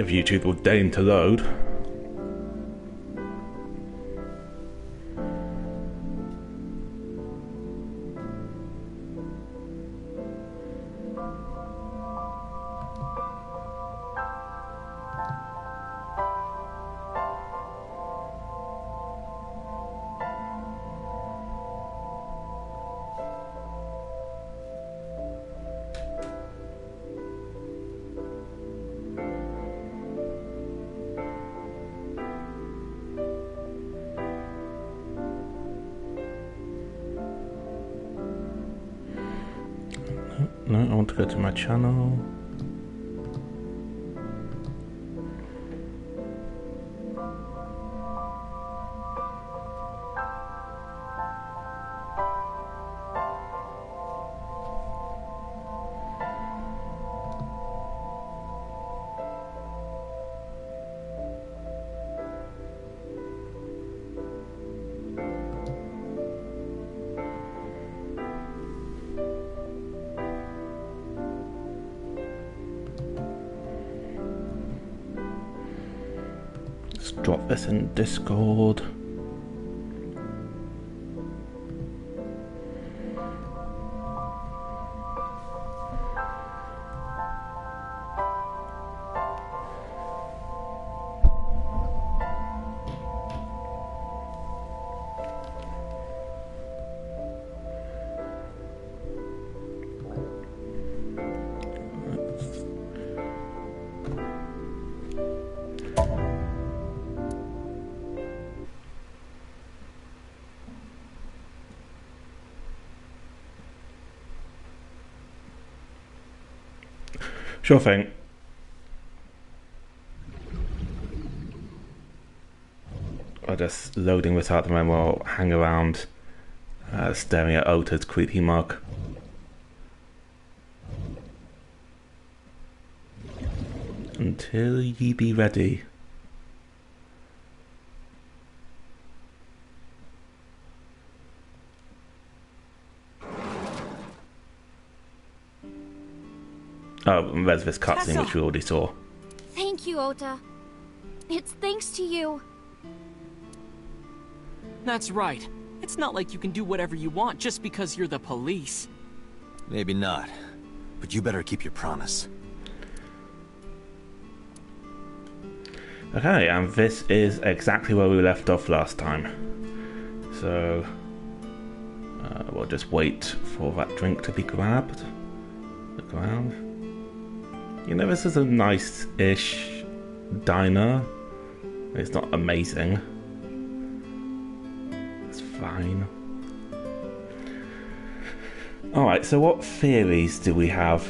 If YouTube will deign to load. No, I want to go to my channel. Drop this in Discord. Sure thing. I'll just loading this out the moment. I'll hang around staring at Ota's creepy mug. Until ye be ready. Oh, and there's this cutscene which we already saw. Thank you, Ota. It's thanks to you. That's right. It's not like you can do whatever you want just because you're the police. Maybe not, but you better keep your promise. Okay, and this is exactly where we left off last time. So, we'll just wait for that drink to be grabbed. Look around. You know, this is a nice-ish diner. It's not amazing. It's fine. Alright, so what theories do we have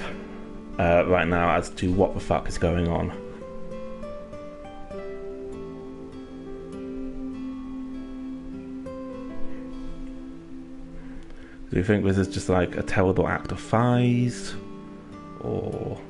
right now as to what the fuck is going on? Do you think this is just like a terrible act of Fies? Or...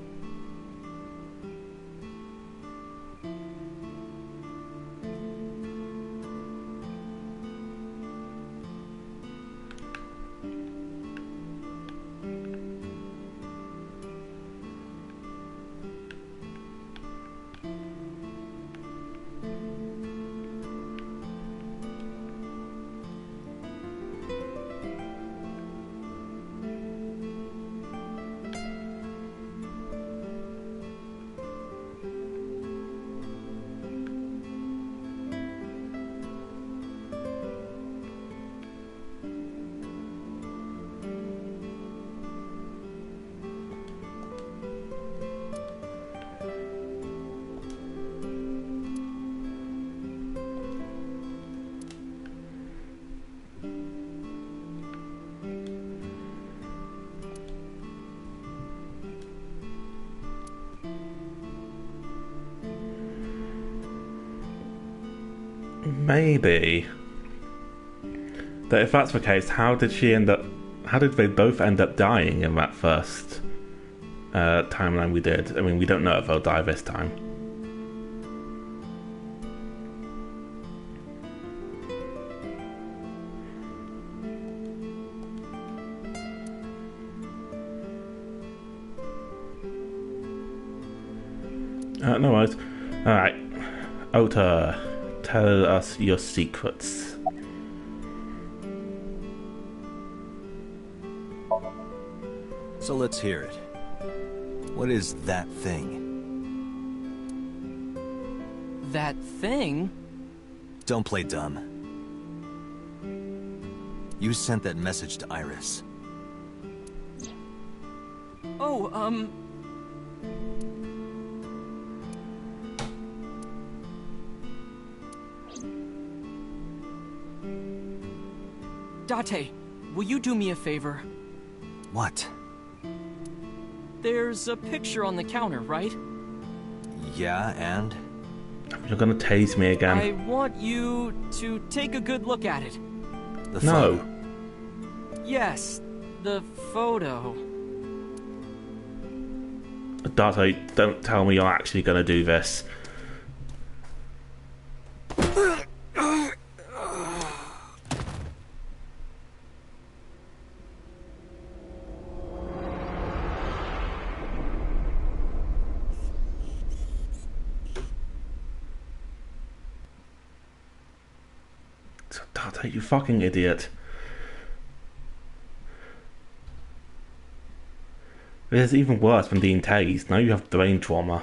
maybe. But if that's the case, how did they both end up dying in that first timeline we did? I mean, we don't know if they'll die this time. No worries. Alright. Ota, tell us your secrets. So let's hear it. What is that thing? That thing? Don't play dumb. You sent that message to Iris. Oh, Date, will you do me a favor? What? There's a picture on the counter, right? Yeah, and? You're gonna tase me again. I want you to take a good look at it. The No. photo. Yes, the photo. Date, don't tell me you're actually gonna do this. Date, you fucking idiot. This is even worse than being tased. Now you have brain trauma.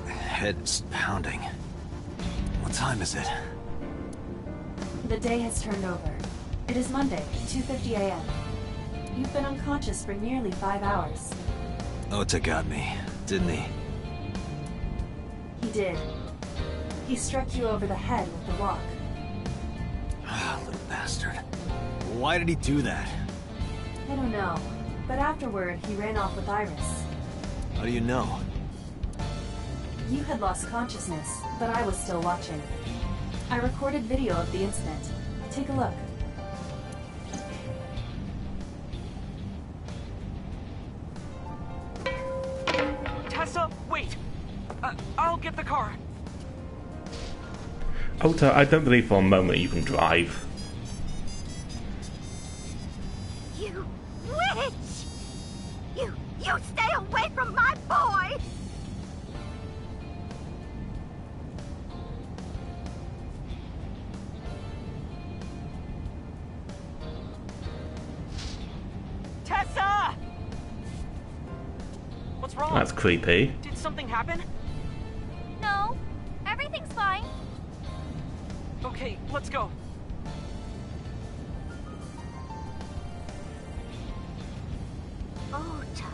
Head's pounding. What time is it? The day has turned over. It is Monday, 2:50 a.m. You've been unconscious for nearly 5 hours. Ota got me, didn't he? He did. He struck you over the head with the rock. Ah, little bastard. Why did he do that? I don't know, but afterward he ran off with Iris. How do you know? You had lost consciousness, but I was still watching. I recorded video of the incident. Take a look. Tessa, wait! I'll get the car. Ota, I don't believe for a moment you can drive. You witch! You stay away from my boy! Tessa! What's wrong? That's creepy. Did something happen? No, everything's fine. Okay, let's go. Ota.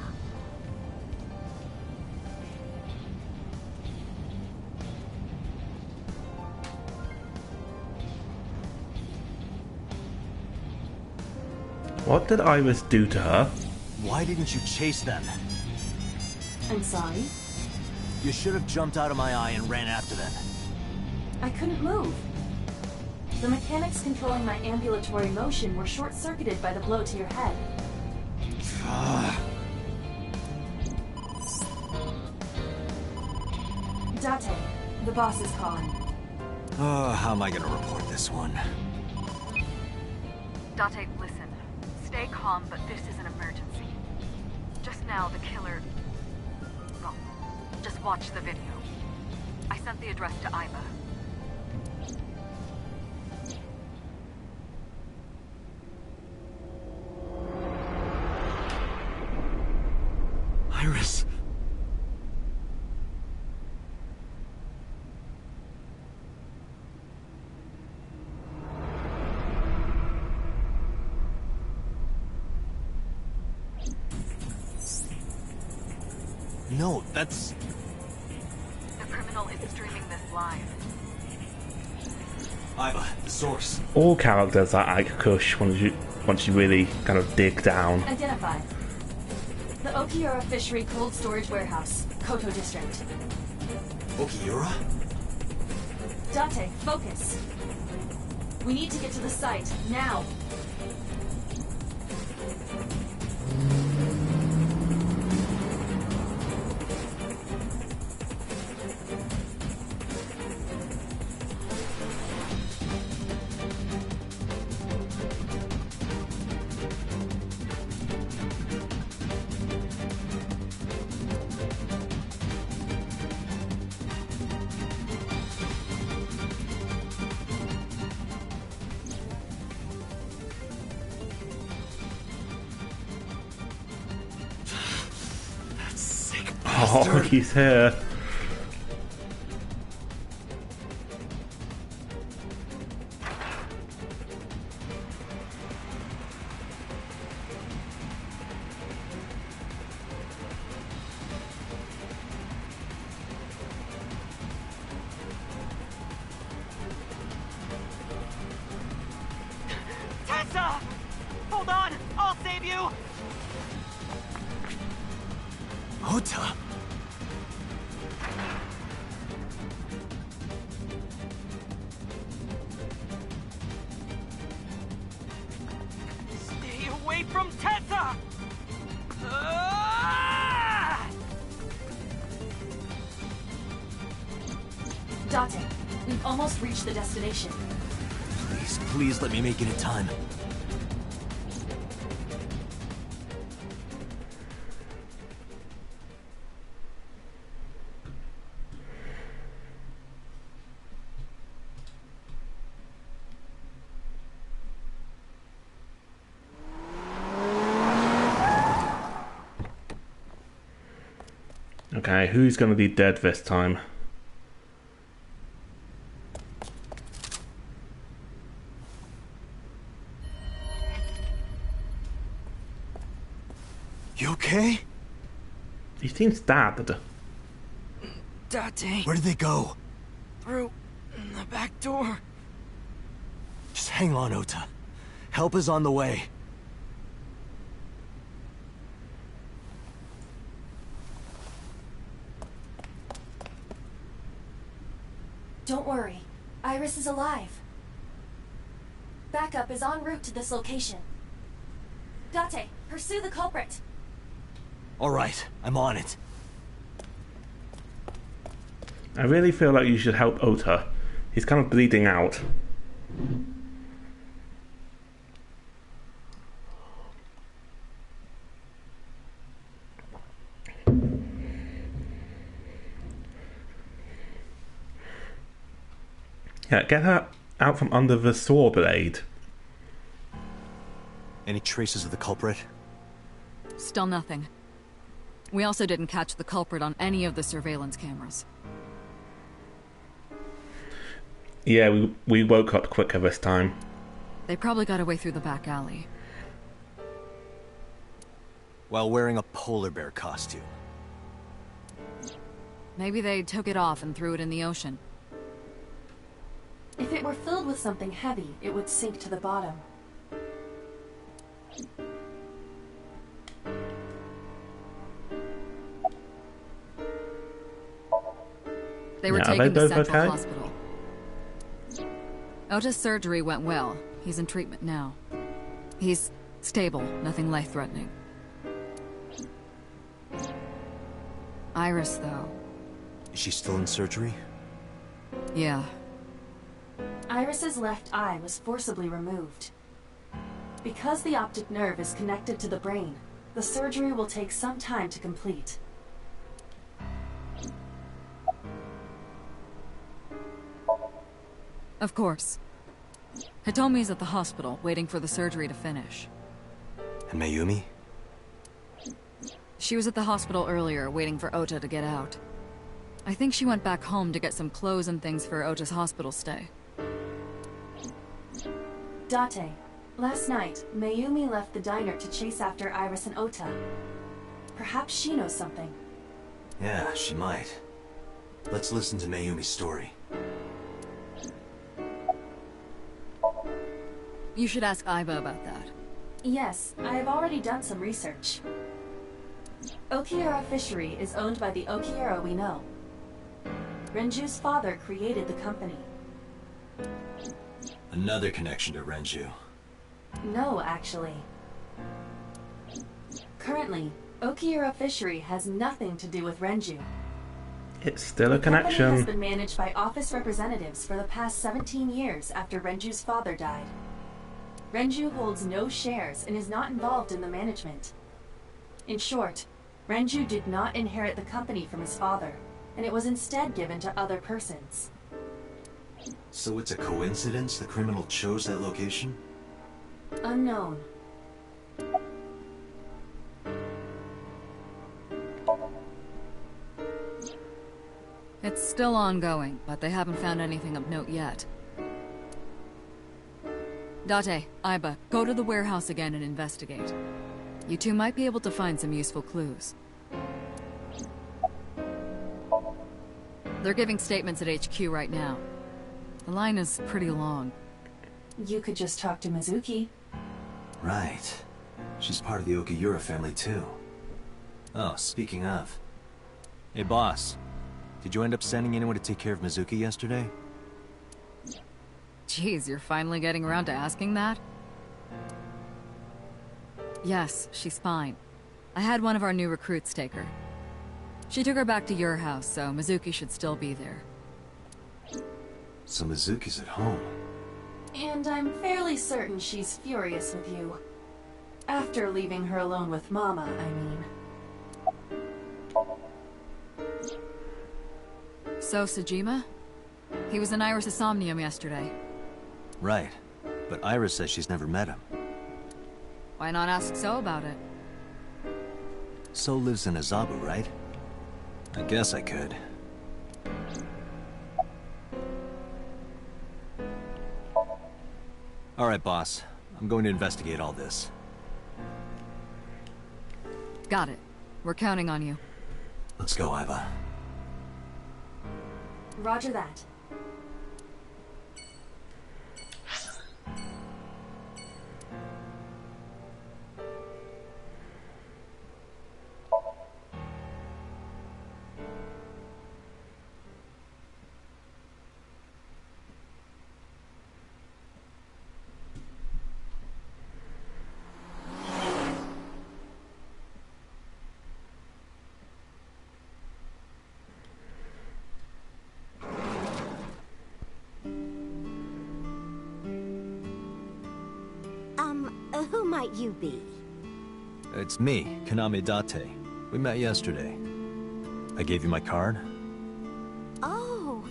What did Iris do to her? Why didn't you chase them? I'm sorry. You should have jumped out of my eye and ran after them. I couldn't move. The mechanics controlling my ambulatory motion were short-circuited by the blow to your head. Date, the boss is calling. Oh, how am I gonna report this one? Date, listen. Stay calm, but this is an emergency. Just now, the killer... Well, just watch the video. I sent the address to Iva. Iris. No, that's... The criminal is streaming this live. Iva, the source. All characters are like Kush once you really kind of dig down. Identified. The Okiura Fishery Cold Storage Warehouse, Koto District. Okiura? Date, focus. We need to get to the site, now. Oh, he's here. Tessa! Hold on! I'll save you! Ota! Stay away from Tessa! Ah! Date, we've almost reached the destination. Please, please let me make it in time. Okay, who's going to be dead this time? You okay? He seems stabbed. Date, Where did they go? through the back door. Just hang on, Ota. Help is on the way. Don't worry. Iris is alive. Backup is en route to this location. Date, pursue the culprit. All right, I'm on it. I really feel like you should help Ota. He's kind of bleeding out. Yeah, get her out from under the saw blade. Any traces of the culprit? Still nothing. We also didn't catch the culprit on any of the surveillance cameras. Yeah, we woke up quicker this time. They probably got away through the back alley. While wearing a polar bear costume. Maybe they took it off and threw it in the ocean. If it were filled with something heavy, it would sink to the bottom. They were Yeah, are taken they to both Central okay? Hospital. Ota's surgery went well. He's in treatment now. He's stable, nothing life-threatening. Iris, though. Is she still in surgery? Yeah. Iris's left eye was forcibly removed. Because the optic nerve is connected to the brain, the surgery will take some time to complete. Of course. Hitomi's at the hospital, waiting for the surgery to finish. And Mayumi? She was at the hospital earlier, waiting for Ota to get out. I think she went back home to get some clothes and things for Ota's hospital stay. Date, last night, Mayumi left the diner to chase after Iris and Ota. Perhaps she knows something. Yeah, she might. Let's listen to Mayumi's story. You should ask Aiba about that. Yes, I have already done some research. Okiura Fishery is owned by the Okiura we know. Renju's father created the company. Another connection to Renju. No, actually. Currently, Okiura Fishery has nothing to do with Renju. It's still a The company has connection. been managed by office representatives for the past 17 years after Renju's father died. Renju holds no shares and is not involved in the management. In short, Renju did not inherit the company from his father, and it was instead given to other persons. So it's a coincidence the criminal chose that location? Unknown. It's still ongoing, but they haven't found anything of note yet. Date, Aiba, go to the warehouse again and investigate. You two might be able to find some useful clues. They're giving statements at HQ right now. The line is pretty long. You could just talk to Mizuki. Right. She's part of the Okiura family, too. Oh, speaking of... Hey, boss. Did you end up sending anyone to take care of Mizuki yesterday? Jeez, you're finally getting around to asking that? Yes, she's fine. I had one of our new recruits take her. She took her back to your house, so Mizuki should still be there. So Mizuki's at home. And I'm fairly certain she's furious with you. After leaving her alone with Mama, I mean. So, Sejima? He was in Iris' Somnium yesterday. Right. But Iris says she's never met him. Why not ask So about it? So lives in Azabu, right? I guess I could. Alright, boss. I'm going to investigate all this. Got it. We're counting on you. Let's go, Aiba. Roger that. Who might you be? It's me, Kaname Date. We met yesterday. I gave you my card? Oh.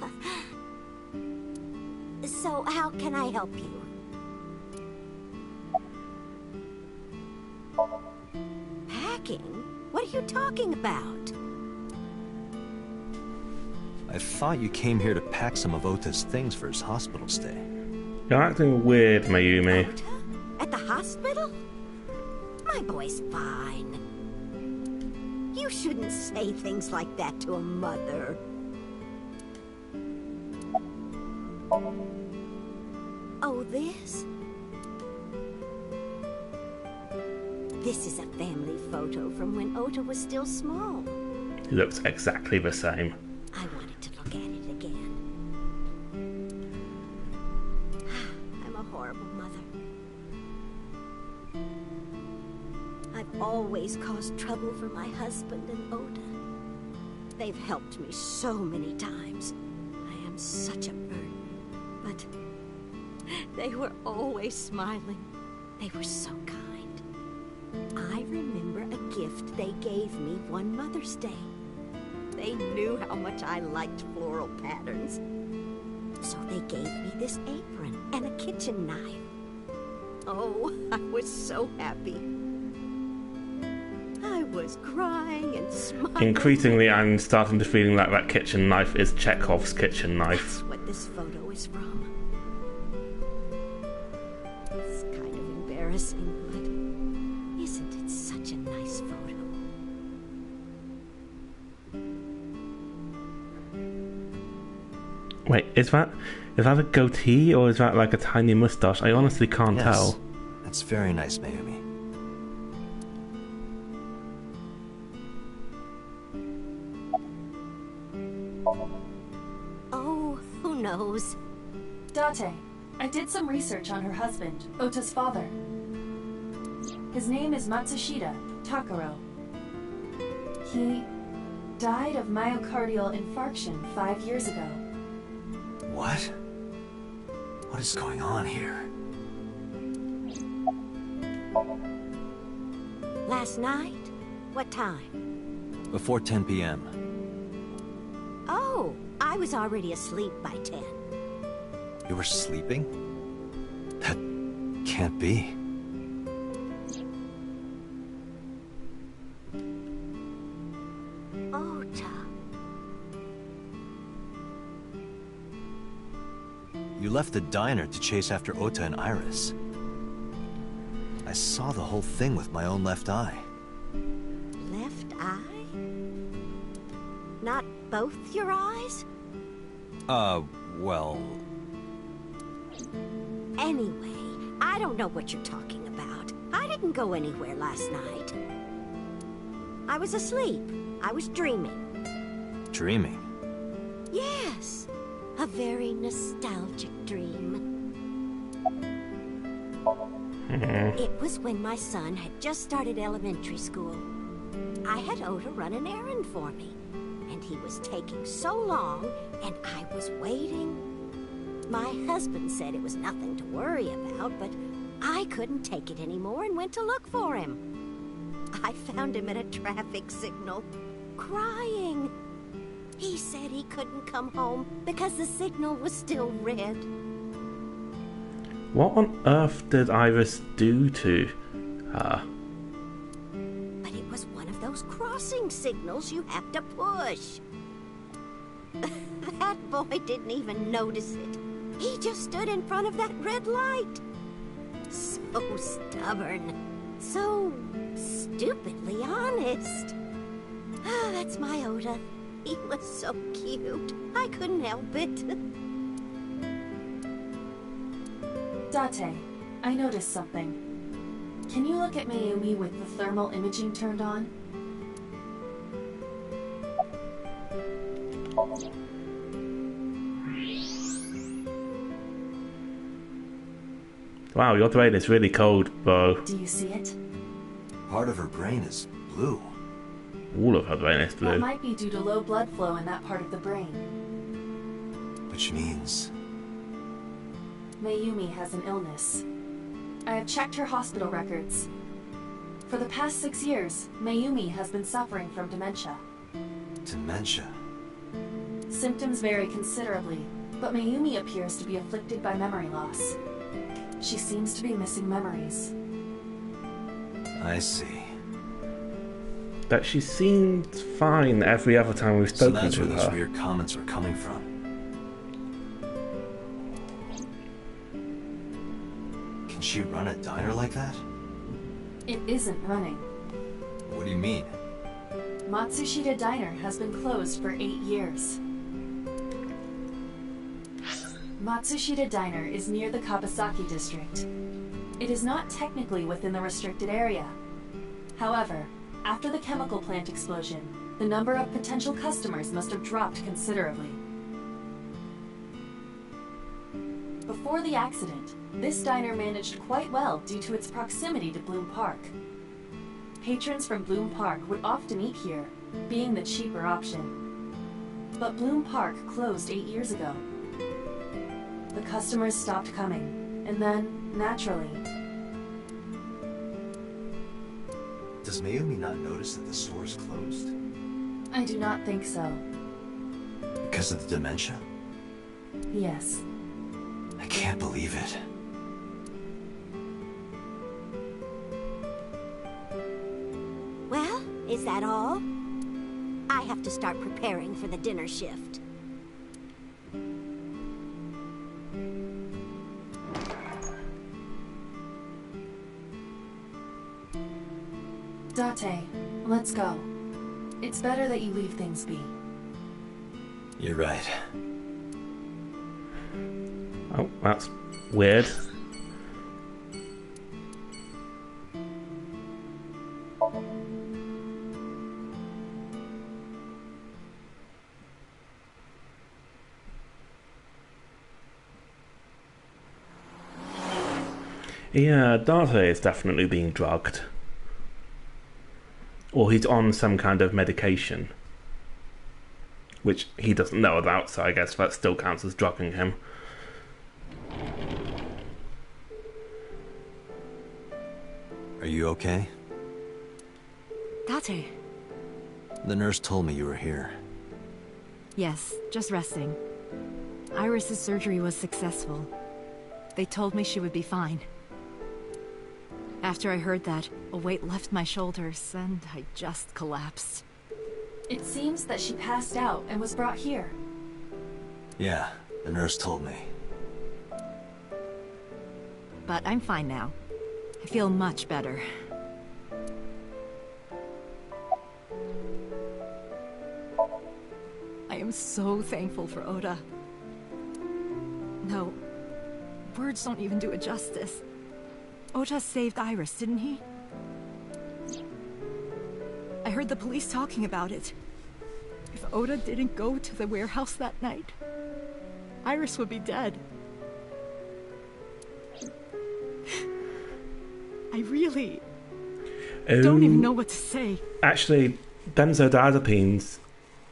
So how can I help you? Packing? What are you talking about? I thought you came here to pack some of Ota's things for his hospital stay. You're acting weird, Mayumi. Ota? At the hospital? My boy's fine. You shouldn't say things like that to a mother. Oh, this? This is a family photo from when Ota was still small. He looks exactly the same. I wanted to look at it again. I'm a horrible mother. I've always caused trouble for my husband and Ota. They've helped me so many times. I am such a burden. But they were always smiling. They were so kind. I remember a gift they gave me one Mother's Day. They knew how much I liked floral patterns. So they gave me this apron and a kitchen knife. Oh, I was so happy. I was crying and smiling. Increasingly, I'm starting to feeling like that kitchen knife is Chekhov's kitchen knife. That's what this photo is from. It's kind of embarrassing, but isn't it such a nice photo? Wait, is that a goatee or is that like a tiny moustache? I honestly can't tell. That's very nice, Mayumi. Oh, who knows? Date, I did some research on her husband, Ota's father. His name is Matsushita Takaro. He died of myocardial infarction 5 years ago. What? What is going on here? Last night? What time? Before 10 p.m. Oh, I was already asleep by 10. You were sleeping? That can't be. Ota. You left the diner to chase after Ota and Iris. I saw the whole thing with my own left eye. Left eye? Not both your eyes? Well... Anyway, I don't know what you're talking about. I didn't go anywhere last night. I was asleep. I was dreaming. Dreaming? Yes. A very nostalgic dream. It was when my son had just started elementary school. I had Ota run an errand for me, and he was taking so long, and I was waiting. My husband said it was nothing to worry about, but I couldn't take it anymore and went to look for him. I found him at a traffic signal, crying. He said he couldn't come home because the signal was still red. What on earth did Iris do to her? But it was one of those crossing signals you have to push. That boy didn't even notice it. He just stood in front of that red light. So stubborn. So stupidly honest. Ah, that's my Ota. He was so cute. I couldn't help it. Date, I noticed something. Can you look at Mayumi with the thermal imaging turned on? Wow, your brain is really cold, Bo. Do you see it? Part of her brain is blue. All of her brain is That blue. might be due to low blood flow in that part of the brain. Which means... Mayumi has an illness. I have checked her hospital records. For the past 6 years, Mayumi has been suffering from dementia. Dementia? Symptoms vary considerably, but Mayumi appears to be afflicted by memory loss. She seems to be missing memories. I see. But she seemed fine every other time we've So spoken that's to where those her. weird comments were coming from. Can she run a diner like that? It isn't running. What do you mean? Matsushita Diner has been closed for 8 years. Matsushita Diner is near the Kabasaki district. It is not technically within the restricted area. However, after the chemical plant explosion, the number of potential customers must have dropped considerably. Before the accident, this diner managed quite well due to its proximity to Bloom Park. Patrons from Bloom Park would often eat here, being the cheaper option. But Bloom Park closed 8 years ago. The customers stopped coming, and then, naturally... Does Mayumi not notice that the store's closed? I do not think so. Because of the dementia? Yes. I can't believe it. Well, is that all? I have to start preparing for the dinner shift. Date, let's go. It's better that you leave things be. You're right. Oh, that's weird. Yeah, Date is definitely being drugged. Or he's on some kind of medication. Which he doesn't know about, so I guess that still counts as drugging him. Are you okay? Date. The nurse told me you were here. Yes, just resting. Iris's surgery was successful. They told me she would be fine. After I heard that, a weight left my shoulders, and I just collapsed. It seems that she passed out and was brought here. Yeah, the nurse told me. but I'm fine now. I feel much better. I am so thankful for Oda. No, words don't even do it justice. Oda saved Iris, didn't he? I heard the police talking about it. If Oda didn't go to the warehouse that night, Iris would be dead. I really don't even know what to say. Actually, benzodiazepines,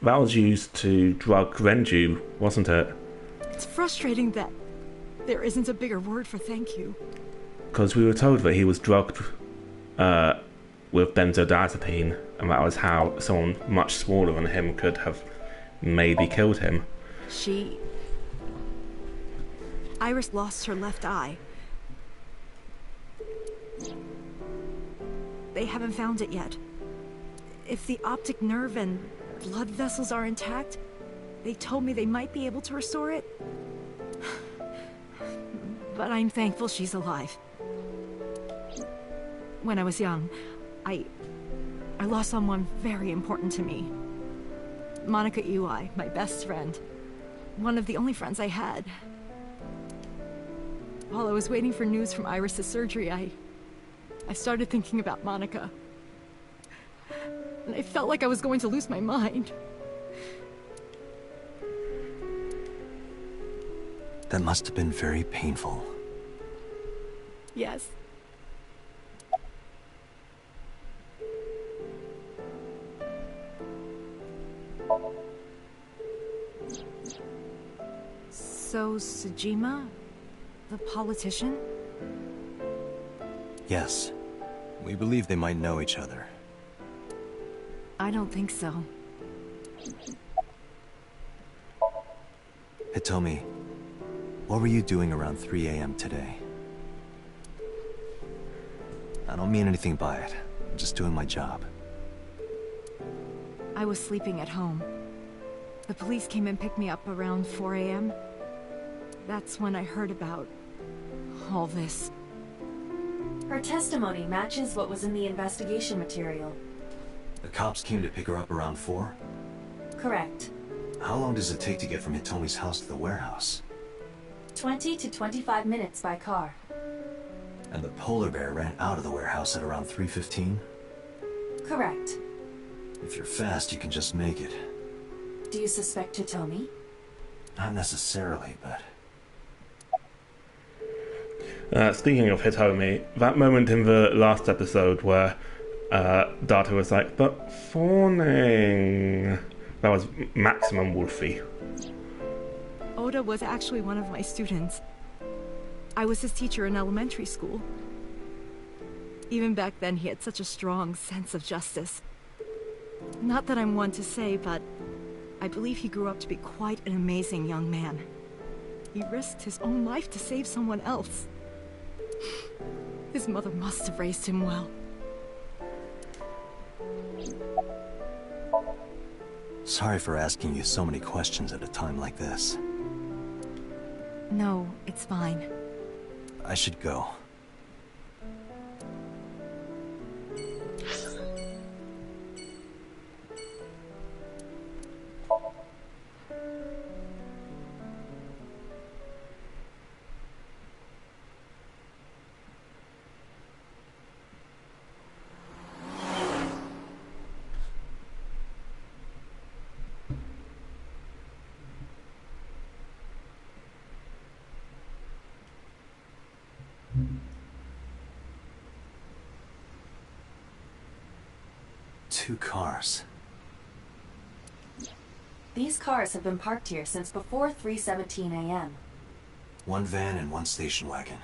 that was used to drug Renju, wasn't it? It's frustrating that there isn't a bigger word for thank you. Because we were told that he was drugged with benzodiazepine, and that was how someone much smaller than him could have maybe killed him. Iris lost her left eye. They haven't found it yet. If the optic nerve and blood vessels are intact, they told me they might be able to restore it. But I'm thankful she's alive. When I was young, I lost someone very important to me. Monica Iwai, my best friend. One of the only friends I had. While I was waiting for news from Iris' surgery, I started thinking about Monica. And I felt like I was going to lose my mind. That must have been very painful. Yes. So, Sejima? The politician? Yes. We believe they might know each other. I don't think so. Hitomi, what were you doing around 3 a.m. today? I don't mean anything by it. I'm just doing my job. I was sleeping at home. The police came and picked me up around 4 a.m. That's when I heard about all this. Her testimony matches what was in the investigation material. The cops came to pick her up around 4? Correct. How long does it take to get from Hitomi's house to the warehouse? 20 to 25 minutes by car. And the polar bear ran out of the warehouse at around 3:15? Correct. If you're fast, you can just make it. Do you suspect Hitomi? Not necessarily, but... Speaking of Hitomi, that moment in the last episode where Data was like, but fawning. That was maximum Wolfie. Oda was actually one of my students. I was his teacher in elementary school. Even back then, he had such a strong sense of justice. Not that I'm one to say, but I believe he grew up to be quite an amazing young man. He risked his own life to save someone else. His mother must have raised him well. Sorry for asking you so many questions at a time like this. No, it's fine. I should go. Two cars. These cars have been parked here since before 3:17 a.m. One van and one station wagon.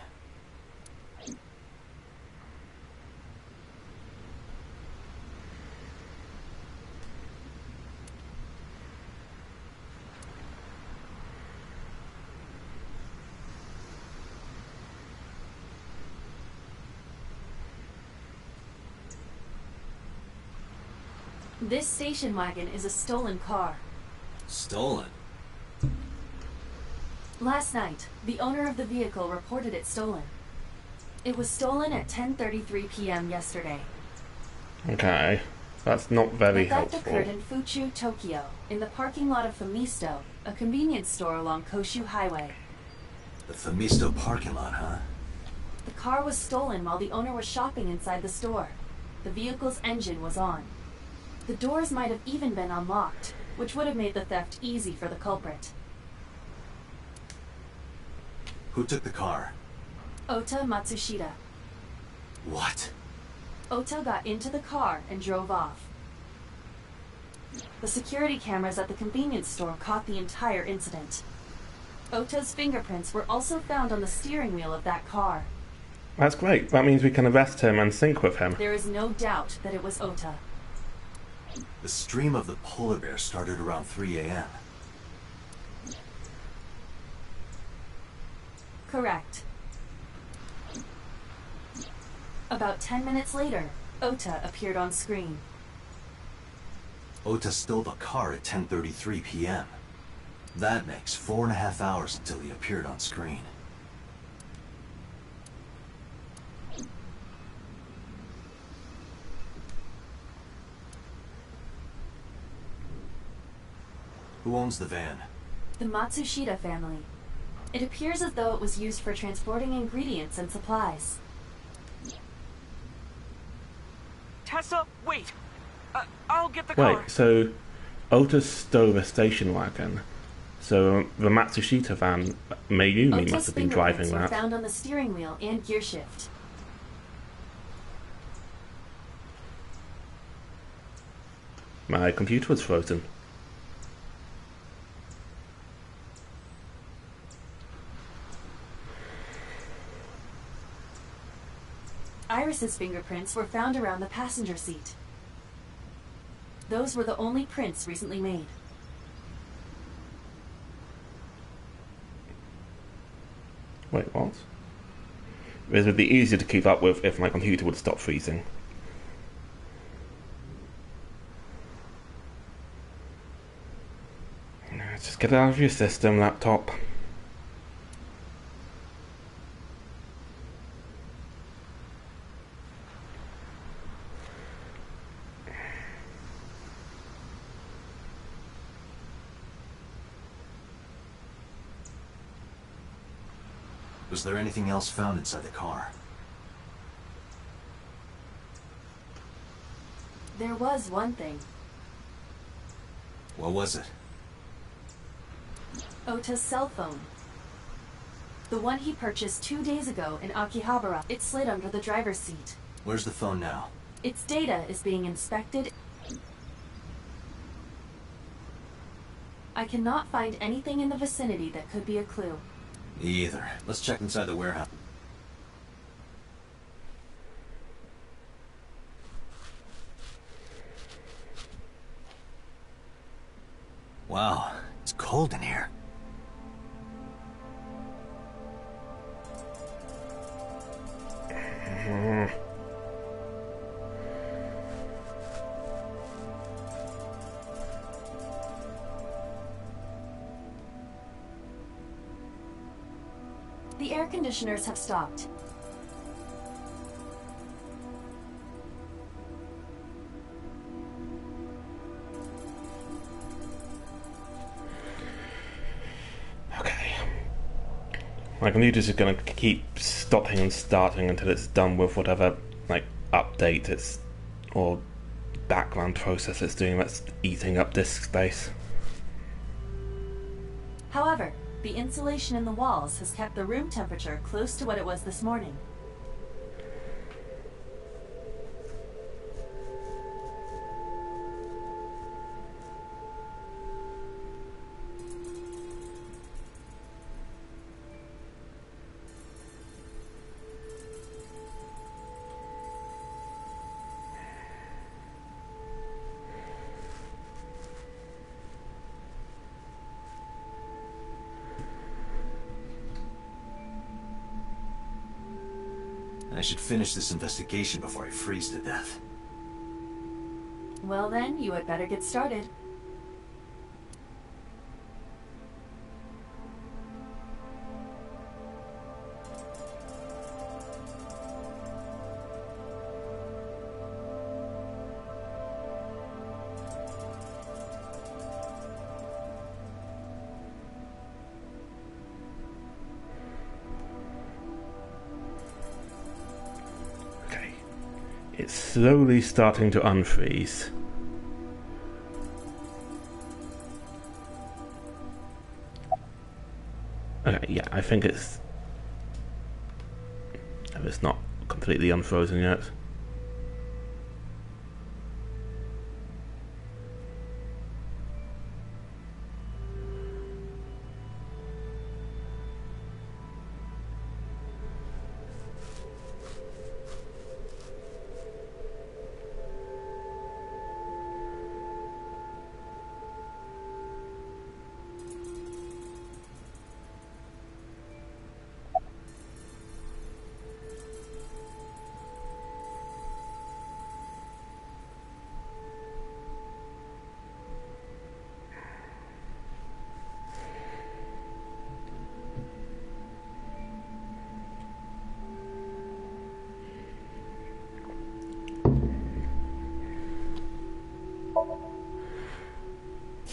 This station wagon is a stolen car. Stolen? Last night, the owner of the vehicle reported it stolen. It was stolen at 10:33 p.m. yesterday. Okay. That's not very The theft helpful. occurred in Fuchu, Tokyo, in the parking lot of Famisto, a convenience store along Koshu Highway. The Famisto parking lot, huh? The car was stolen while the owner was shopping inside the store. The vehicle's engine was on. The doors might have even been unlocked, which would have made the theft easy for the culprit. Who took the car? Ota Matsushita. What? Ota got into the car and drove off. The security cameras at the convenience store caught the entire incident. Ota's fingerprints were also found on the steering wheel of that car. That's great. That means we can arrest him and sync with him. There is no doubt that it was Ota. The stream of the polar bear started around 3 a.m. Correct. About 10 minutes later, Ota appeared on screen. Ota stole the car at 10:33 p.m. That makes 4.5 hours until he appeared on screen. Who owns the van? The Matsushita family. It appears as though it was used for transporting ingredients and supplies. Tessa, wait! I'll get the car. Wait, so Ota stole a station wagon. So the Matsushita van, Mayumi Ota's must have been driving fingerprints were that. found on the steering wheel and gear shift. My computer was frozen. Iris's fingerprints were found around the passenger seat. Those were the only prints recently made. Wait, what? This would be easier to keep up with if my computer would stop freezing. Just get it out of your system, laptop. Was there anything else found inside the car? There was one thing. What was it? Ota's cell phone. The one he purchased 2 days ago in Akihabara. It slid under the driver's seat. Where's the phone now? Its data is being inspected. I cannot find anything in the vicinity that could be a clue. Me either. Let's check inside the warehouse. Wow, it's cold in here. The air conditioners have stopped. Okay. My computer's just gonna keep stopping and starting until it's done with whatever, like, update it's, or background process it's doing that's eating up disk space. However, the insulation in the walls has kept the room temperature close to what it was this morning. I should finish this investigation before I freeze to death. Well then, you had better get started. It's slowly starting to unfreeze. Okay, yeah, I think it's not completely unfrozen yet.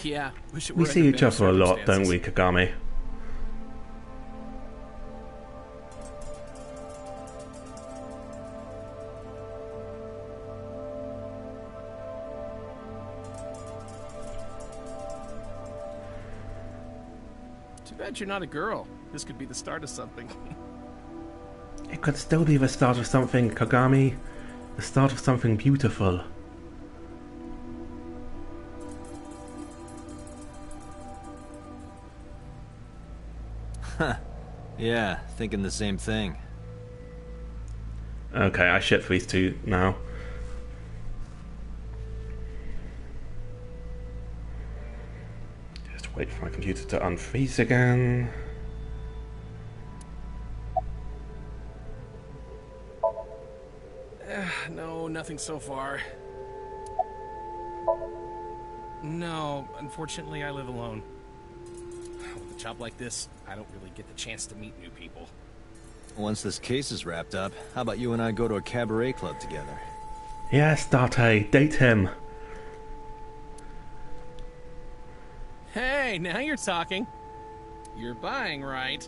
Yeah, wish it We were see under each better other a lot, don't circumstances. we, Kagami? Too bad you're not a girl. This could be the start of something. It could still be the start of something, Kagami. The start of something beautiful. Yeah, thinking the same thing. Okay, I shit freeze too now. Just wait for my computer to unfreeze again. No, nothing so far. No, unfortunately I live alone. With a job like this, I don't really get the chance to meet new people. Once this case is wrapped up, how about you and I go to a cabaret club together? Yes, Date, date him. Hey, now you're talking. You're buying, right?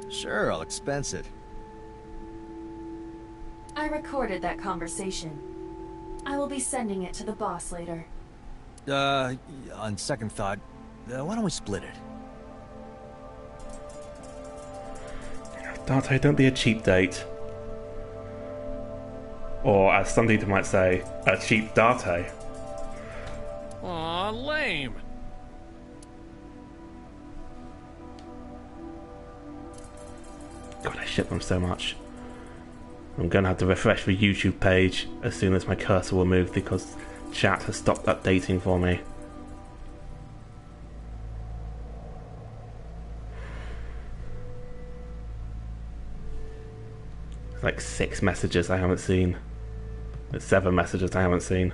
Sure, I'll expense it. I recorded that conversation. I will be sending it to the boss later. On second thought, why don't we split it? Date, don't be a cheap date. Or, as some people might say, a cheap Date. Aw, lame. God, I shit them so much. I'm gonna have to refresh the YouTube page as soon as my cursor will move because chat has stopped updating for me. It's like 6 messages I haven't seen. There's 7 messages I haven't seen.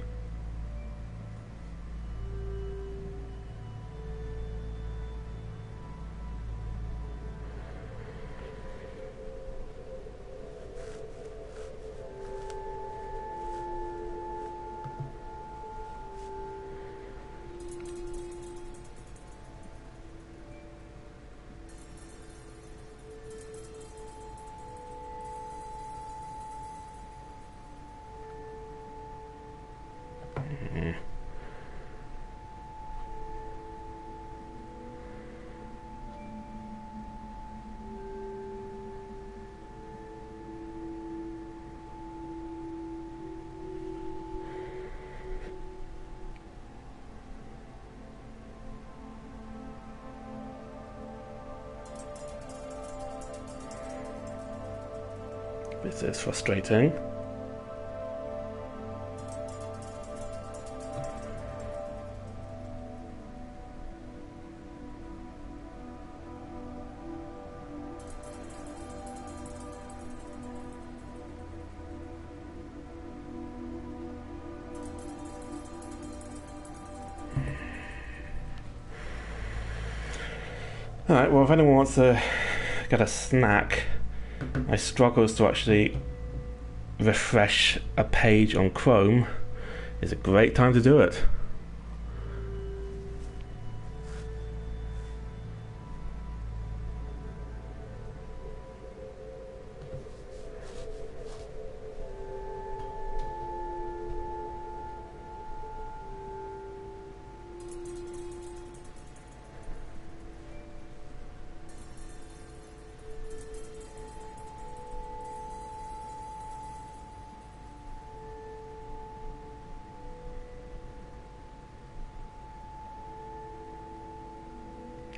This is frustrating. Alright, well if anyone wants to get a snack, my struggles to actually refresh a page on Chrome is a great time to do it.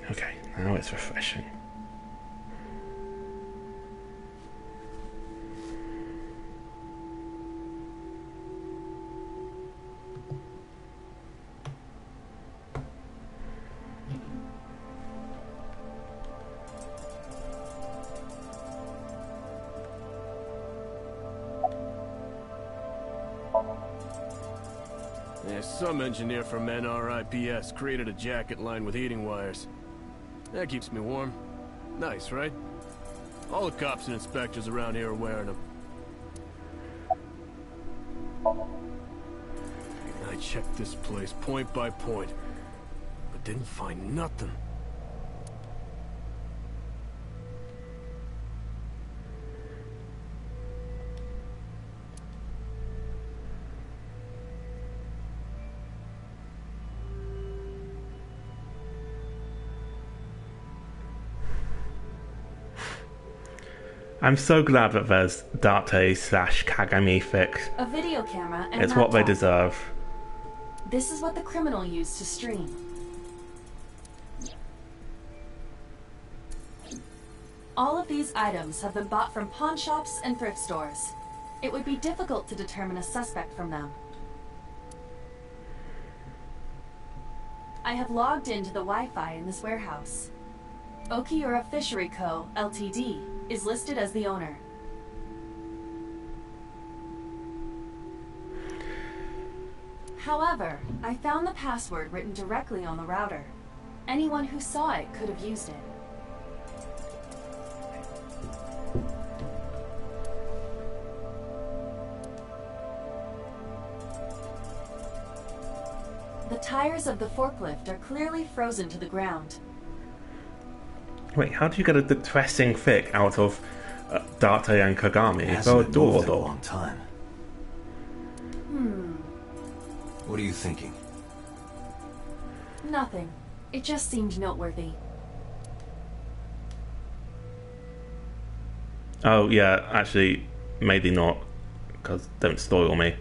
Okay, now it's refreshing. Yeah, some engineer from NRIPS created a jacket lined with heating wires. That keeps me warm. Nice, right? All the cops and inspectors around here are wearing them. I checked this place point by point, but didn't find nothing. I'm so glad that there's Date/Kagami fic. A video camera and It's what they laptop. deserve. This is what the criminal used to stream. All of these items have been bought from pawn shops and thrift stores. It would be difficult to determine a suspect from them. I have logged into the Wi-Fi in this warehouse. Okiura Fishery Co., Ltd. is listed as the owner. However, I found the password written directly on the router. Anyone who saw it could have used it. The tires of the forklift are clearly frozen to the ground. Wait, how do you get a depressing fic out of Date and Kagami? It So hasn't been moved in a adorable. long time. What are you thinking? Nothing. It just seemed noteworthy. Oh yeah, actually, maybe not, because don't spoil me.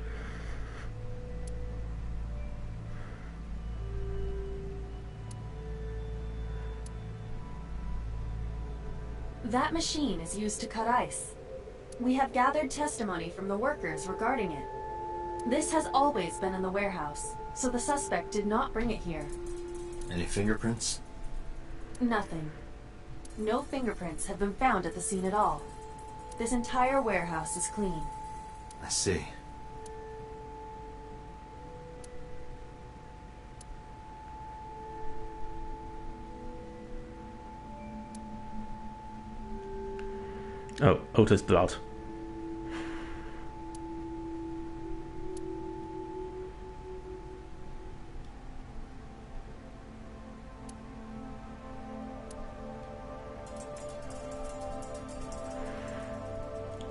That machine is used to cut ice. We have gathered testimony from the workers regarding it. This has always been in the warehouse, so the suspect did not bring it here. Any fingerprints? Nothing. No fingerprints have been found at the scene at all. This entire warehouse is clean. I see. Oh, Ota's blood.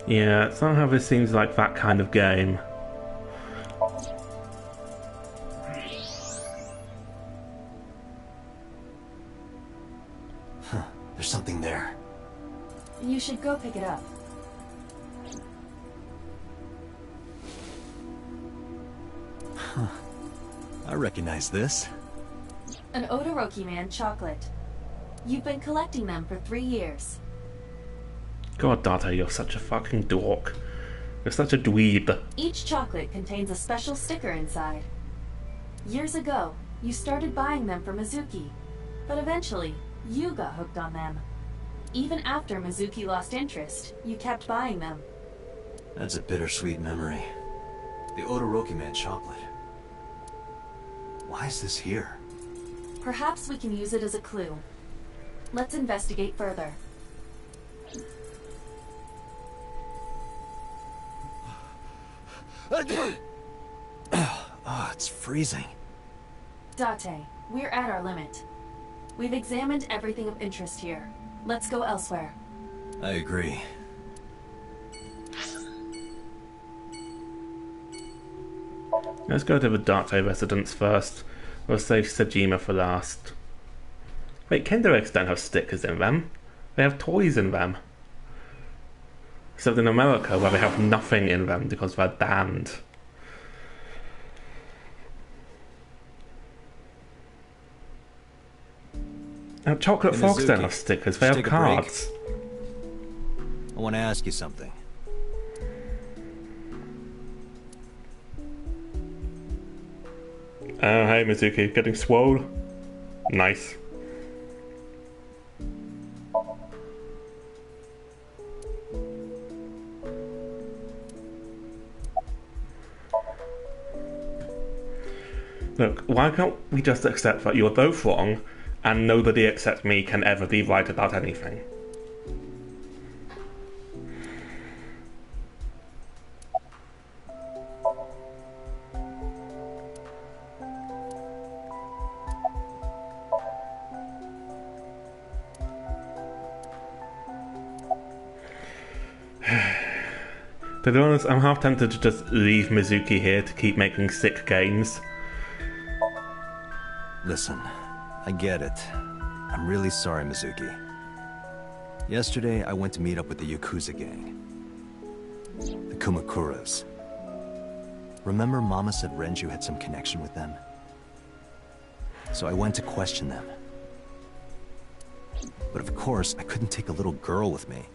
Yeah, somehow this seems like that kind of game. Huh, there's something there. You should go pick it up. Huh. I recognize this. An Odoroki Man chocolate. You've been collecting them for 3 years. God, Date, you're such a fucking dork. You're such a dweeb. Each chocolate contains a special sticker inside. Years ago, you started buying them for Mizuki, but eventually, you got hooked on them. Even after Mizuki lost interest, you kept buying them. That's a bittersweet memory. The Odoroki Man chocolate. Why is this here? Perhaps we can use it as a clue. Let's investigate further. Oh, it's freezing. Date, we're at our limit. We've examined everything of interest here. Let's go elsewhere. I agree. Let's go to the Date residence first. We'll save Sejima for last. Wait, Kinder Eggs don't have stickers in them. They have toys in them. Except in America, where they have nothing in them because they're banned. Chocolate Hey, frogs don't Mizuki, have stickers, should they have take a break. cards. I want to ask you something. Oh, hey Mizuki, getting swole? Nice. Look, why can't we just accept that you're both wrong and nobody except me can ever be right about anything? To be honest, I'm half tempted to just leave Mizuki here to keep making sick games. Listen, I get it. I'm really sorry, Mizuki. Yesterday, I went to meet up with the Yakuza gang. The Kumakuras. Remember Mama said Renju had some connection with them? So I went to question them. But of course, I couldn't take a little girl with me.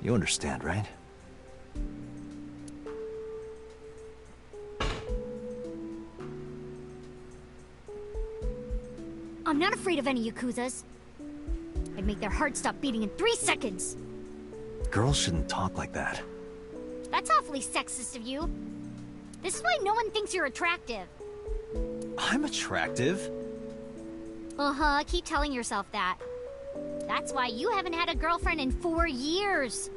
You understand, right? I'm not afraid of any Yakuzas. I'd make their hearts stop beating in 3 seconds. Girls shouldn't talk like that. That's awfully sexist of you. This is why no one thinks you're attractive. I'm attractive. Uh-huh, keep telling yourself that. That's why you haven't had a girlfriend in 4 years.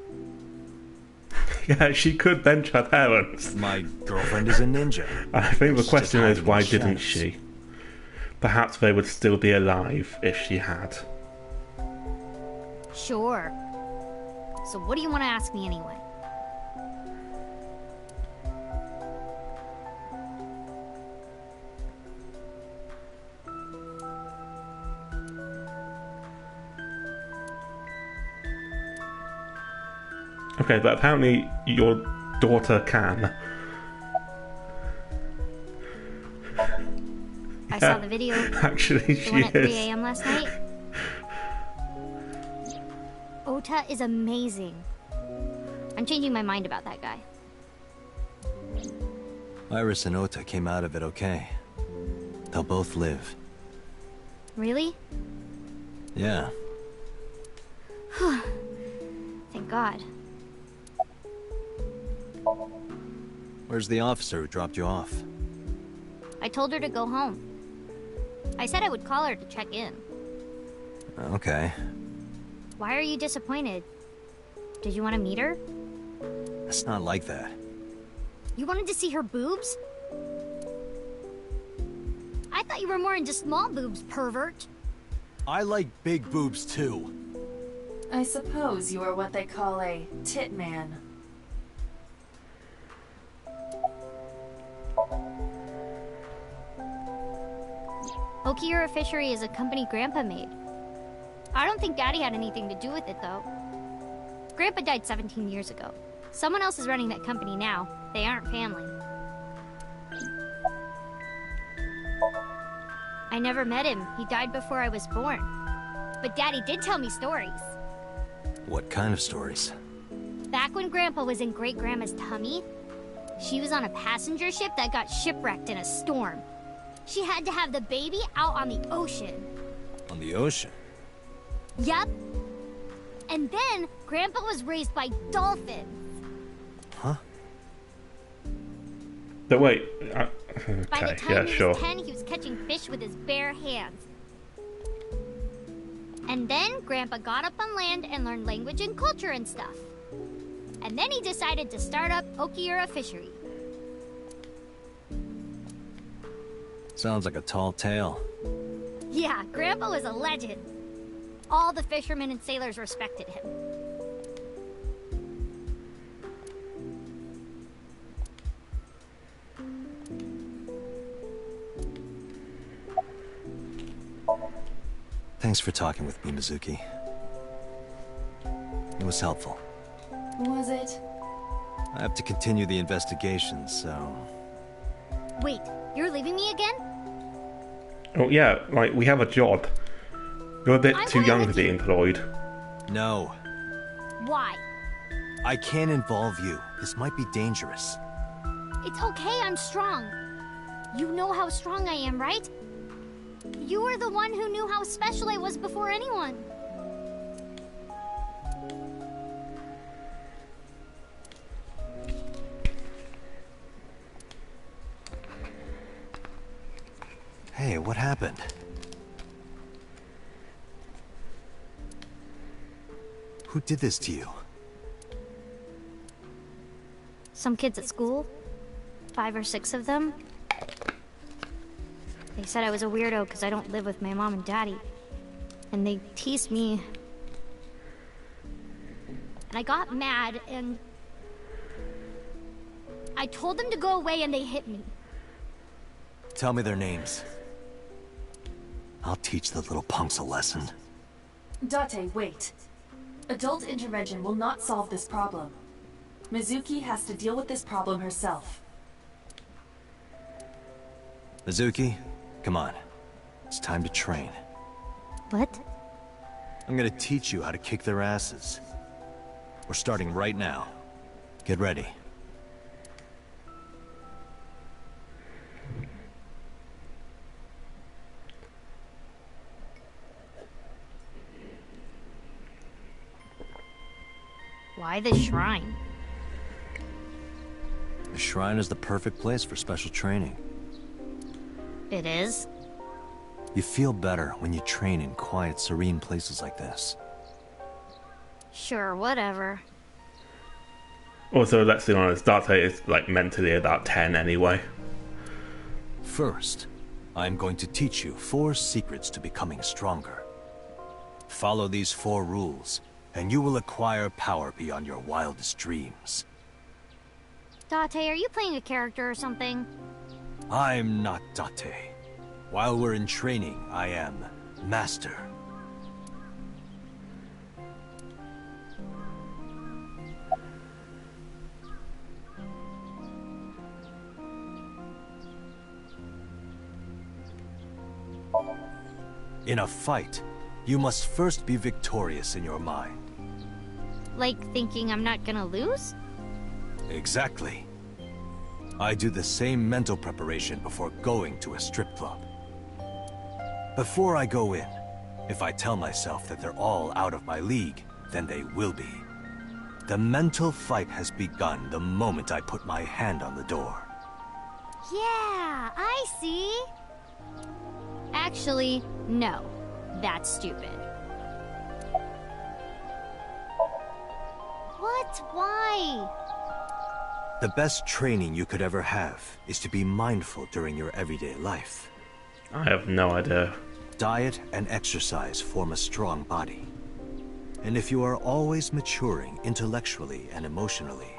Yeah, she could bench her parents. My girlfriend is a ninja. I think the She's question just is, hiding why in the didn't shadows. she? Perhaps they would still be alive if she had. Sure. So what do you want to ask me anyway? Okay, but apparently your daughter can. I saw the video. Actually, The she one at 3 is. a.m. last night. Ota is amazing. I'm changing my mind about that guy. Iris and Ota came out of it okay. They'll both live. Really? Yeah. Thank God. Where's the officer who dropped you off? I told her to go home. I said I would call her to check in. Okay. Why are you disappointed? Did you want to meet her? It's not like that. You wanted to see her boobs? I thought you were more into small boobs, pervert. I like big boobs too. I suppose you are what they call a tit man. Okiura Fishery is a company Grandpa made. I don't think Daddy had anything to do with it, though. Grandpa died 17 years ago. Someone else is running that company now. They aren't family. I never met him. He died before I was born. But Daddy did tell me stories. What kind of stories? Back when Grandpa was in Great-Grandma's tummy, she was on a passenger ship that got shipwrecked in a storm. She had to have the baby out on the ocean. On the ocean? Yep. And then, Grandpa was raised by dolphins. Huh? But wait. By the Okay, time yeah, he sure. was 10, he was catching fish with his bare hands. And then, Grandpa got up on land and learned language and culture and stuff. And then he decided to start up Okiura Fishery. Sounds like a tall tale. Yeah, Grandpa was a legend. All the fishermen and sailors respected him. Thanks for talking with me, Mizuki. It was helpful. Was it? I have to continue the investigation, so... Wait, you're leaving me again? Oh yeah, like, we have a job. You're a bit too young to be employed. No. Why? I can't involve you. This might be dangerous. It's okay, I'm strong. You know how strong I am, right? You were the one who knew how special I was before anyone. Hey, what happened? Who did this to you? Some kids at school. 5 or 6 of them. They said I was a weirdo because I don't live with my mom and daddy. And they teased me. And I got mad and... I told them to go away and they hit me. Tell me their names. I'll teach the little punks a lesson. Date, wait. Adult intervention will not solve this problem. Mizuki has to deal with this problem herself. Mizuki, come on. It's time to train. What? I'm gonna teach you how to kick their asses. We're starting right now. Get ready. Why the shrine? The shrine is the perfect place for special training. It is? You feel better when you train in quiet, serene places like this. Sure, whatever. Also, let's be honest, Date is like mentally about 10 anyway. First, I'm going to teach you 4 secrets to becoming stronger. Follow these 4 rules, and you will acquire power beyond your wildest dreams. Date, are you playing a character or something? I'm not Date. While we're in training, I am Master. In a fight, you must first be victorious in your mind. Like thinking I'm not gonna lose? Exactly. I do the same mental preparation before going to a strip club. Before I go in, if I tell myself that they're all out of my league, then they will be. The mental fight has begun the moment I put my hand on the door. Yeah, I see. Actually, no. That's stupid. What? Why? The best training you could ever have is to be mindful during your everyday life. I have no idea. Diet and exercise form a strong body. And if you are always maturing intellectually and emotionally,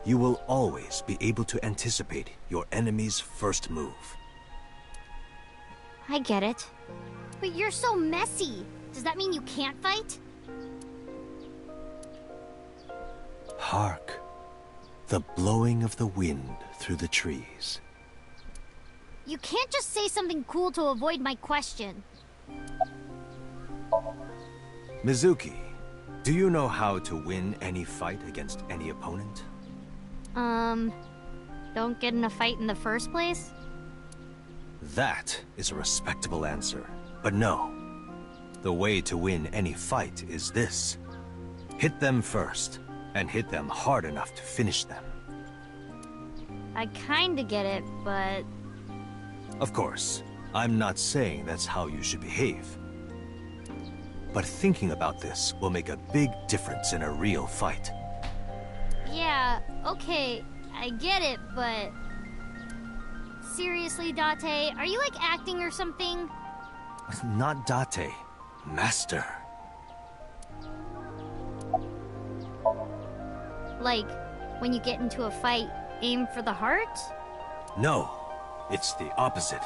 you will always be able to anticipate your enemy's first move. I get it. But you're so messy. Does that mean you can't fight? Hark. The blowing of the wind through the trees. You can't just say something cool to avoid my question. Mizuki, do you know how to win any fight against any opponent? Don't get in a fight in the first place? That is a respectable answer. But no. The way to win any fight is this. Hit them first, and hit them hard enough to finish them. I kinda get it, but... Of course, I'm not saying that's how you should behave. But thinking about this will make a big difference in a real fight. Yeah, okay, I get it, but... Seriously, Date, are you like acting or something? Not Date, Master. Like, when you get into a fight, aim for the heart? No, it's the opposite.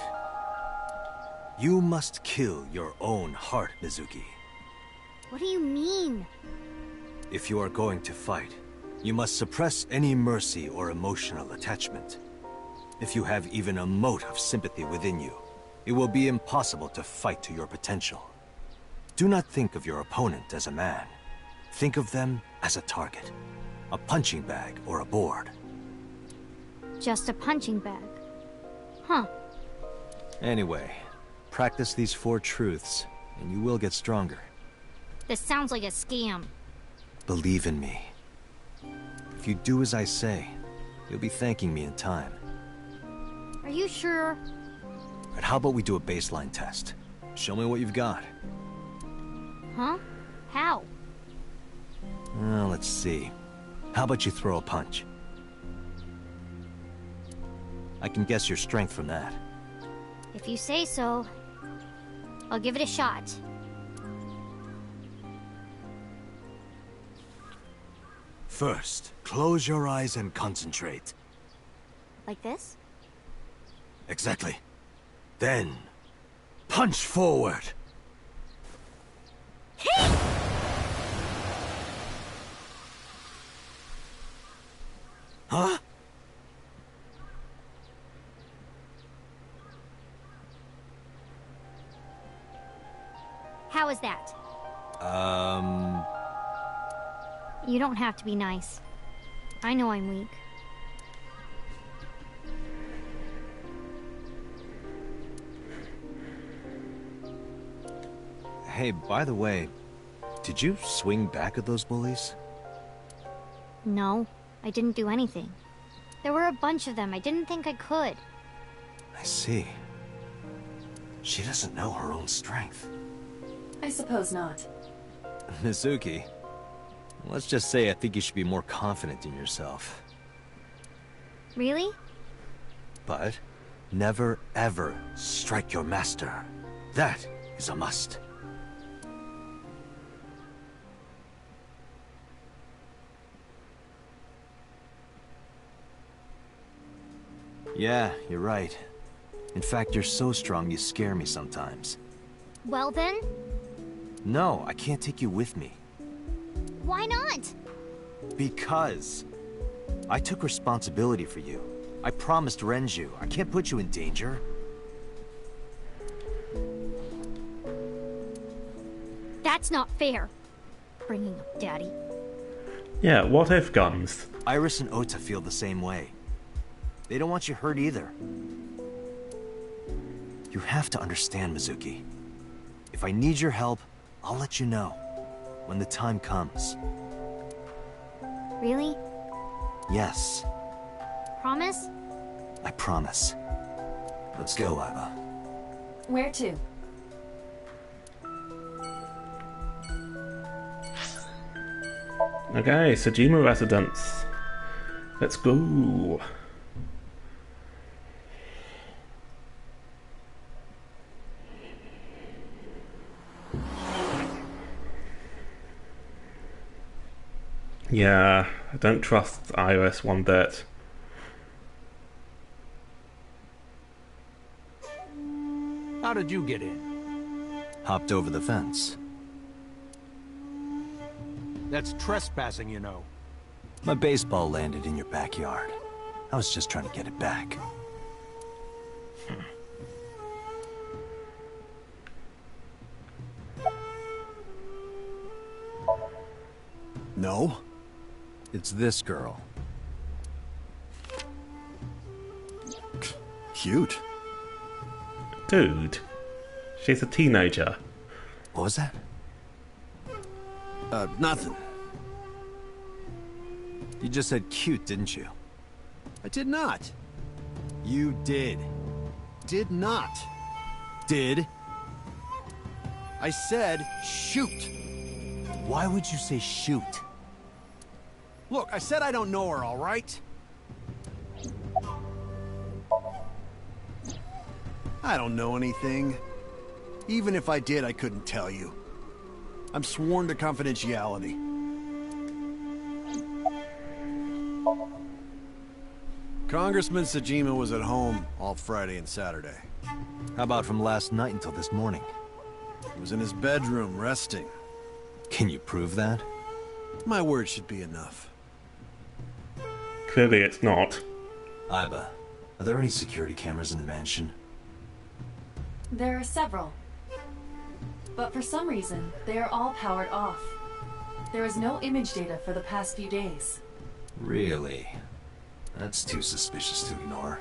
You must kill your own heart, Mizuki. What do you mean? If you are going to fight, you must suppress any mercy or emotional attachment. If you have even a mote of sympathy within you, it will be impossible to fight to your potential. Do not think of your opponent as a man. Think of them as a target. A punching bag or a board. Just a punching bag. Huh. Anyway, practice these 4 truths, and you will get stronger. This sounds like a scam. Believe in me. If you do as I say, you'll be thanking me in time. Are you sure? But how about we do a baseline test? Show me what you've got. Huh? How? Well, let's see. How about you throw a punch? I can guess your strength from that. If you say so, I'll give it a shot. First, close your eyes and concentrate. Like this? Exactly. Then, punch forward. Huh? How is that? You don't have to be nice. I know I'm weak. Hey, by the way, did you swing back at those bullies? No, I didn't do anything. There were a bunch of them. I didn't think I could. I see. She doesn't know her own strength. I suppose not. Mizuki, let's just say I think you should be more confident in yourself. Really? But never ever strike your master. That is a must. Yeah, you're right. In fact, you're so strong you scare me sometimes. Well then? No, I can't take you with me. Why not? Because I took responsibility for you. I promised Renju. I can't put you in danger. That's not fair. Bringing up Daddy. Yeah, what if guns? Iris and Ota feel the same way. They don't want you hurt either. You have to understand, Mizuki. If I need your help, I'll let you know. When the time comes. Really? Yes. Promise? I promise. Let's go, Iba. Where to? Okay, Sejima Residence. Let's go. Yeah, I don't trust Iris one bit. How did you get in? Hopped over the fence. That's trespassing, you know. My baseball landed in your backyard. I was just trying to get it back. No? It's this girl. Cute. Dude, she's a teenager. What was that? Nothing. You just said cute, didn't you? I did not. You did. Did not. Did? I said shoot. Why would you say shoot? Look, I said I don't know her, all right? I don't know anything. Even if I did, I couldn't tell you. I'm sworn to confidentiality. Congressman Sejima was at home all Friday and Saturday. How about from last night until this morning? He was in his bedroom, resting. Can you prove that? My word should be enough. Clearly it's not. Iba, are there any security cameras in the mansion? There are several. But for some reason, they are all powered off. There is no image data for the past few days. Really? That's too suspicious to ignore.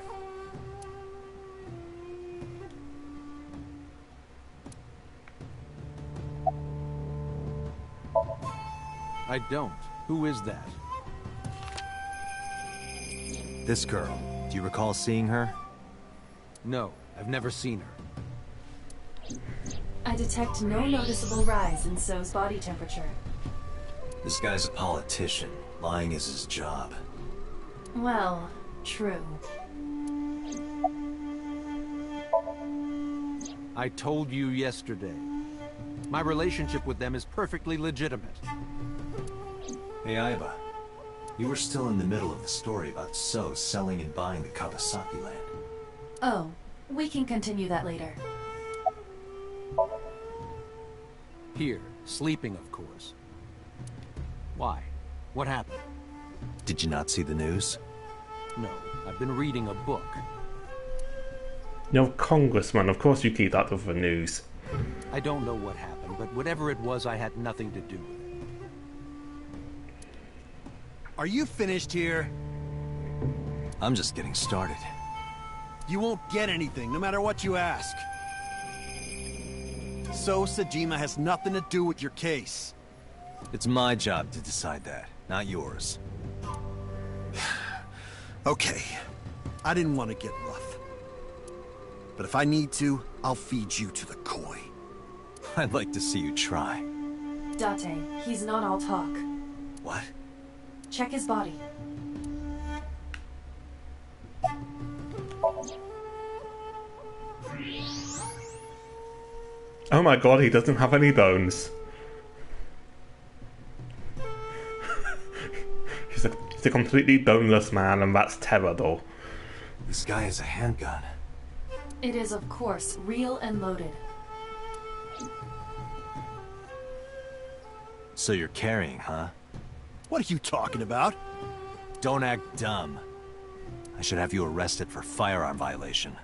I don't. Who is that? This girl. Do you recall seeing her? No, I've never seen her. I detect no noticeable rise in So's body temperature. This guy's a politician. Lying is his job. Well, true. I told you yesterday. My relationship with them is perfectly legitimate. Hey, Aiba. You were still in the middle of the story about So selling and buying the Kawasaki land. Oh, we can continue that later. Here, sleeping, of course. Why? What happened? Did you not see the news? No, I've been reading a book. You're congressman, of course you keep that for news. I don't know what happened, but whatever it was, I had nothing to do with it. Are you finished here? I'm just getting started. You won't get anything, no matter what you ask. So Sajima has nothing to do with your case. It's my job to decide that, not yours. Okay, I didn't want to get rough. But if I need to, I'll feed you to the koi. I'd like to see you try. Date, he's not all talk. What? Check his body. Oh my god, he doesn't have any bones. he's a completely boneless man, and that's terrible. This guy has a handgun. It is, of course, real and loaded. So you're carrying, huh? What are you talking about? Don't act dumb. I should have you arrested for firearm violation.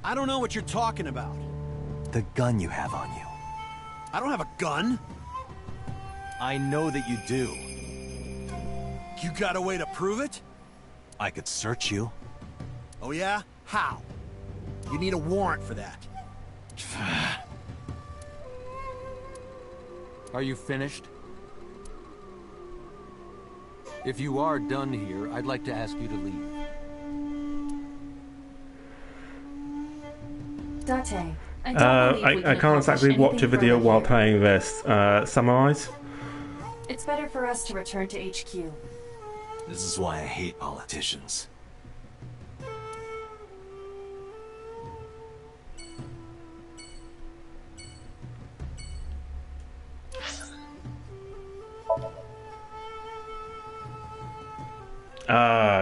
I don't know what you're talking about. The gun you have on you. I don't have a gun. I know that you do. You got a way to prove it? I could search you. Oh yeah? How? You need a warrant for that. Are you finished? If you are done here, I'd like to ask you to leave. Date, I can't exactly watch a video while playing this. Summarize? It's better for us to return to HQ. This is why I hate politicians.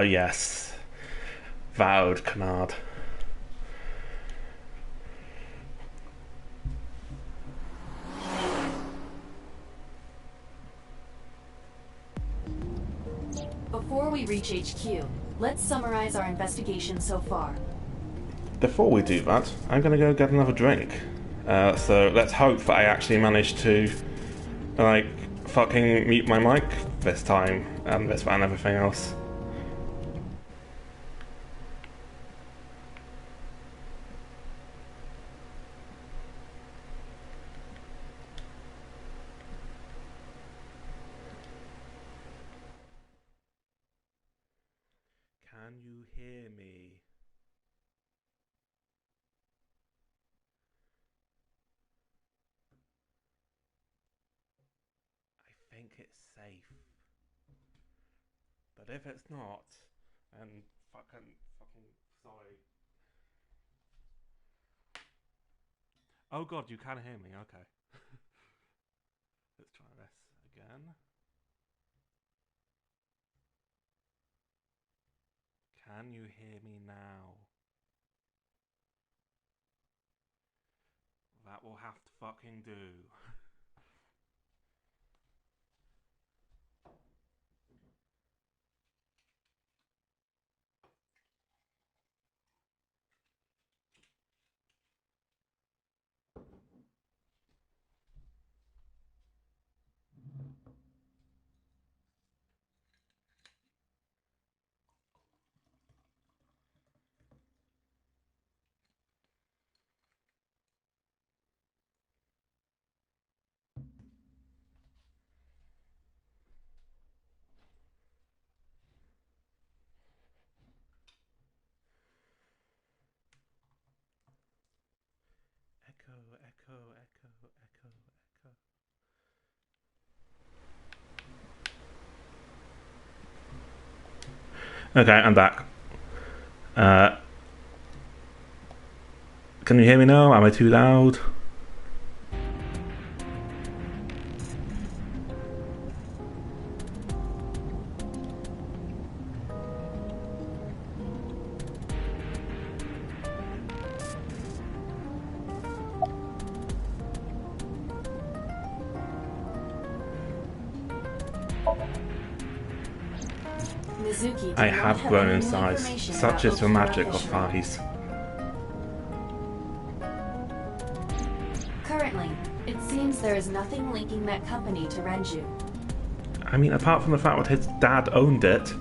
Yes. Vowed canard. Before we reach HQ, let's summarize our investigation so far. Before we do that, I'm gonna go get another drink. So let's hope that I actually manage to, like, fucking mute my mic this time, and this and everything else. Can you hear me? I think it's safe. But if it's not, then fucking sorry. Oh god, you can hear me, okay. Let's try this again. Can you hear me now? That will have to fucking do. Okay, I'm back. Can you hear me now? Am I too loud? Mizuki, I have grown in size. Such is the magic of size. Currently, it seems there is nothing linking that company to Renju. I mean, apart from the fact that his dad owned it.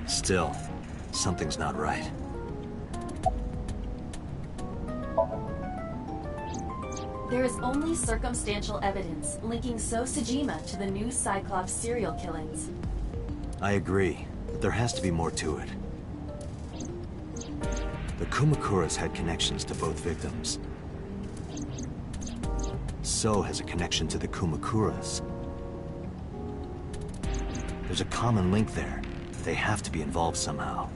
Still, something's not right. There is only circumstantial evidence linking So Sejima to the new Cyclops serial killings. I agree, but there has to be more to it. The Kumakuras had connections to both victims. So has a connection to the Kumakuras. There's a common link there. They have to be involved somehow.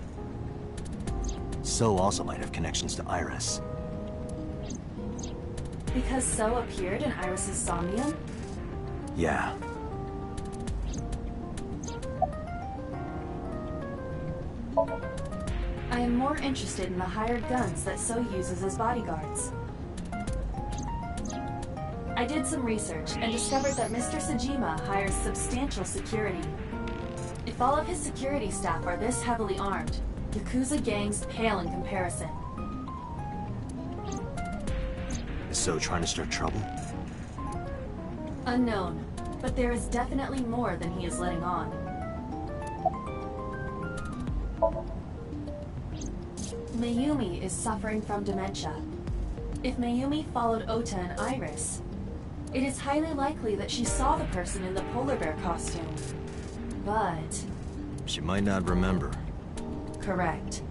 So also might have connections to Iris. Because So appeared in Iris's Somnium? Yeah. I am more interested in the hired guns that So uses as bodyguards. I did some research and discovered that Mr. Sejima hires substantial security. If all of his security staff are this heavily armed, Yakuza gangs pale in comparison. Is So trying to start trouble? Unknown, but there is definitely more than he is letting on. Mayumi is suffering from dementia. If Mayumi followed Ota and Iris, it is highly likely that she saw the person in the polar bear costume. But... she might not remember. correct.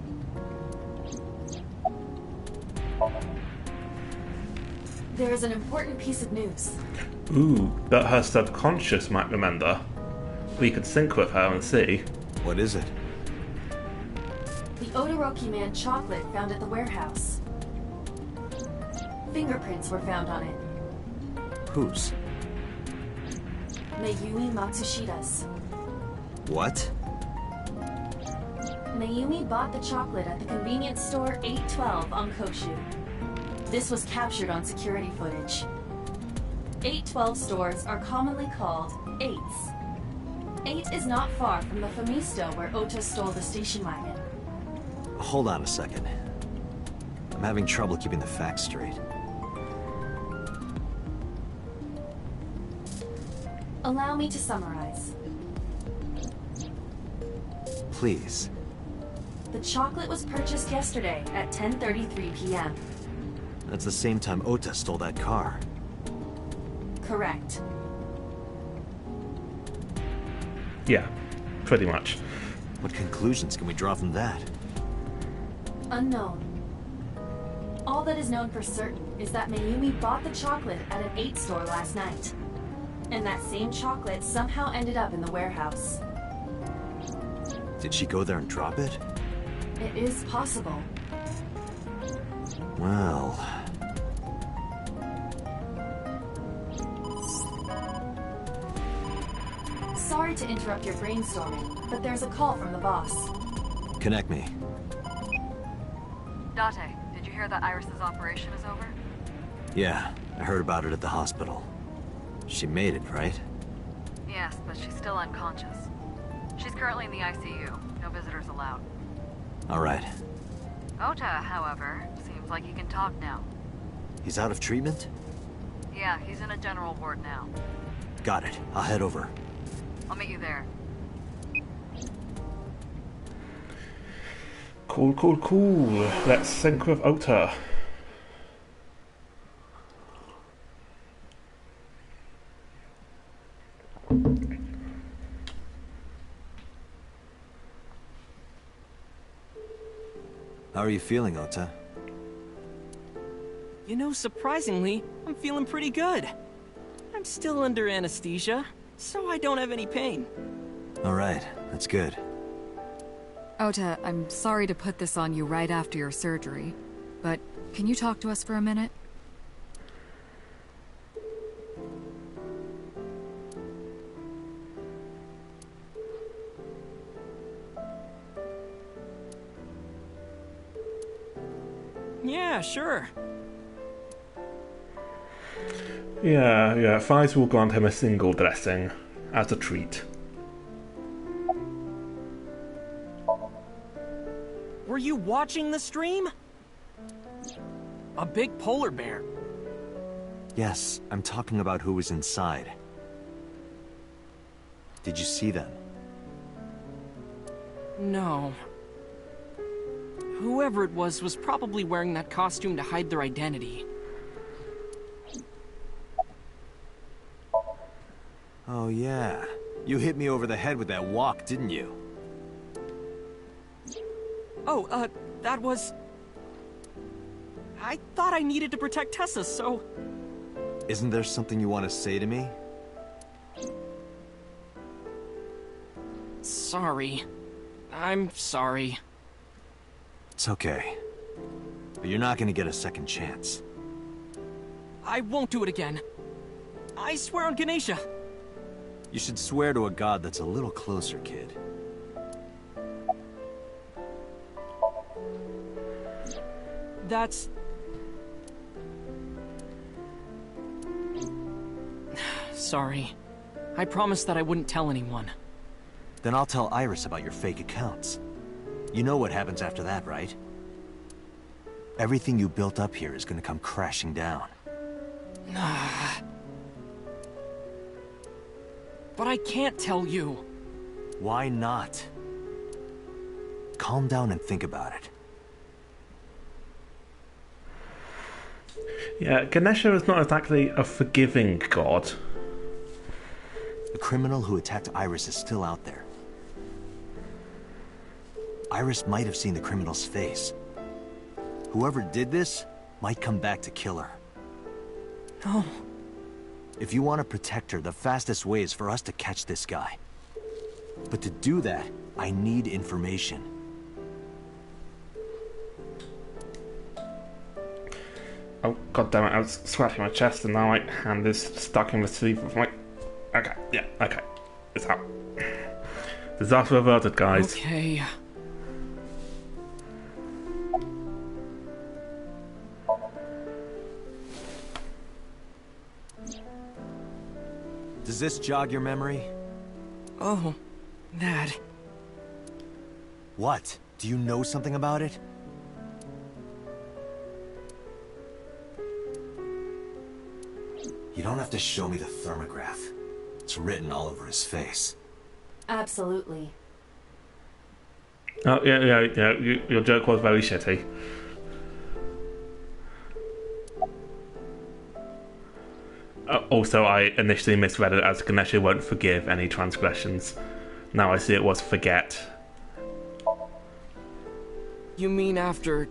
There is an important piece of news. Ooh, that her subconscious might remember. We could sync with her and see. What is it? The Odoroki Man chocolate found at the warehouse. Fingerprints were found on it. Whose? Mayumi Matsushida's. What? Mayumi bought the chocolate at the convenience store 812 on Koshu. This was captured on security footage. 812 stores are commonly called 8s. 8 is not far from the Famisto where Ota stole the station wagon. Hold on a second. I'm having trouble keeping the facts straight. Allow me to summarize. Please. The chocolate was purchased yesterday at 10:33 p.m. That's the same time Ota stole that car. Correct. Yeah, pretty much. What conclusions can we draw from that? Unknown. All that is known for certain is that Mayumi bought the chocolate at an 8 store last night. And that same chocolate somehow ended up in the warehouse. Did she go there and drop it? It is possible. Well... Sorry to interrupt your brainstorming, but there's a call from the boss. Connect me. Date, did you hear that Iris's operation is over? Yeah, I heard about it at the hospital. She made it, right? Yes, but she's still unconscious. She's currently in the ICU. No visitors allowed. All right. Ota, however, seems like he can talk now. He's out of treatment? Yeah, he's in a general ward now. Got it. I'll head over. I'll meet you there. Cool, cool, cool. Let's sync with Ota. How are you feeling, Ota? You know, surprisingly, I'm feeling pretty good. I'm still under anesthesia, so I don't have any pain. All right, that's good. Ota, I'm sorry to put this on you right after your surgery, but can you talk to us for a minute? Yeah, sure. Yeah, Pfizer will grant him a single dressing as a treat. Were you watching the stream? A big polar bear. Yes, I'm talking about who was inside. Did you see them? No. Whoever it was probably wearing that costume to hide their identity. Oh yeah. You hit me over the head with that walk, didn't you? Oh, that was... I thought I needed to protect Tessa, so... Isn't there something you want to say to me? Sorry. I'm sorry. It's okay. But you're not gonna get a second chance. I won't do it again. I swear on Ganesha. You should swear to a god that's a little closer, kid. That's... Sorry. I promised that I wouldn't tell anyone. Then I'll tell Iris about your fake accounts. You know what happens after that, right? Everything you built up here is gonna come crashing down. But I can't tell you. Why not? Calm down and think about it. Yeah, Ganesha is not exactly a forgiving god. The criminal who attacked Iris is still out there. Iris might have seen the criminal's face. Whoever did this might come back to kill her. No. If you want to protect her, the fastest way is for us to catch this guy. But to do that, I need information. Oh, god damn it, I was scratching my chest and now my hand is stuck in the sleeve of my... Okay, yeah, okay. It's out. Disaster averted, guys. Okay. Does this jog your memory? Oh, that. What? Do you know something about it? You don't have to show me the thermograph. It's written all over his face. Absolutely. Oh, yeah, your joke was very shitty. Also, I initially misread it as Ganesha won't forgive any transgressions. Now I see it was forget. You mean after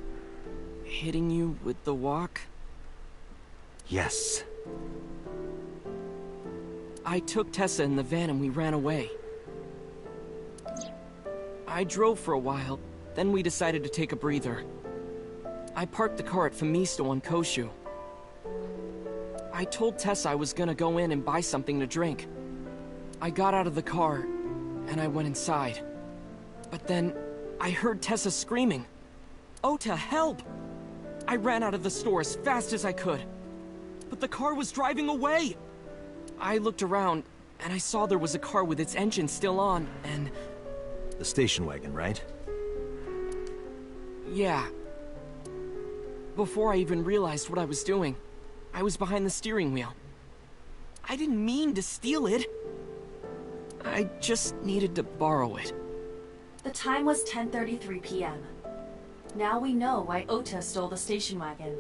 hitting you with the walk? Yes. I took Tessa in the van and we ran away. I drove for a while, then we decided to take a breather. I parked the car at Famisto on Koshu. I told Tessa I was gonna go in and buy something to drink. I got out of the car, and I went inside. But then, I heard Tessa screaming, "Ota, help!" I ran out of the store as fast as I could. But the car was driving away! I looked around, and I saw there was a car with its engine still on, and... The station wagon, right? Yeah. Before I even realized what I was doing, I was behind the steering wheel. I didn't mean to steal it. I just needed to borrow it. The time was 10:33 p.m. Now we know why Ota stole the station wagon.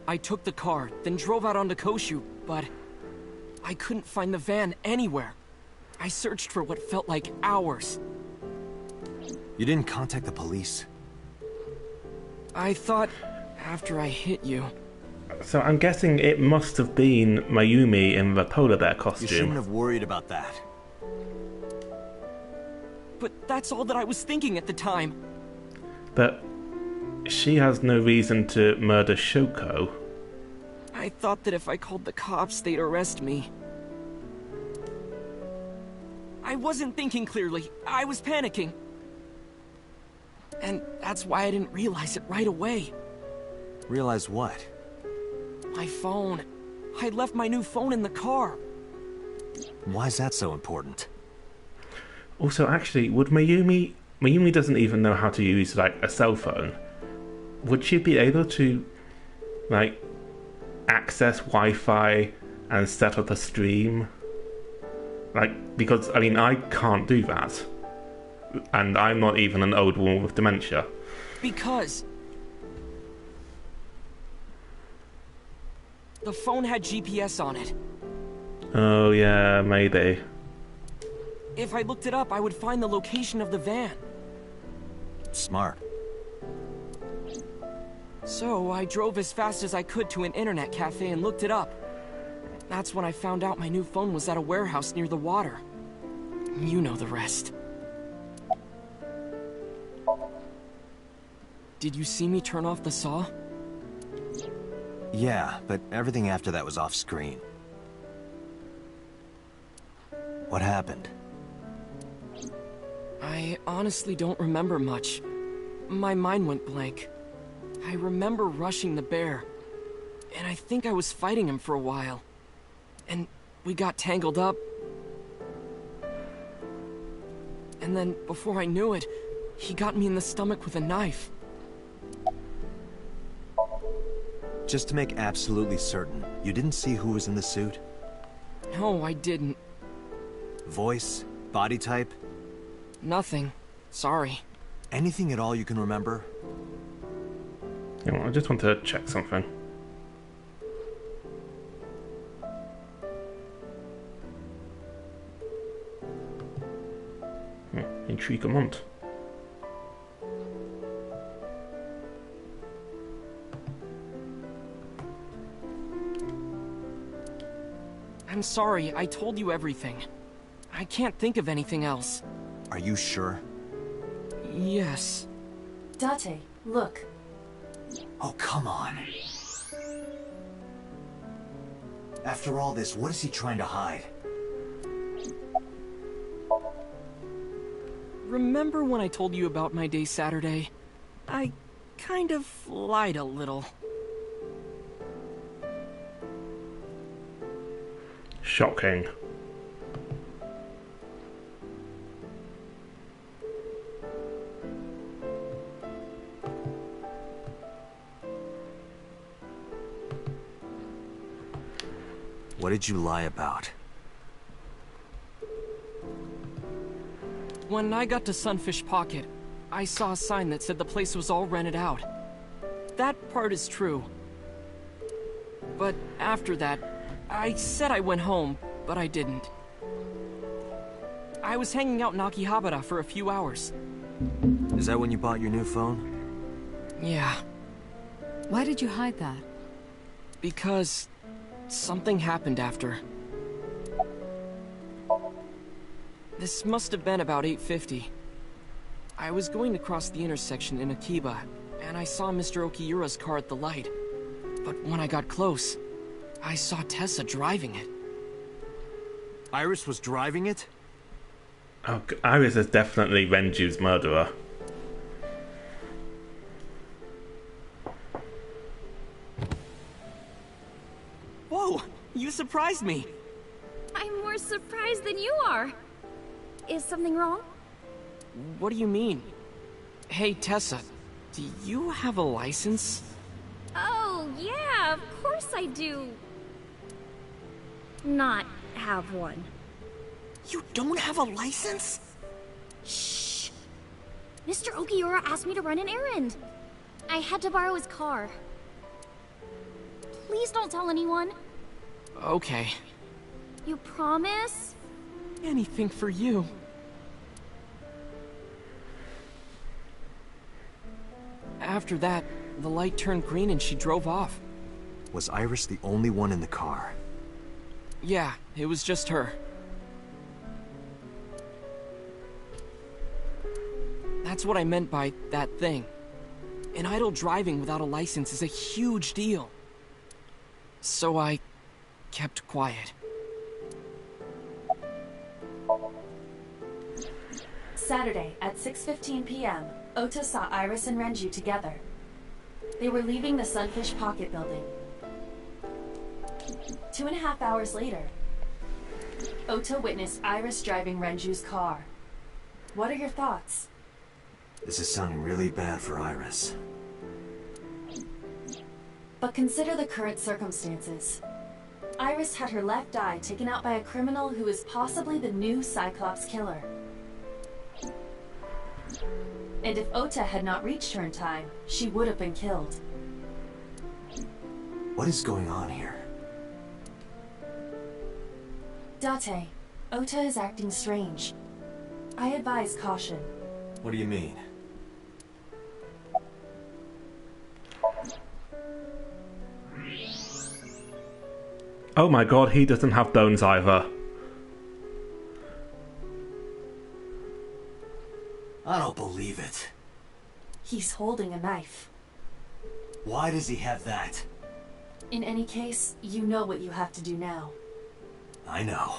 I took the car, then drove out onto Koshu, but I couldn't find the van anywhere. I searched for what felt like hours. You didn't contact the police? I thought after I hit you... So I'm guessing it must have been Mayumi in the polar bear costume. You shouldn't have worried about that. But that's all that I was thinking at the time. But she has no reason to murder Shoko. I thought that if I called the cops, they'd arrest me. I wasn't thinking clearly. I was panicking. And that's why I didn't realize it right away. Realize what? My phone. I left my new phone in the car. Why is that so important? Also, actually, would Mayumi doesn't even know how to use, like, a cell phone. Would she be able to, like, access Wi-Fi and set up a stream? Like, because, I mean, I can't do that. And I'm not even an old woman with dementia. Because... the phone had GPS on it. Oh, yeah, maybe. If I looked it up, I would find the location of the van. Smart. So, I drove as fast as I could to an internet cafe and looked it up. That's when I found out my new phone was at a warehouse near the water. You know the rest. Did you see me turn off the saw? Yeah, but everything after that was off screen. What happened? I honestly don't remember much. My mind went blank. I remember rushing the bear, and I think I was fighting him for a while. And we got tangled up. And then, before I knew it, he got me in the stomach with a knife. Just to make absolutely certain, you didn't see who was in the suit? No, I didn't. Voice? Body type? Nothing. Sorry. Anything at all you can remember? You know, I just want to check something. Intriguement. I'm sorry, I told you everything. I can't think of anything else. Are you sure? Yes. Date, look. Oh, come on. After all this, what is he trying to hide? Remember when I told you about my day Saturday? I kind of lied a little. Shocking. What did you lie about? When I got to Sunfish Pocket, I saw a sign that said the place was all rented out. That part is true. But after that, I said I went home, but I didn't. I was hanging out in Akihabara for a few hours. Is that when you bought your new phone? Yeah. Why did you hide that? Because something happened after. This must have been about 8:50. I was going to cross the intersection in Akiba, and I saw Mr. Okiura's car at the light. But when I got close, I saw Tessa driving it. Iris was driving it? Oh, Iris is definitely Renju's murderer. Whoa! You surprised me! I'm more surprised than you are. Is something wrong? What do you mean? Hey, Tessa, do you have a license? Oh, yeah, of course I do. Not have one. You don't have a license? Shh! Mr. Okiura asked me to run an errand. I had to borrow his car. Please don't tell anyone. Okay. You promise? Anything for you. after that, the light turned green and she drove off. Was Iris the only one in the car? Yeah, it was just her. That's what I meant by that thing. An idle driving without a license is a huge deal. So I kept quiet. Saturday at 6:15 p.m., Ota saw Iris and Renju together. They were leaving the Sunfish Pocket building. 2.5 hours later, Ota witnessed Iris driving Renju's car. What are your thoughts? This is sounding really bad for Iris. But consider the current circumstances. Iris had her left eye taken out by a criminal who is possibly the new Cyclops killer. And if Ota had not reached her in time, she would have been killed. What is going on here? Date, Ota is acting strange. I advise caution. What do you mean? Oh my god, he doesn't have bones either. I don't believe it. He's holding a knife. Why does he have that? In any case, you know what you have to do now. I know.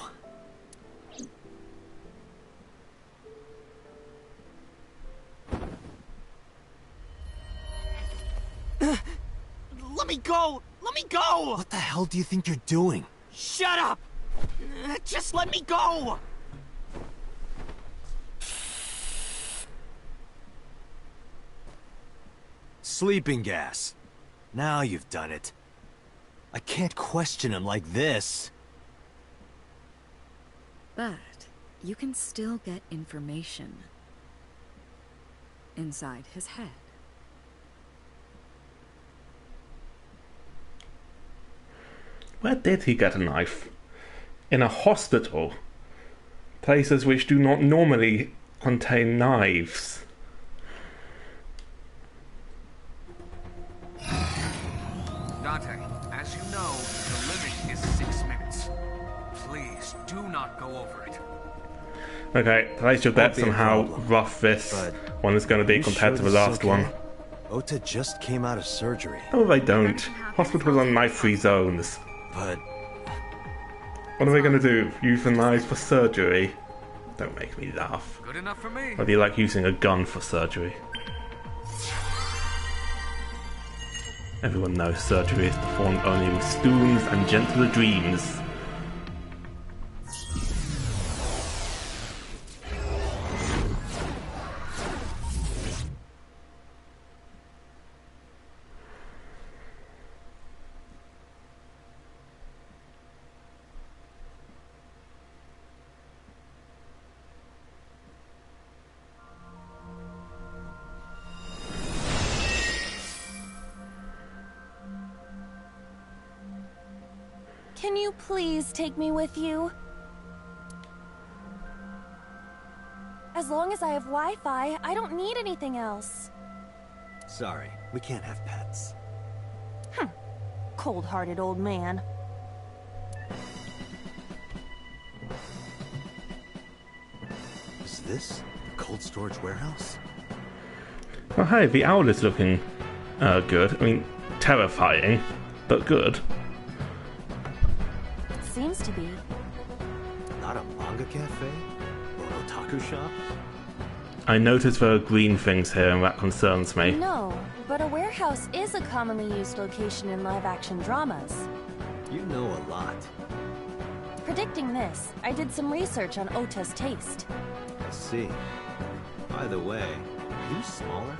Let me go! Let me go! What the hell do you think you're doing? Shut up! Just let me go! Sleeping gas. Now you've done it. I can't question him like this. But you can still get information inside his head. Where did he get a knife? In a hospital. Places which do not normally contain knives. Dante, as you know, the limit is 6 minutes. Please, do not go over it. Okay, place your bets on how rough this one is going to be compared to the last one. Ota just came out of surgery. No, they don't. Hospitals are knife-free zones. But... what are they going to do? Use the knives for surgery? Don't make me laugh. Good enough for me. Or do you like using a gun for surgery? Everyone knows surgery is performed only with spoons and gentler dreams. Can you please take me with you? As long as I have Wi-Fi, I don't need anything else. Sorry, we can't have pets. Cold-hearted old man. Is this a cold storage warehouse? Oh hey, the owl is looking good. I mean, terrifying, but good. Seems to be. Not a manga cafe? Or an otaku shop? I noticed there are green things here and that concerns me. No, but a warehouse is a commonly used location in live-action dramas. You know a lot. Predicting this, I did some research on Ota's taste. I see. By the way, are you smaller?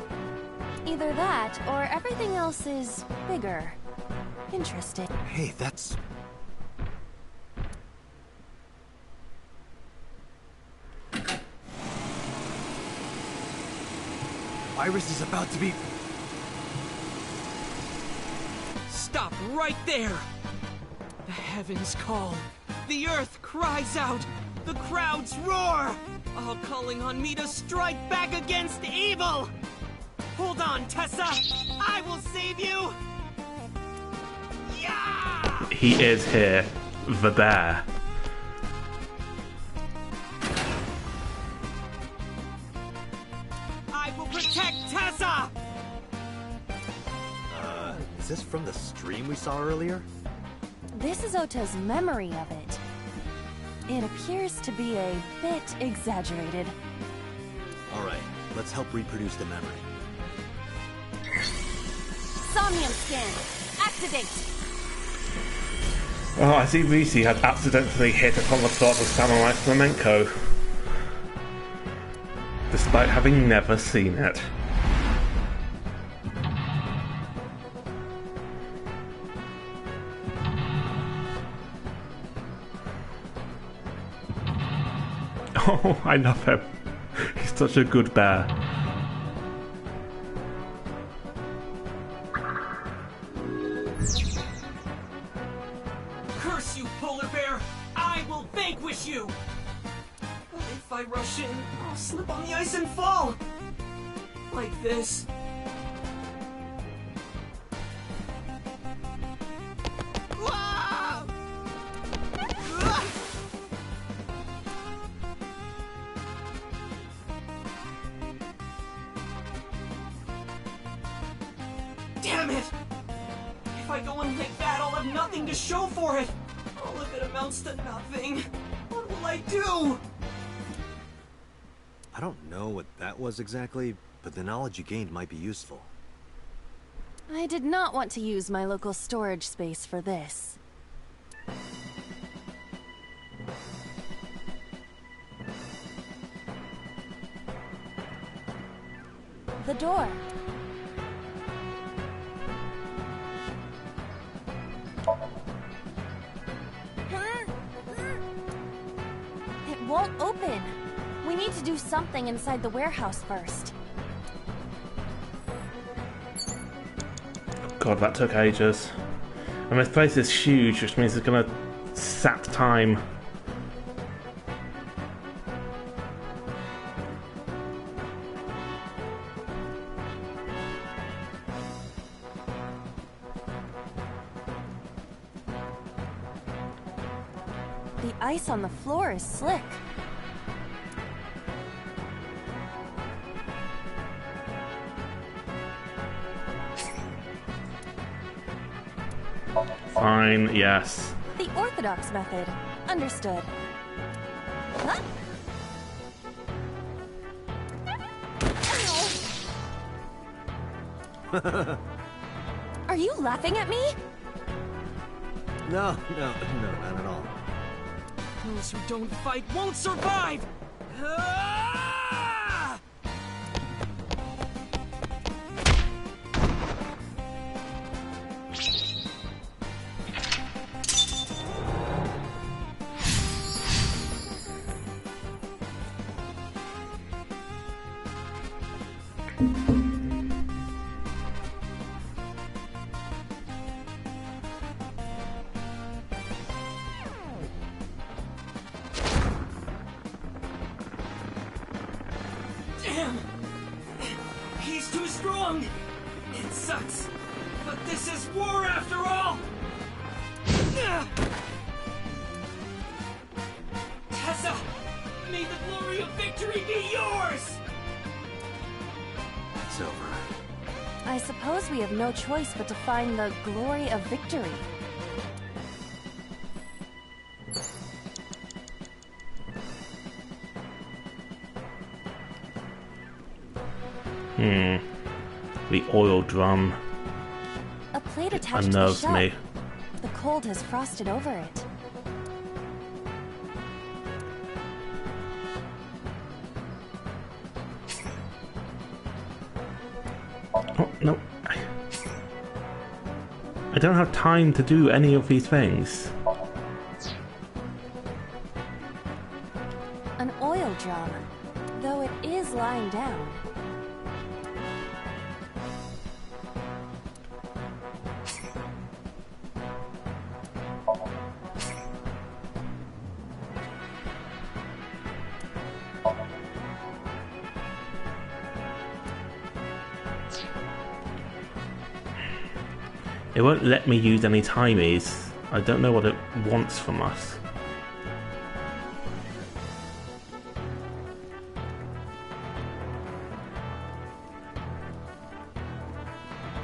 Either that, or everything else is bigger. Interesting. Hey, that's... Iris is about to be... Stop right there! The heavens call. The earth cries out. The crowds roar. All calling on me to strike back against evil. Hold on, Tessa! I will save you! Yeah! He is here. The bear. I will protect Tessa! Is this from the stream we saw earlier? This is Ota's memory of it. It appears to be a bit exaggerated. Alright, let's help reproduce the memory. Somnium scan! Activate! Oh, I see Reese had accidentally hit upon the plot of Samurai Flamenco, despite having never seen it. Oh, I love him. He's such a good bear. Curse you, polar bear! I will vanquish you! If I rush in, I'll slip on the ice and fall! Like this. Damn it! If I go in like that, I'll have nothing to show for it! All of it amounts to nothing. What will I do? I don't know what that was exactly, but the knowledge you gained might be useful. I did not want to use my local storage space for this. The door. It won't open. We need to do something inside the warehouse first. God, that took ages. And this place is huge, which means it's gonna sap time. The ice on the floor is slick. Fine, yes. The orthodox method. Understood. Huh? Are you laughing at me? No, not at all. Those who don't fight won't survive! Ah! Damn! He's too strong! It sucks, but this is war after all! Tessa! May the glory of victory be yours! It's over. I suppose we have no choice but to find the glory of victory. The oil drum A plate attached to the unnerves shelf. me. The cold has frosted over it. Oh, no. I don't have time to do any of these things. An oil drum, though it is lying down. It won't let me use any timies. I don't know what it wants from us.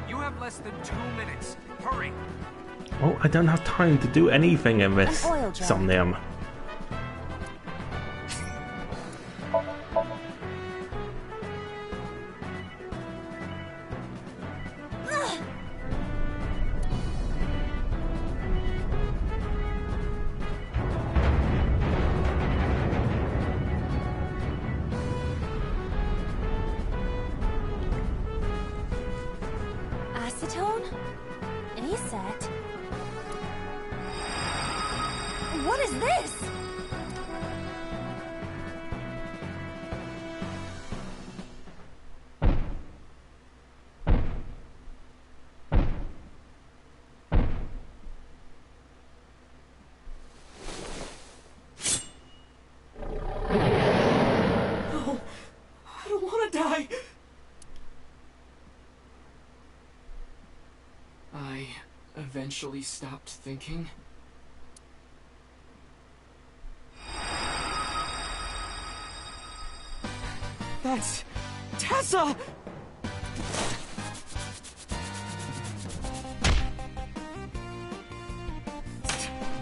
You have less than 2 minutes. Hurry. Oh, I don't have time to do anything in this An oil jar. Somnium. Acetone? ASAT? What is this? No, I don't want to die. I eventually stopped thinking. That's Tessa!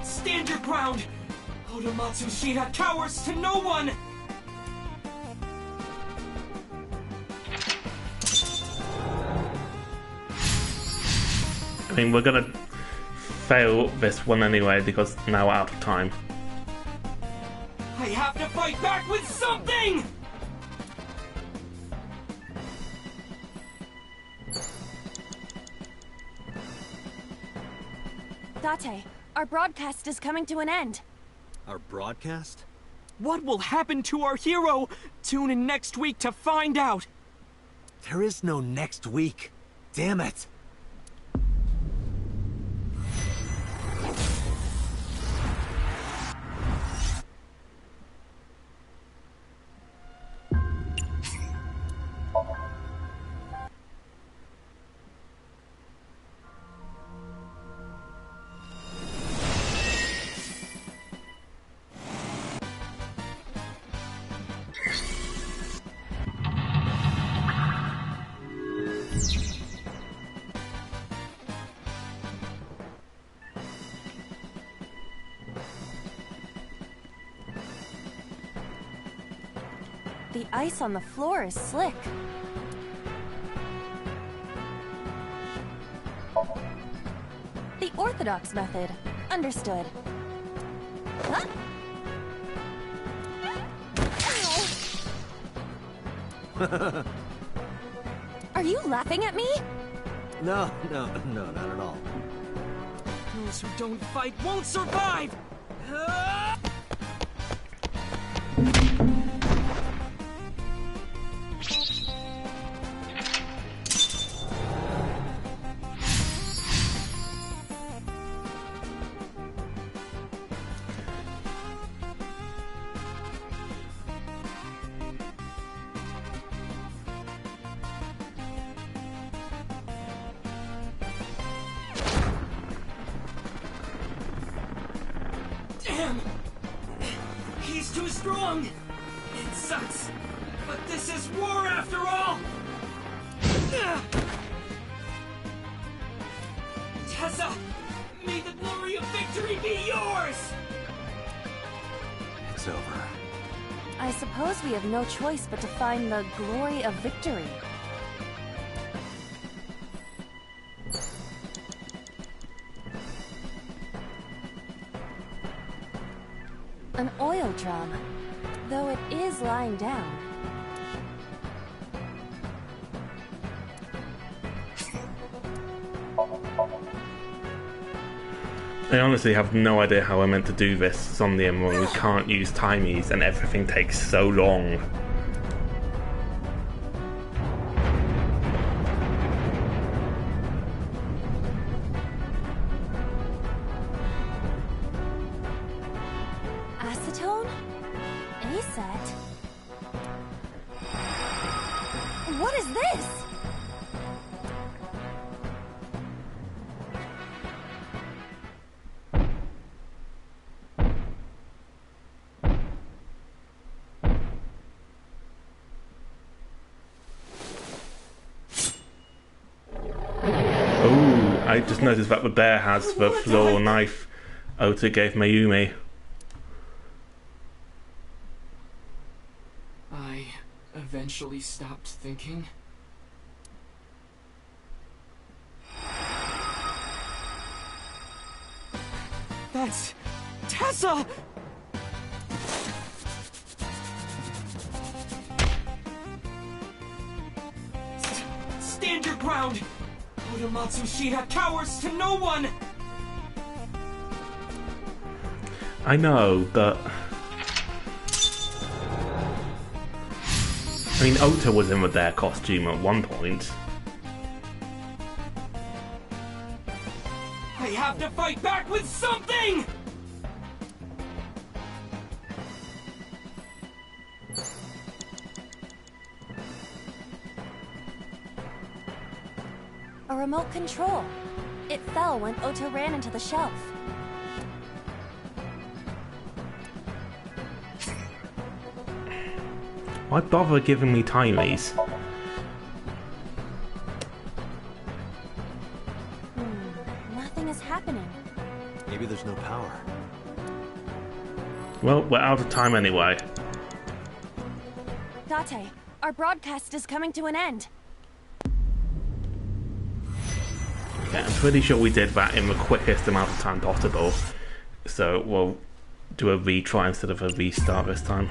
Stand your ground! Oda Matsushita cowers to no one! I mean, we're gonna fail this one anyway because now we're out of time. I have to fight back with something! Date, our broadcast is coming to an end. Our broadcast? What will happen to our hero? Tune in next week to find out! There is no next week. Damn it. The ice on the floor is slick. The orthodox method. Understood. Huh? Ow. Are you laughing at me? No, not at all. Those who don't fight won't survive! Damn! He's too strong! It sucks, but this is war after all! Tessa, may the glory of victory be yours! It's over. I suppose we have no choice but to find the glory of victory. An oil drum, though it is lying down. I honestly have no idea how I'm meant to do this Somnium when we can't use timies and everything takes so long. Acetone? ASAT? What is this? I just noticed that the bear has the floral knife Ota gave Mayumi. I eventually stopped thinking. That's Tessa! Stand your ground! Oda Matsushita cowers to no one! I know, but... I mean, Ota was in with their costume at one point. I have to fight back with something! A remote control. It fell when Ota ran into the shelf. Why bother giving me timies? Nothing is happening. Maybe there's no power. Well, we're out of time anyway. Date, our broadcast is coming to an end. Yeah, I'm pretty sure we did that in the quickest amount of time possible. So we'll do a retry instead of a restart this time.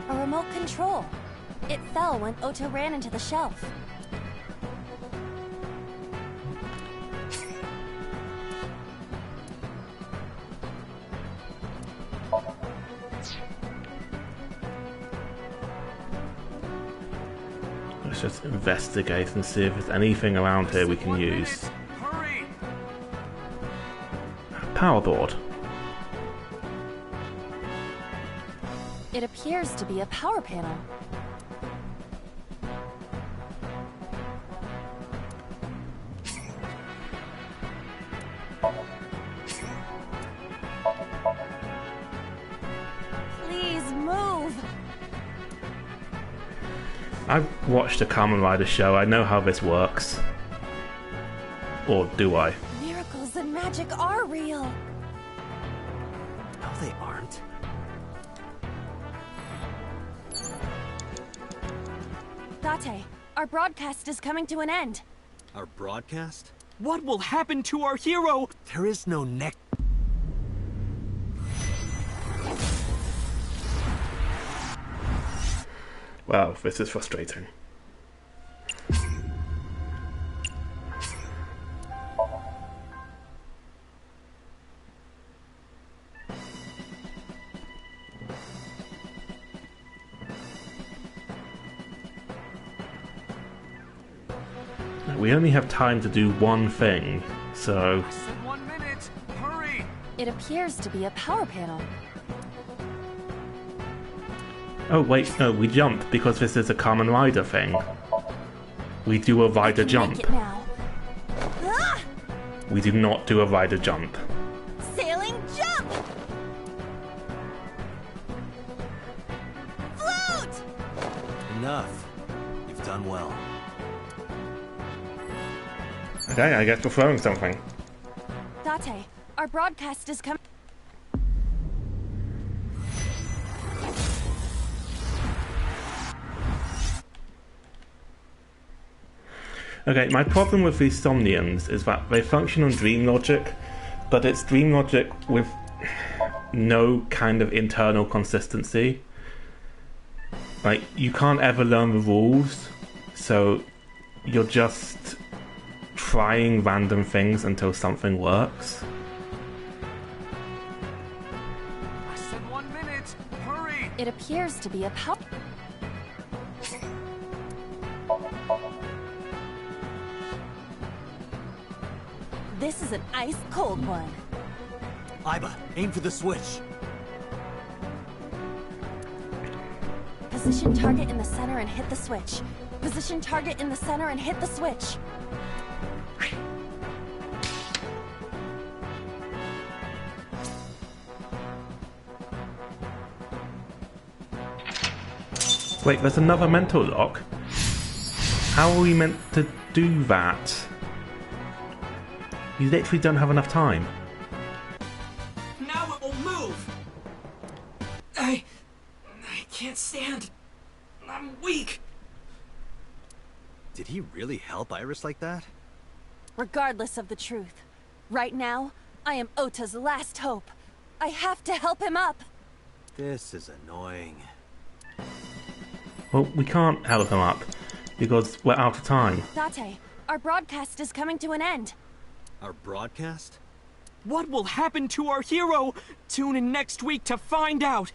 A remote control. It fell when Ota ran into the shelf. Let's just investigate and see if there's anything around here we can use. Power board. It appears to be a power panel. Please move. I've watched a Kamen Rider show, I know how this works. Or do I? Miracles and magic are real. No, they aren't. Date, our broadcast is coming to an end. Our broadcast? What will happen to our hero? There is no next. Wow, this is frustrating. We only have time to do one thing, so... I said 1 minute! Hurry! It appears to be a power panel. Oh wait, no, we jump because this is a Kamen Rider thing. We do a rider jump. Make it now. Ah! We do not do a rider jump. Sailing jump! Float! Enough. You've done well. Okay, I guess we're throwing something. Date, our broadcast is coming. Okay, my problem with these Somniums is that they function on dream logic, but it's dream logic with no kind of internal consistency. Like, you can't ever learn the rules, so you're just trying random things until something works. I said 1 minute! Hurry! It appears to be a power. This is an ice-cold one. Aiba, aim for the switch. Position target in the center and hit the switch. Position target in the center and hit the switch. Wait, there's another mental lock? How are we meant to do that? You literally don't have enough time. Now it will move! I can't stand. I'm weak. Did he really help Iris like that? Regardless of the truth, right now, I am Ota's last hope. I have to help him up. This is annoying. Well, we can't help him up because we're out of time. Date, our broadcast is coming to an end. Our broadcast? What will happen to our hero? Tune in next week to find out.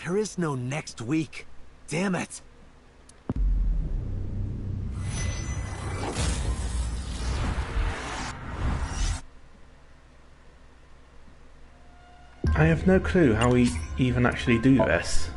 There is no next week. Damn it. I have no clue how we even actually do this.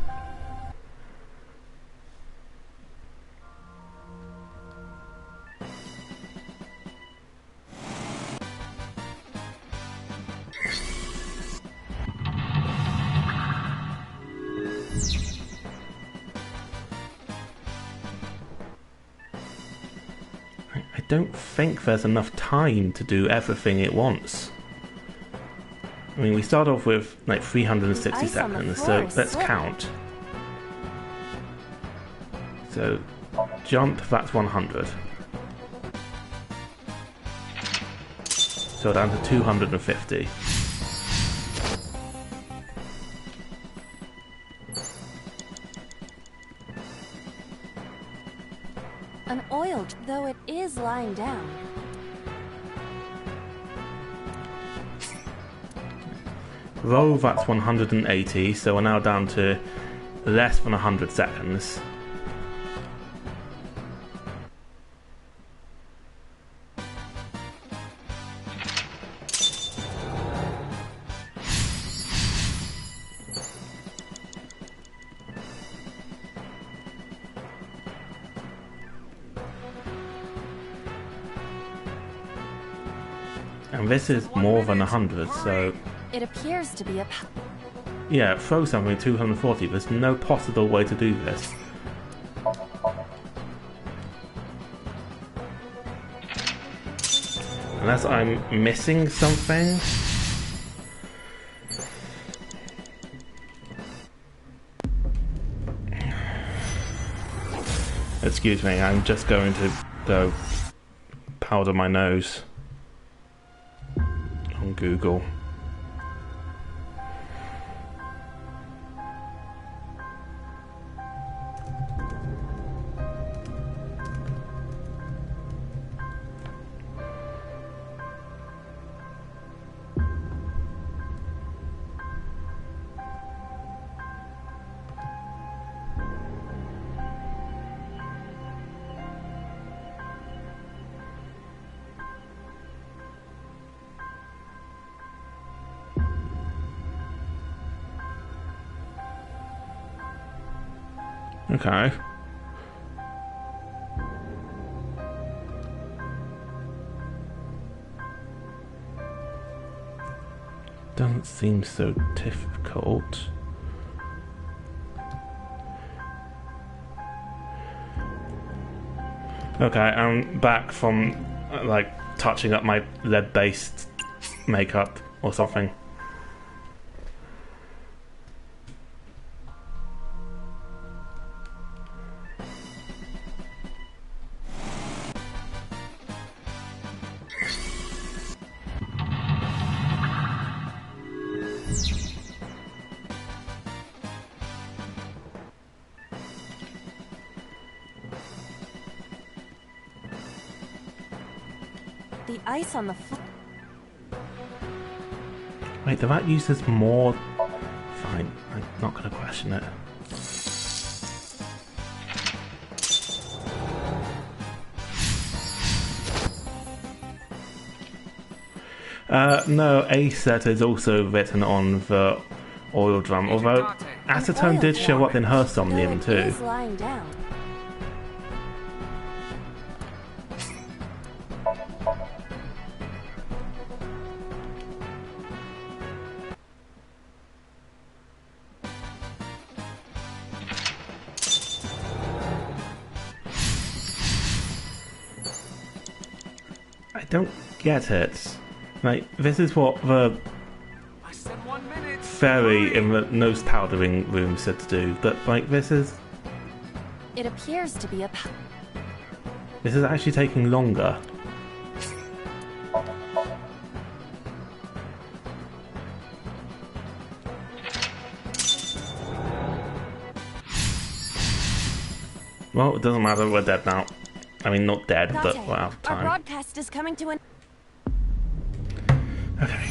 I don't think there's enough time to do everything it wants. I mean, we start off with like 360 seconds, so let's count. So, jump, that's 100. So down to 250. Unoiled, though it is lying down. Roll, that's 180, so we're now down to less than 100 seconds. And this is more than 100, so... It appears to be a... Yeah, throw something 240. There's no possible way to do this. Unless I'm missing something. Excuse me, I'm just going to go powder my nose on Google. Okay. Doesn't seem so difficult. Okay, I'm back from like touching up my lead-based makeup or something. The ice on the floor. Wait, that uses more... Fine, I'm not going to question it. No, A set is also written on the oil drum, although acetone did show up in her Somnium too. don't get it. Like, this is what the fairy in the nose powdering room said to do, but like this is appears to be a this is actually taking longer. Well, it doesn't matter, we're dead now. I mean, not dead, but we're out of time. Our broadcast is coming to an... Okay.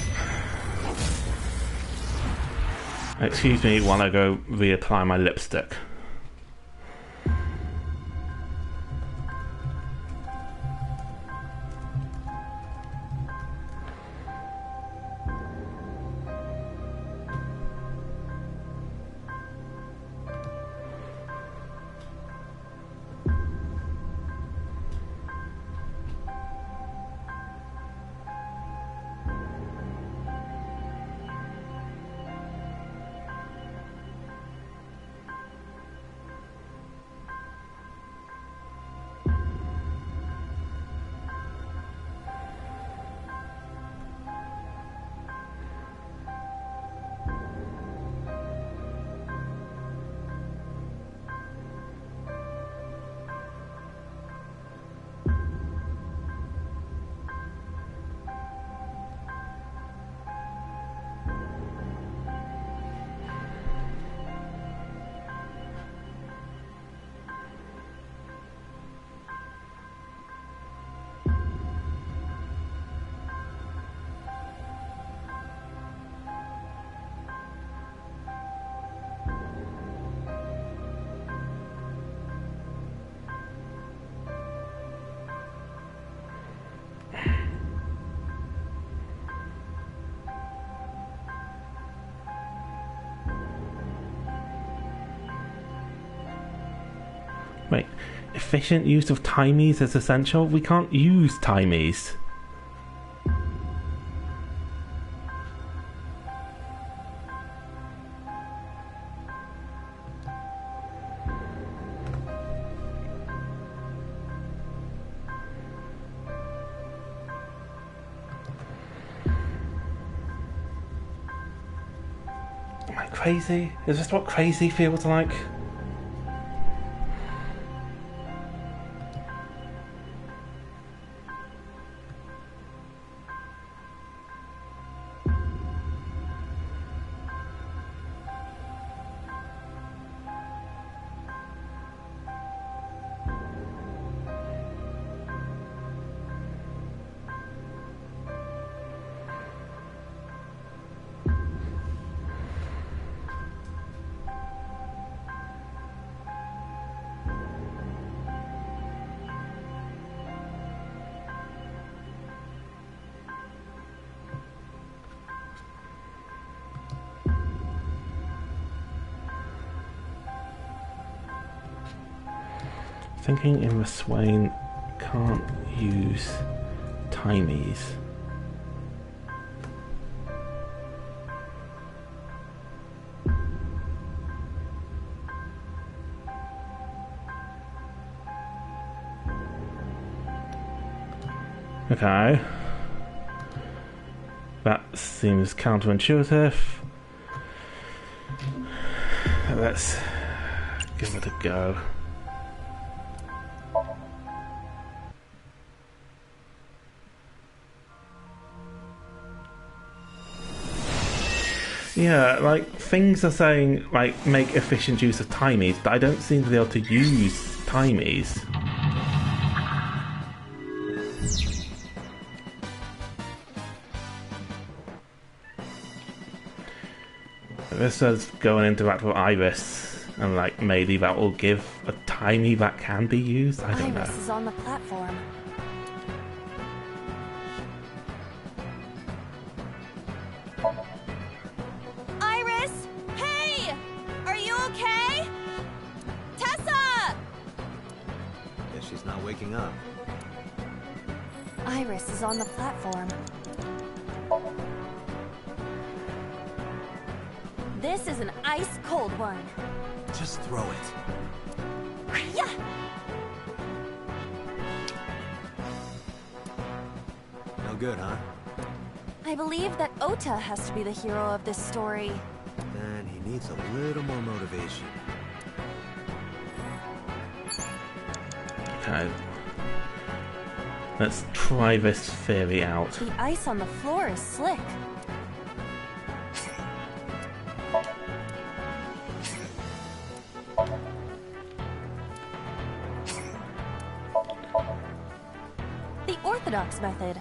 Excuse me while I go reapply my lipstick. Wait, efficient use of timies is essential? We can't use timies. Am I crazy? Is this what crazy feels like? Thinking in the Swain can't use timies. Okay. That seems counterintuitive. Let's give it a go. Yeah, like, things are saying, like, make efficient use of timies, but I don't seem to be able to use timies. This says go and interact with Iris, and, like, maybe that will give a timie that can be used? I don't know. Iris is on the platform. Up. Iris is on the platform. This is an ice-cold one. Just throw it. Yeah. No good, huh? I believe that Ota has to be the hero of this story. Then he needs a little more motivation. Okay. Let's try this theory out. The ice on the floor is slick. The orthodox method.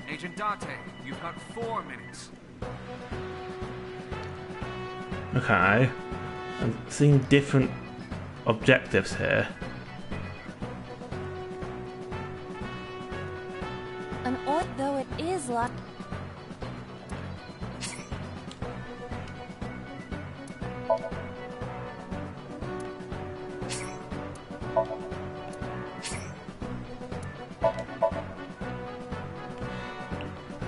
Agent Date, you've got 4 minutes. Okay. I'm seeing different objectives here. An ort, though it is like.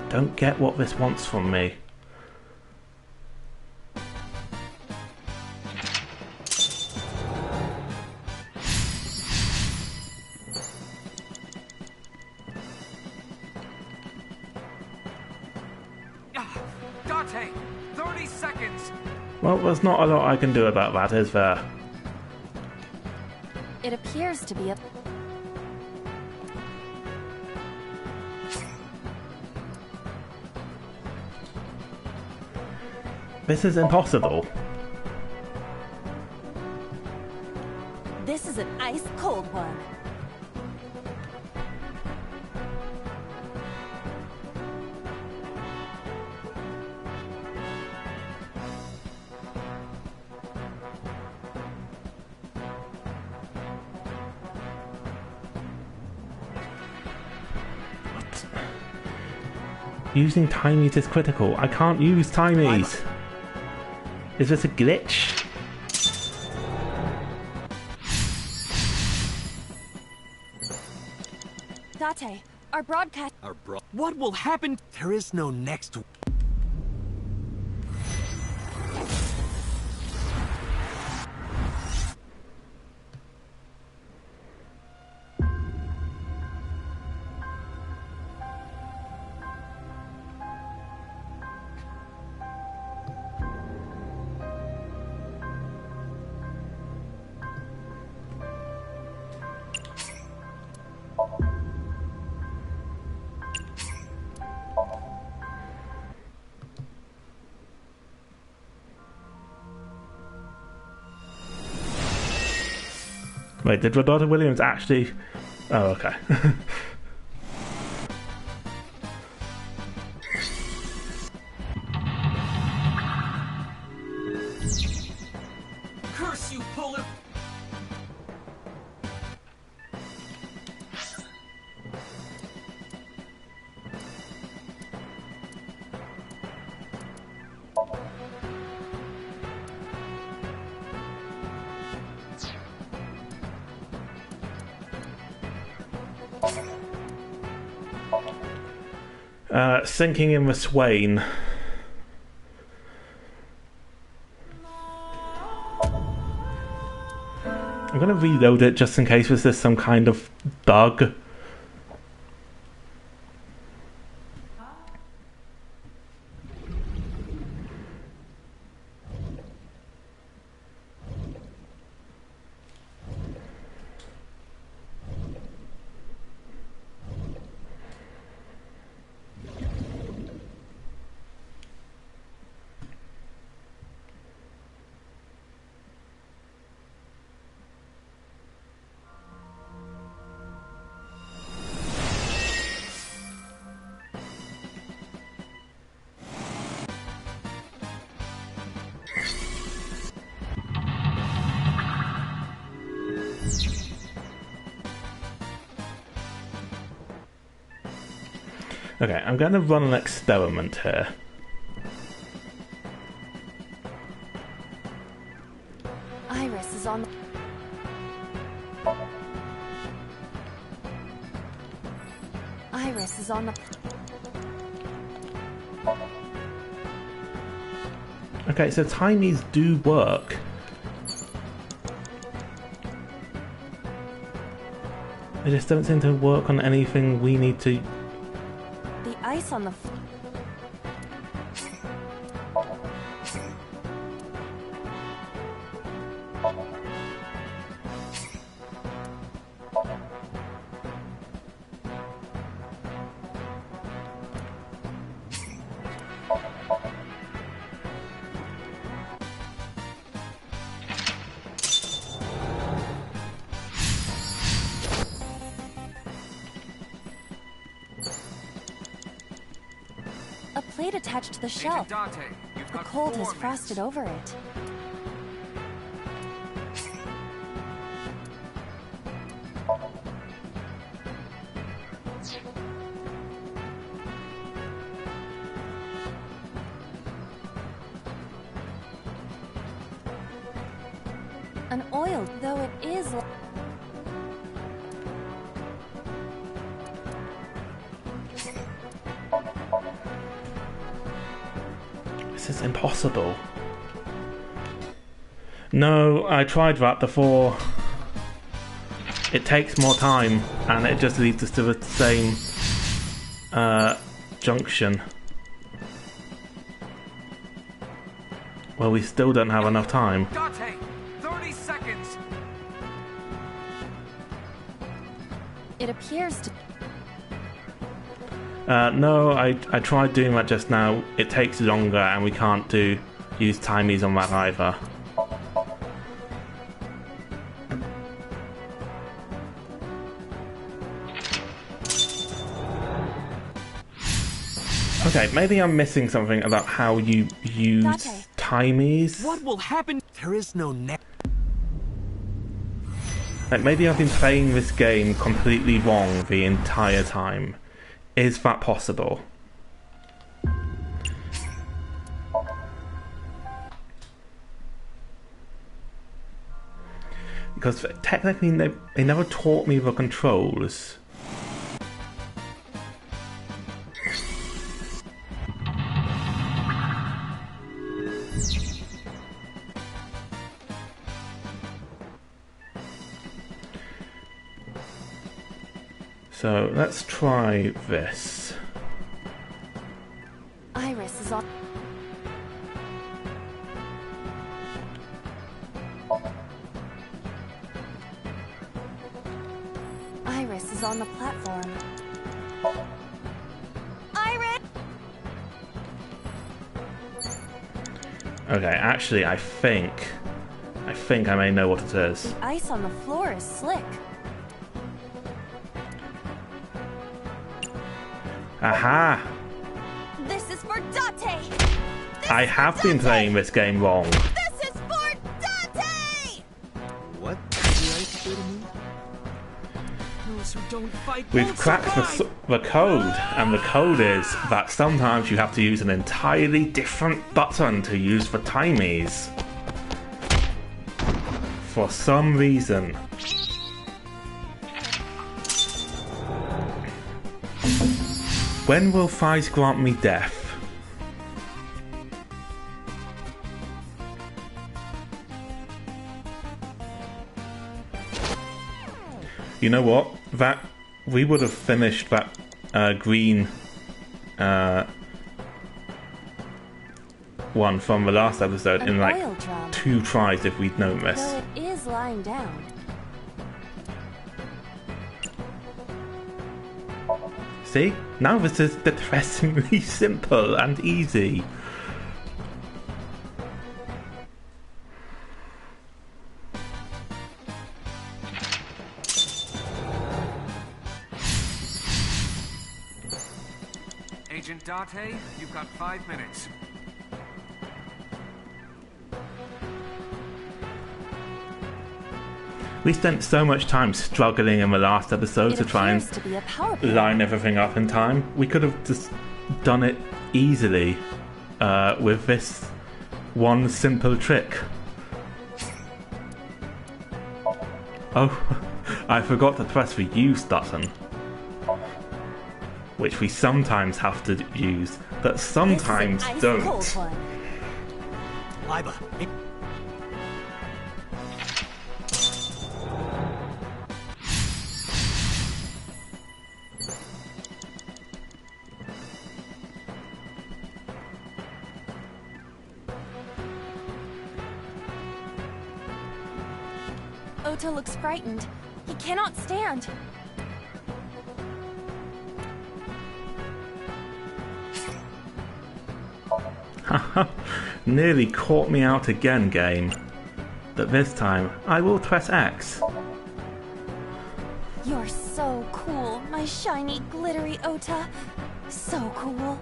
Don't get what this wants from me. Date, 30 seconds. Well, there's not a lot I can do about that, is there? It appears to be a. This is impossible. This is an ice cold one. Using timies is critical. I can't use timies. Is this a glitch? Date, our broadcast. What will happen? There is no next. Wait, did Roberta Williams actually... Oh, okay. Curse you, Polar! Sinking in the Swain. I'm gonna reload it just in case this is some kind of bug. Okay, I'm going to run an experiment here. Iris is on. Iris is on the. Okay, so timies do work. They just don't seem to work on anything we need to... The ice on the A plate attached to the shelf. Dante, you've The got cold 4 has frosted minutes. over it. An oil, though it is... This is impossible. No, I tried that before. It takes more time, and it just leads us to the same junction. Well, we still don't have enough time. Dante, 30 seconds. It appears to... No, I tried doing that just now. It takes longer, and we can't use timies on that either. Okay, maybe I'm missing something about how you use timies. What will happen? There is no net. Like, maybe I've been playing this game completely wrong the entire time. Is that possible? Because technically they never taught me the controls. So let's try this. Iris is on... Iris is on the platform. Iris! Okay, actually I think I may know what it is. The ice on the floor is slick. Aha! This is for Dante! I have been playing this game wrong. This is for Dante! What did I say to me? Those who don't fight We've won't cracked survive. the code, and the code is that sometimes you have to use an entirely different button to use the timies. For some reason. When will Fies grant me death? You know what? That we would have finished that green one from the last episode in like oil drum. 2 tries if we'd known this. Though it is lying down. See? Now this is depressingly simple and easy. Agent Date, you've got 5 minutes. We spent so much time struggling in the last episode to try and To be a power plant. line everything up in time. We could have just done it easily with this one simple trick. Oh, I forgot to press the use button, which we sometimes have to use, but sometimes This is an don't. ice cold one. Aiba. Ota looks frightened. He cannot stand. Nearly caught me out again, game. But this time, I will press X. You're so cool, my shiny, glittery Ota. So cool.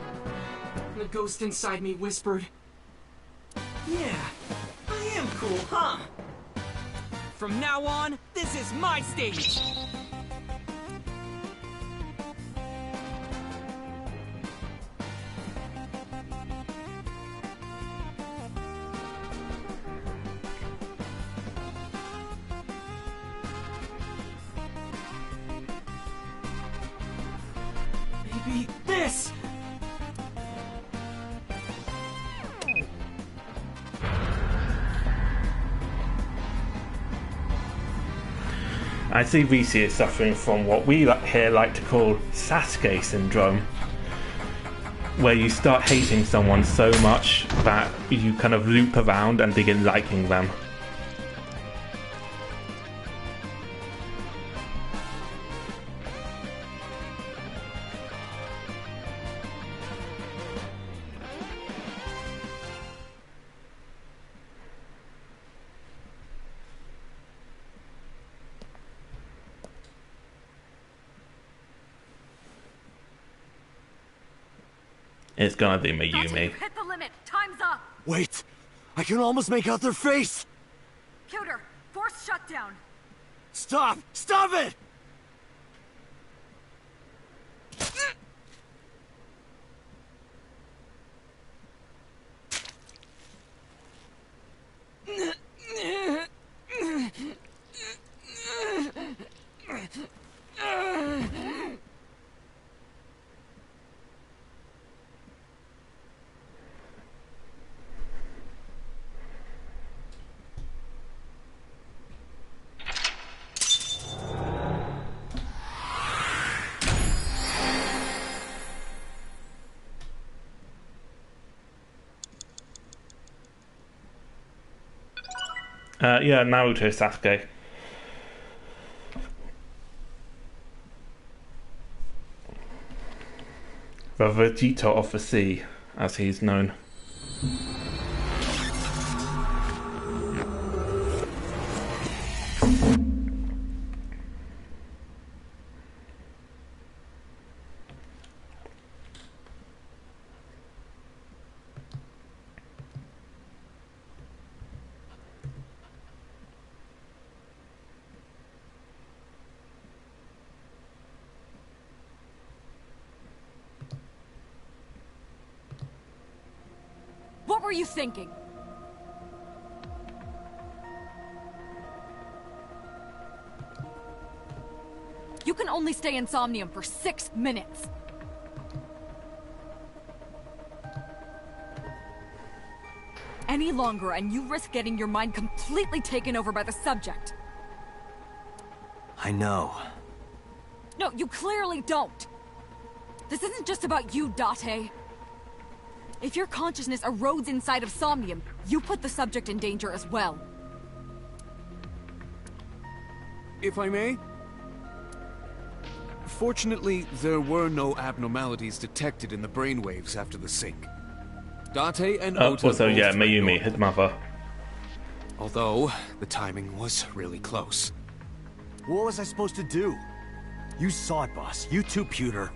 The ghost inside me whispered, "Yeah, I am cool, huh? From now on, this is my stage!" Maybe this! I see VC is suffering from what we here like to call Sasuke syndrome, where you start hating someone so much that you kind of loop around and begin liking them. It's gonna be Mayumi. Hit the limit. Time's up. Wait! I can almost make out their face! Pewter, force shutdown. Stop! Stop it! Yeah, Naruto Sasuke. The Vegeta of the Sea, as he's known. What were you thinking? You can only stay in Somnium for 6 minutes. Any longer and you risk getting your mind completely taken over by the subject. I know. No, you clearly don't. This isn't just about you, Date. If your consciousness erodes inside of Somnium, you put the subject in danger as well. If I may? Fortunately, there were no abnormalities detected in the brainwaves after the sync. Date and Ota also, both yeah, turned Mayumi, normal. his mother. Although, the timing was really close. What was I supposed to do? You saw it, boss. You too, Pewter.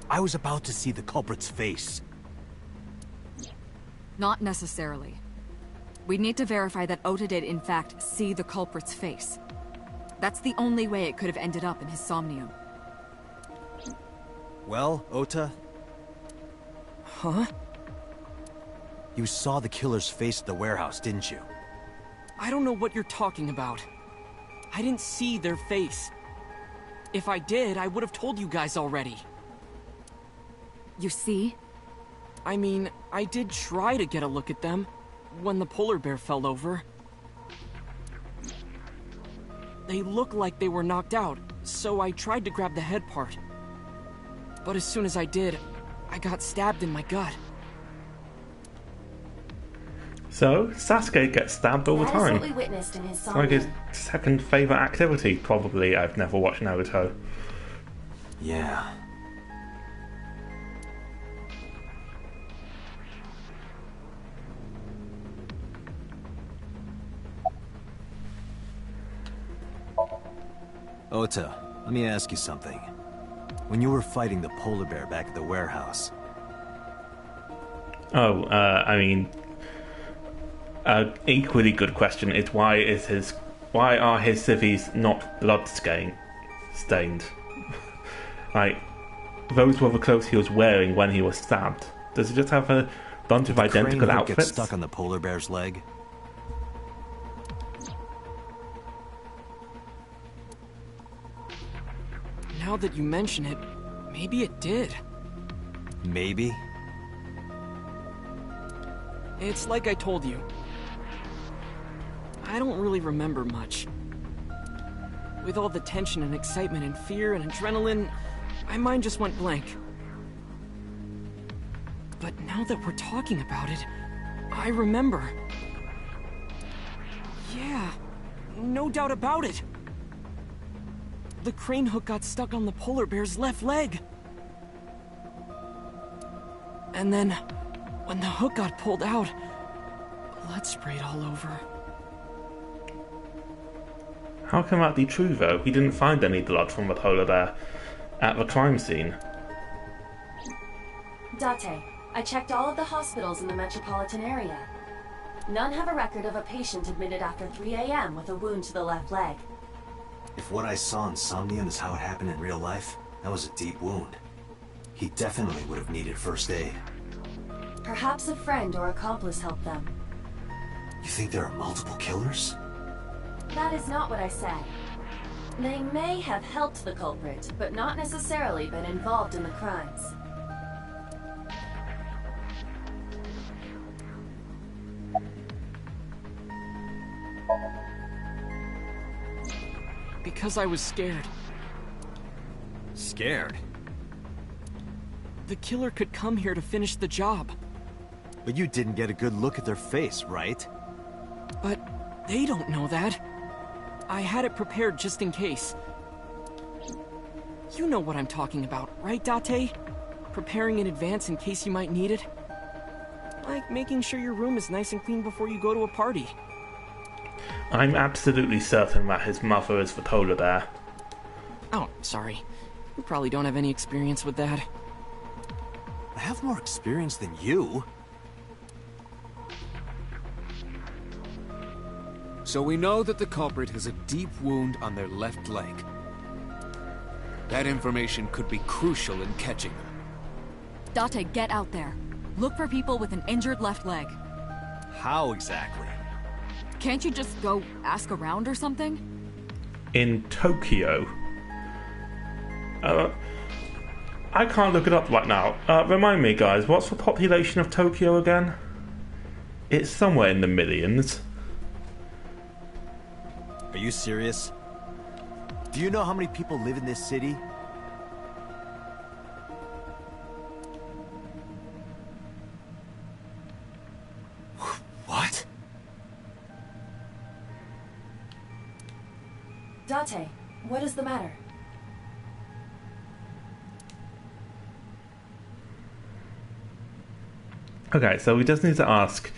I was about to see the culprit's face. Not necessarily. We need to verify that Ota did in fact see the culprit's face. That's the only way it could have ended up in his Somnium. Well, Ota? Huh? You saw the killer's face at the warehouse, didn't you? I don't know what you're talking about. I didn't see their face. If I did, I would have told you guys already. You see? I mean, I did try to get a look at them when the polar bear fell over. They looked like they were knocked out, so I tried to grab the head part. But as soon as I did, I got stabbed in my gut. So, Sasuke gets stabbed all the That is time. what we witnessed in his It's like his Somnium. second favourite activity, probably. I've never watched Naruto. Yeah. Ota, let me ask you something. When you were fighting the polar bear back at the warehouse... Oh, I mean... equally good question is why are his civvies not stained? Like, those were the clothes he was wearing when he was stabbed. Does he just have a bunch of identical crane hook get outfits? stuck on the polar bear's leg? Now that you mention it, maybe it did. Maybe? It's like I told you. I don't really remember much. With all the tension and excitement and fear and adrenaline, my mind just went blank. But now that we're talking about it, I remember. Yeah, no doubt about it. The crane hook got stuck on the polar bear's left leg. And then, when the hook got pulled out, blood sprayed all over. How can that be true, though? He didn't find any blood from the polar bear at the crime scene. Date, I checked all of the hospitals in the metropolitan area. None have a record of a patient admitted after 3 a.m. with a wound to the left leg. If what I saw in Somnium is how it happened in real life, that was a deep wound. He definitely would have needed first aid. Perhaps a friend or accomplice helped them. You think there are multiple killers? That is not what I said. They may have helped the culprit, but not necessarily been involved in the crimes. Because I was scared. Scared? The killer could come here to finish the job. But you didn't get a good look at their face, right? But they don't know that. I had it prepared just in case. You know what I'm talking about, right, Date? Preparing in advance in case you might need it. Like making sure your room is nice and clean before you go to a party. I'm absolutely certain that his mother is the polar bear. Oh, sorry. You probably don't have any experience with that. I have more experience than you. So we know that the culprit has a deep wound on their left leg. That information could be crucial in catching them. Date, get out there. Look for people with an injured left leg. How exactly? Can't you just go ask around or something? In Tokyo. I can't look it up right now. Remind me, guys, what's the population of Tokyo again? It's somewhere in the millions. Are you serious? Do you know how many people live in this city? What? Date, what is the matter? Okay, so we just need to ask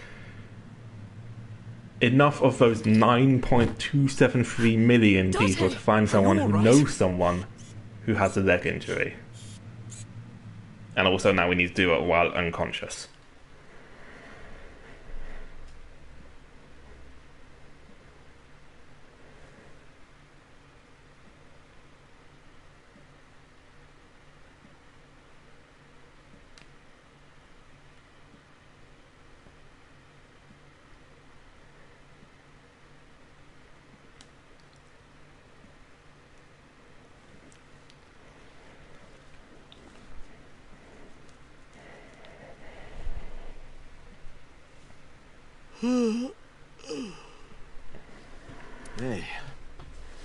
enough of those 9.273 million people to find someone who knows someone who has a leg injury. And also now we need to do it while unconscious. Hey,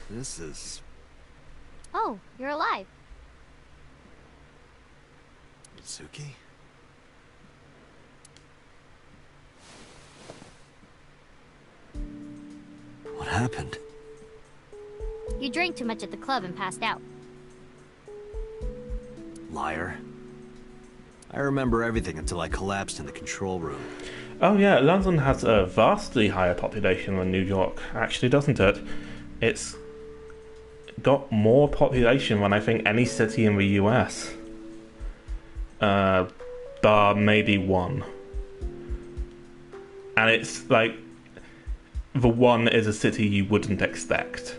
this is... Oh, you're alive. Mitsuki? What happened? You drank too much at the club and passed out. Liar. I remember everything until I collapsed in the control room. Oh yeah, London has a vastly higher population than New York, actually, doesn't it? It's got more population than I think any city in the US. Bar maybe one. And it's like, the one is a city you wouldn't expect.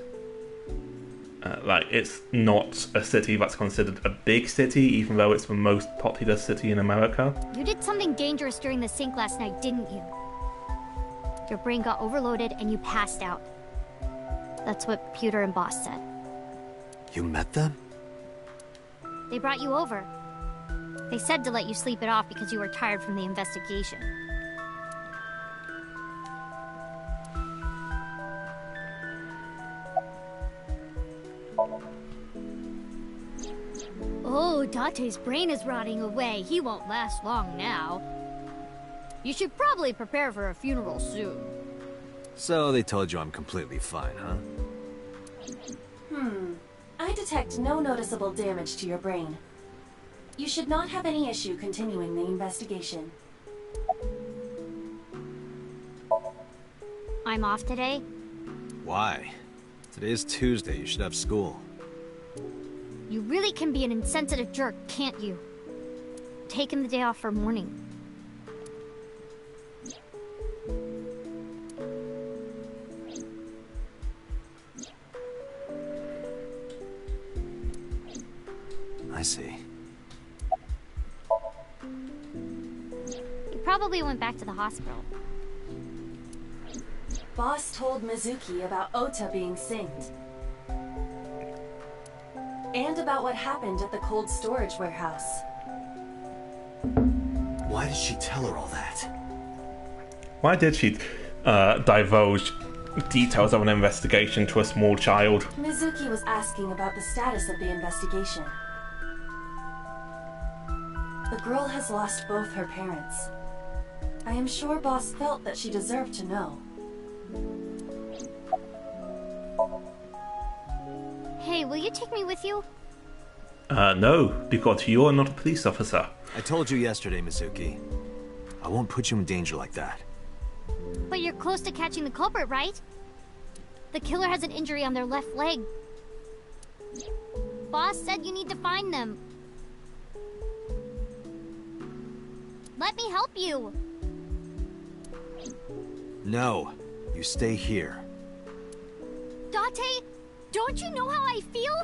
Like, it's not a city that's considered a big city, even though it's the most populous city in America. You did something dangerous during the sink last night, didn't you? Your brain got overloaded and you passed out. That's what Pewter and Boss said. You met them? They brought you over. They said to let you sleep it off because you were tired from the investigation. Oh, Date's brain is rotting away. He won't last long now. You should probably prepare for a funeral soon. So they told you I'm completely fine, huh? I detect no noticeable damage to your brain. You should not have any issue continuing the investigation. I'm off today. Why? Today's Tuesday, you should have school. You really can be an insensitive jerk, can't you? Taking the day off for mourning. I see. You probably went back to the hospital. Boss told Mizuki about Ota being synced. And about what happened at the cold storage warehouse. Why did she tell her all that? Why did she divulge details of an investigation to a small child? Mizuki was asking about the status of the investigation. The girl has lost both her parents. I am sure Boss felt that she deserved to know. Hey, will you take me with you? No, because you're not a police officer. I told you yesterday, Mizuki. I won't put you in danger like that. But you're close to catching the culprit, right? The killer has an injury on their left leg. Boss said you need to find them. Let me help you. No, you stay here. Date, don't you know how I feel?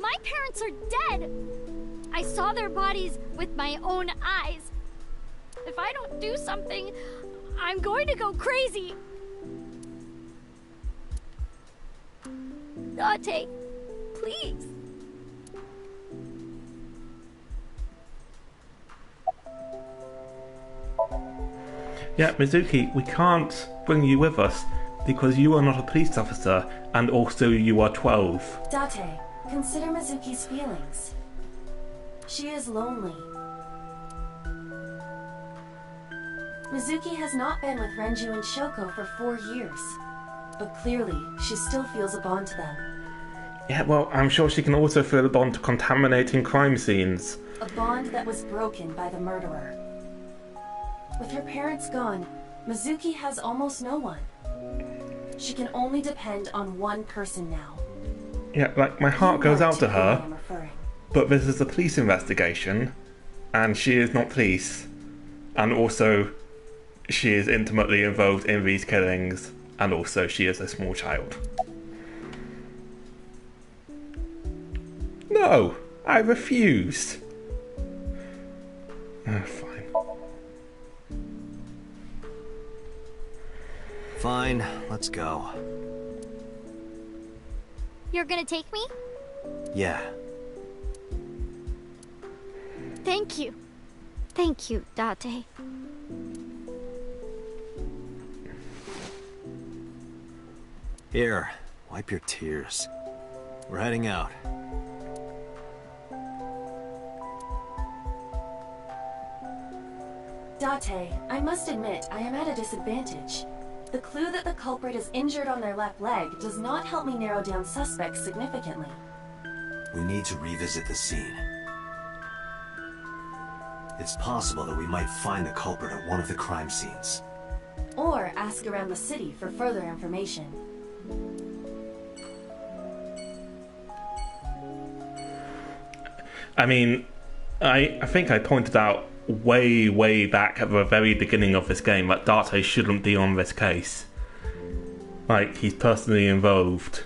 My parents are dead. I saw their bodies with my own eyes. If I don't do something, I'm going to go crazy. Date, please. Yeah, Mizuki, we can't bring you with us because you are not a police officer and also you are 12. Date, consider Mizuki's feelings. She is lonely. Mizuki has not been with Renju and Shoko for 4 years, but clearly she still feels a bond to them. Yeah, well, I'm sure she can also feel a bond to contaminating crime scenes. A bond that was broken by the murderer. With her parents gone, Mizuki has almost no one. She can only depend on one person now. Yeah, like, my heart goes out to who her, I am referring. but this is a police investigation, and she is not police. And also, she is intimately involved in these killings, and also she is a small child. No, I refuse. Fine. Fine, let's go. You're gonna take me? Yeah. Thank you. Thank you, Date. Here, wipe your tears. We're heading out. Date, I must admit, I am at a disadvantage. The clue that the culprit is injured on their left leg does not help me narrow down suspects significantly. We need to revisit the scene. It's possible that we might find the culprit at one of the crime scenes. Or ask around the city for further information. I mean, I think I pointed out way back at the very beginning of this game that Date shouldn't be on this case. Like, he's personally involved.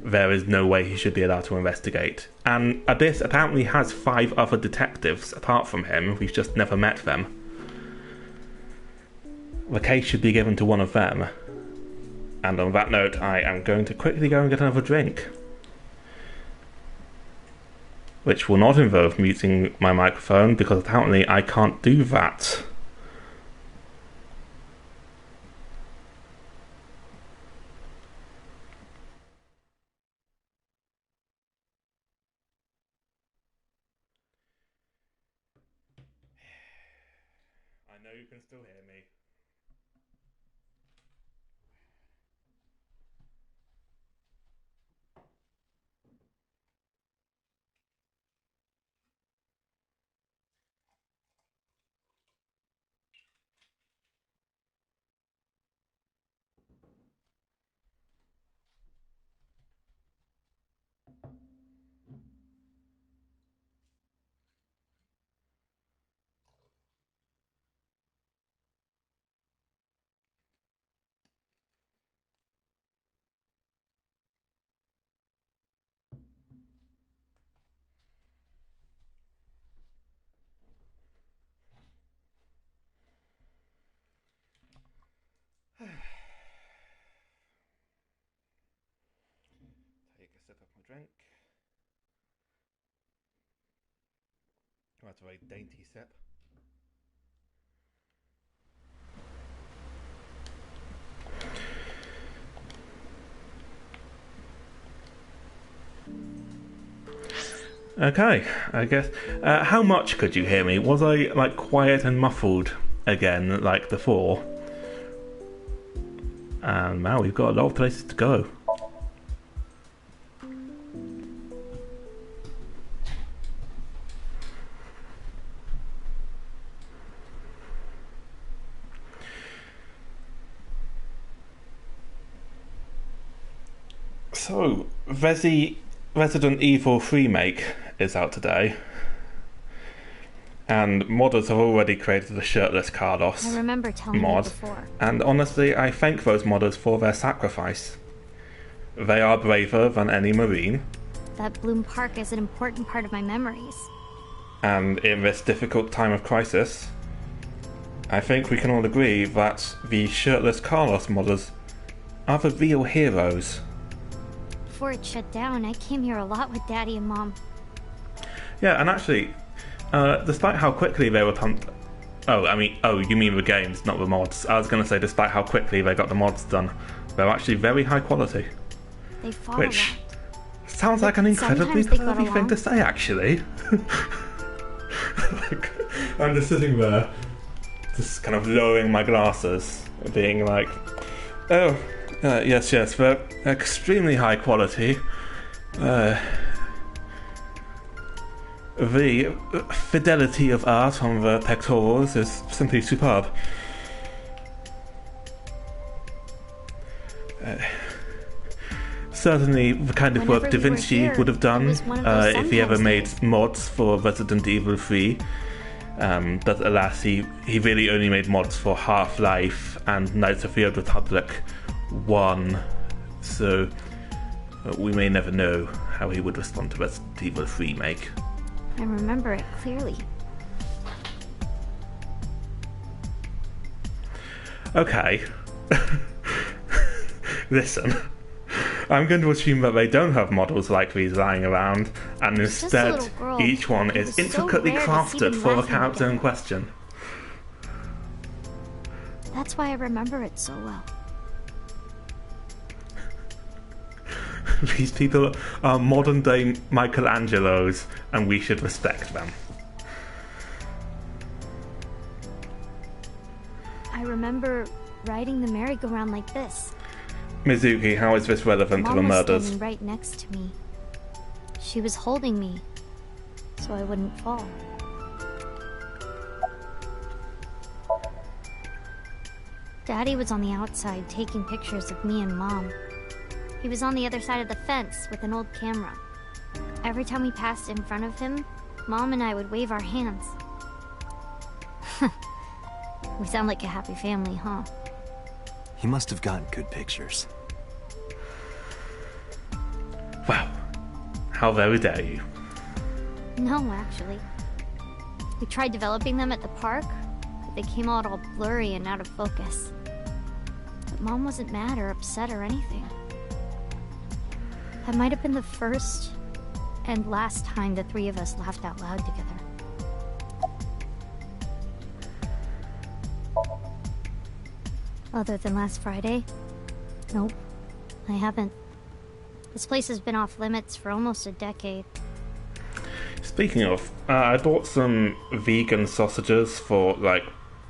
There is no way he should be allowed to investigate. And Abyss apparently has 5 other detectives apart from him. We've just never met them. The case should be given to one of them. And on that note, I am going to quickly go and get another drink. Which will not involve muting my microphone, because apparently I can't do that. I know you can still hear me. Take a sip of my drink. Oh, that's a very dainty sip. Okay, I guess. How much could you hear me? Was I, like, quiet and muffled again, like before? And now we've got a lot of places to go. So, Resident Evil remake is out today, and modders have already created the shirtless Carlos I remember telling mod, you before. and honestly I thank those modders for their sacrifice. They are braver than any Marine. That Bloom Park is an important part of my memories. And in this difficult time of crisis, I think we can all agree that the shirtless Carlos modders are the real heroes. Before it shut down, I came here a lot with Daddy and Mom. Yeah, and actually, despite how quickly they were pumped... you mean the games, not the mods. I was going to say, despite how quickly they got the mods done, they're actually very high quality. They fought Which a lot. sounds like an incredibly pervy thing to say, actually. I'm just sitting there, just kind of lowering my glasses, being like, oh, yes, they're extremely high quality. The fidelity of art on the pectorals is simply superb. Certainly the kind of work Da Vinci would have done if he ever made mods for Resident Evil 3. But alas, he really only made mods for Half-Life and Knights of the Old Republic 1. So we may never know how he would respond to Resident Evil remake. I remember it clearly. Okay. Listen. I'm going to assume that they don't have models like these lying around, and instead each one is intricately crafted for the character in question. That's why I remember it so well. These people are modern day Michelangelos, and we should respect them. I remember riding the merry-go-round like this. Mizuki, how is this relevant to the Mom was murders? standing right next to me. She was holding me, so I wouldn't fall. Daddy was on the outside taking pictures of me and Mom. He was on the other side of the fence with an old camera. Every time we passed in front of him, Mom and I would wave our hands. We sound like a happy family, huh? He must have gotten good pictures. Wow. How very dare you. No, actually. We tried developing them at the park, but they came out all blurry and out of focus. But Mom wasn't mad or upset or anything. That might have been the first and last time the three of us laughed out loud together. Other than last Friday? Nope, I haven't. This place has been off limits for almost a decade. Speaking of, I bought some vegan sausages for like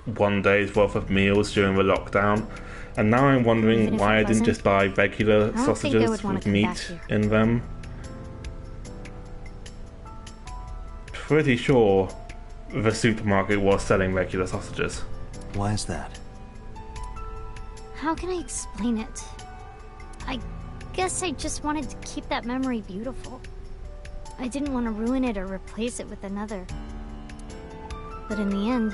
1 day's worth of meals during the lockdown, and now I'm wondering why I didn't just buy regular sausages with meat in them. Pretty sure the supermarket was selling regular sausages. Why is that? How can I explain it? I guess I just wanted to keep that memory beautiful. I didn't want to ruin it or replace it with another. But in the end,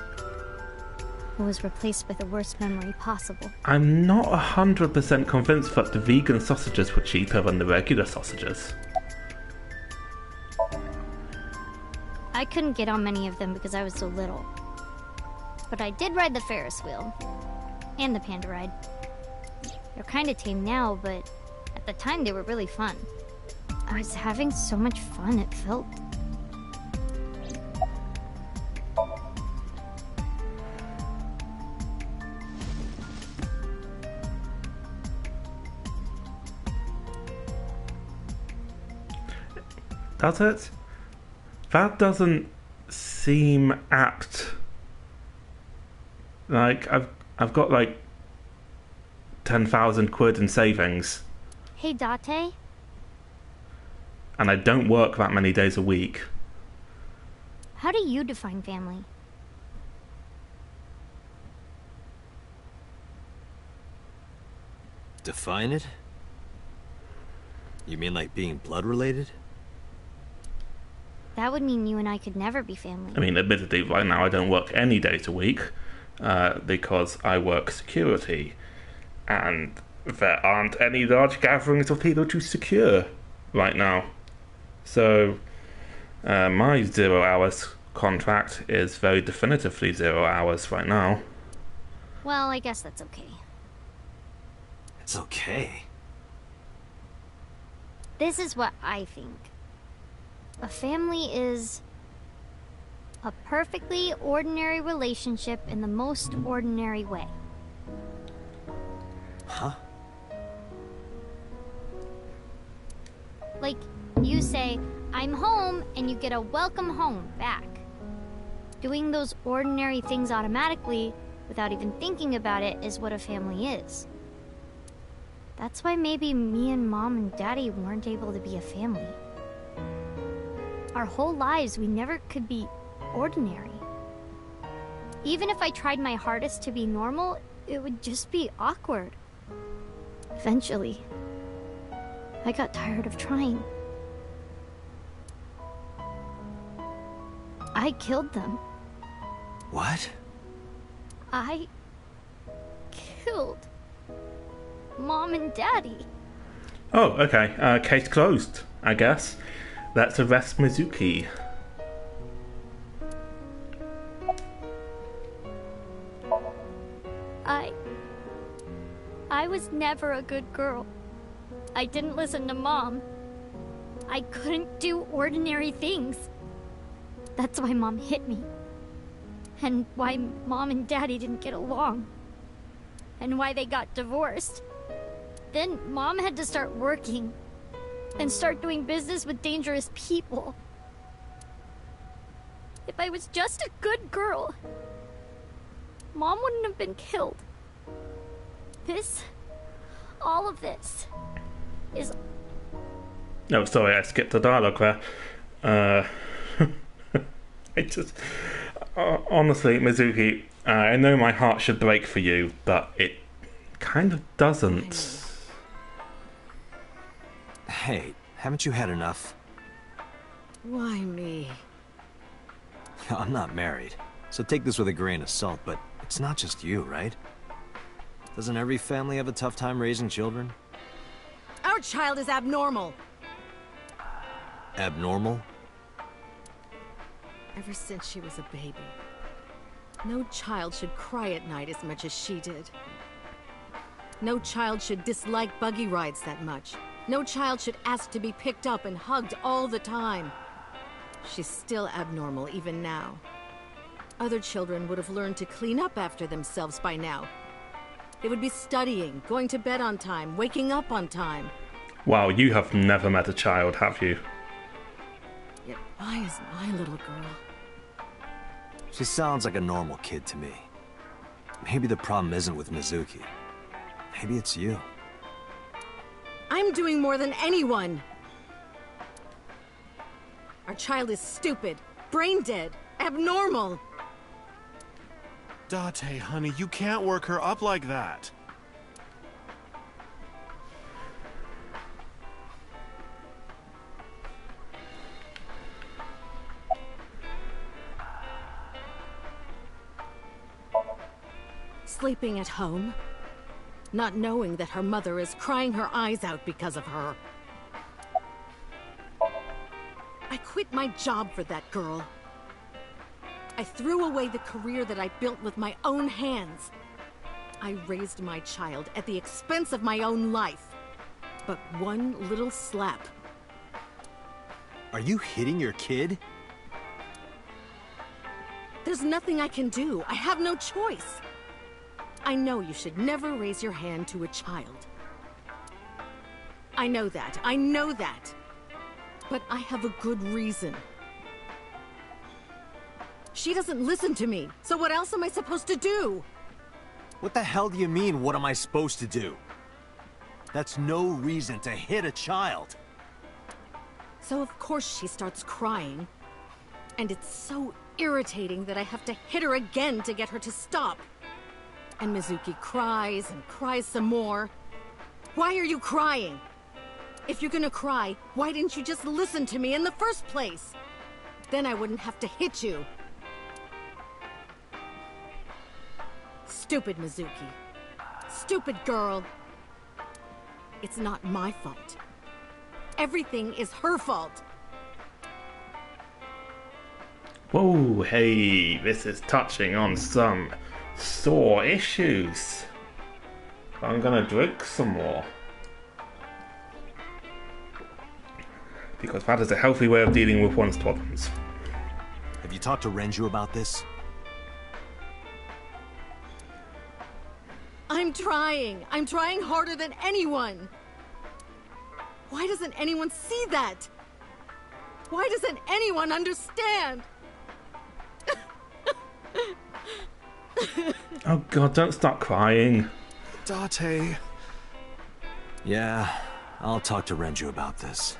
it was replaced with the worst memory possible. I'm not 100% convinced that the vegan sausages were cheaper than the regular sausages. I couldn't get on many of them because I was so little. But I did ride the Ferris wheel. And the panda ride. They're kinda tame now, but at the time they were really fun. I was having so much fun, it felt... Does it? That doesn't seem apt. Like, I've got like 10,000 quid in savings. Hey, Date? And I don't work that many days a week. How do you define family? Define it? You mean like being blood related? That would mean you and I could never be family. I mean, admittedly, right now I don't work any days a week because I work security. And there aren't any large gatherings of people to secure right now. So, my 0 hours contract is very definitively 0 hours right now. Well, I guess that's okay. It's okay. This is what I think. A family is a perfectly ordinary relationship in the most ordinary way. Huh? Like, you say, I'm home, and you get a welcome home back. Doing those ordinary things automatically, without even thinking about it, is what a family is. That's why maybe me and Mom and Daddy weren't able to be a family. Our whole lives, we never could be ordinary. Even if I tried my hardest to be normal, it would just be awkward. Eventually, I got tired of trying. I killed them. What? I killed Mom and Daddy. Oh, okay. Case closed, I guess. Let's arrest Mizuki. I was never a good girl. I didn't listen to Mom. I couldn't do ordinary things. That's why Mom hit me. And why Mom and Daddy didn't get along. And why they got divorced. Then Mom had to start working. and start doing business with dangerous people. If I was just a good girl, Mom wouldn't have been killed. All of this, is... No, sorry, I skipped the dialogue there. It just... honestly, Mizuki, I know my heart should break for you, but it kind of doesn't. Hey, haven't you had enough? Why me? I'm not married, so take this with a grain of salt, but it's not just you, right? Doesn't every family have a tough time raising children? Our child is abnormal. Abnormal? Ever since she was a baby. No child should cry at night as much as she did. No child should dislike buggy rides that much. No child should ask to be picked up and hugged all the time. She's still abnormal even now. Other children would have learned to clean up after themselves by now. They would be studying, going to bed on time, waking up on time. Wow, you have never met a child, have you? Yet why is my little girl? She sounds like a normal kid to me. Maybe the problem isn't with Mizuki. Maybe it's you. I'm doing more than anyone! Our child is stupid, brain dead, abnormal! Date, honey, you can't work her up like that. Sleeping at home, not knowing that her mother is crying her eyes out because of her. I quit my job for that girl. I threw away the career that I built with my own hands. I raised my child at the expense of my own life. But one little slap. Are you hitting your kid? There's nothing I can do. I have no choice. I know you should never raise your hand to a child. I know that. I know that. But I have a good reason. She doesn't listen to me, so what else am I supposed to do? What the hell do you mean, what am I supposed to do? That's no reason to hit a child. So of course she starts crying. And it's so irritating that I have to hit her again to get her to stop. And Mizuki cries and cries some more. Why are you crying? If you're gonna cry, why didn't you just listen to me in the first place? Then I wouldn't have to hit you. Stupid Mizuki. Stupid girl. It's not my fault. Everything is her fault. Whoa, hey, this is touching on some sore issues. I'm gonna drink some more. Because that is a healthy way of dealing with one's problems. Have you talked to Renju about this? I'm trying. I'm trying harder than anyone. Why doesn't anyone see that? Why doesn't anyone understand? Oh god, don't start crying. Date. Yeah, I'll talk to Renju about this.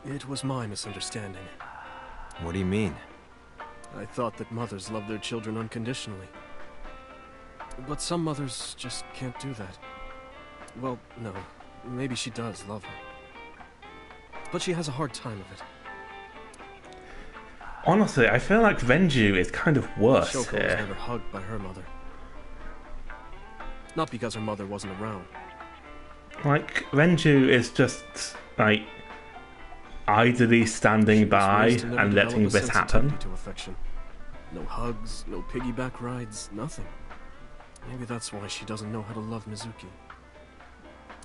It was my misunderstanding. What do you mean? I thought that mothers love their children unconditionally. But some mothers just can't do that. Well, no. Maybe she does love her. But she has a hard time of it. Honestly, I feel like Renju is kind of worse Shoko was here. never hugged by her mother. Not because her mother wasn't around. Like, Renju is just, like, idly standing by and letting this happen. To affection. No hugs, no piggyback rides, nothing. Maybe that's why she doesn't know how to love Mizuki.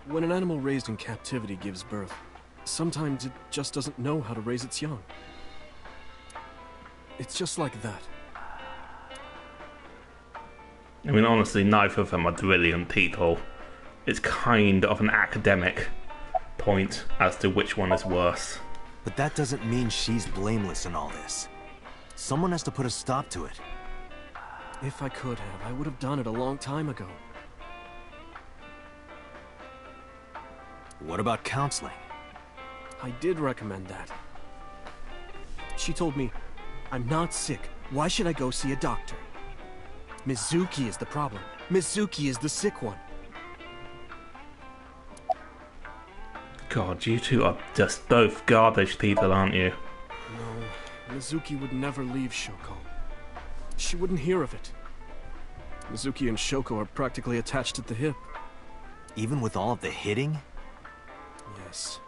When an animal raised in captivity gives birth, sometimes it just doesn't know how to raise its young. It's just like that. I mean, honestly, neither of them are brilliant people. It's kind of an academic point as to which one is worse. But that doesn't mean she's blameless in all this. Someone has to put a stop to it. If I could have, I would have done it a long time ago. What about counseling? I did recommend that. She told me, I'm not sick. Why should I go see a doctor? Mizuki is the problem. Mizuki is the sick one. God, you two are just both garbage people, aren't you? No, Mizuki would never leave Shoko. She wouldn't hear of it. Mizuki and Shoko are practically attached at the hip. Even with all of the hitting? Yes.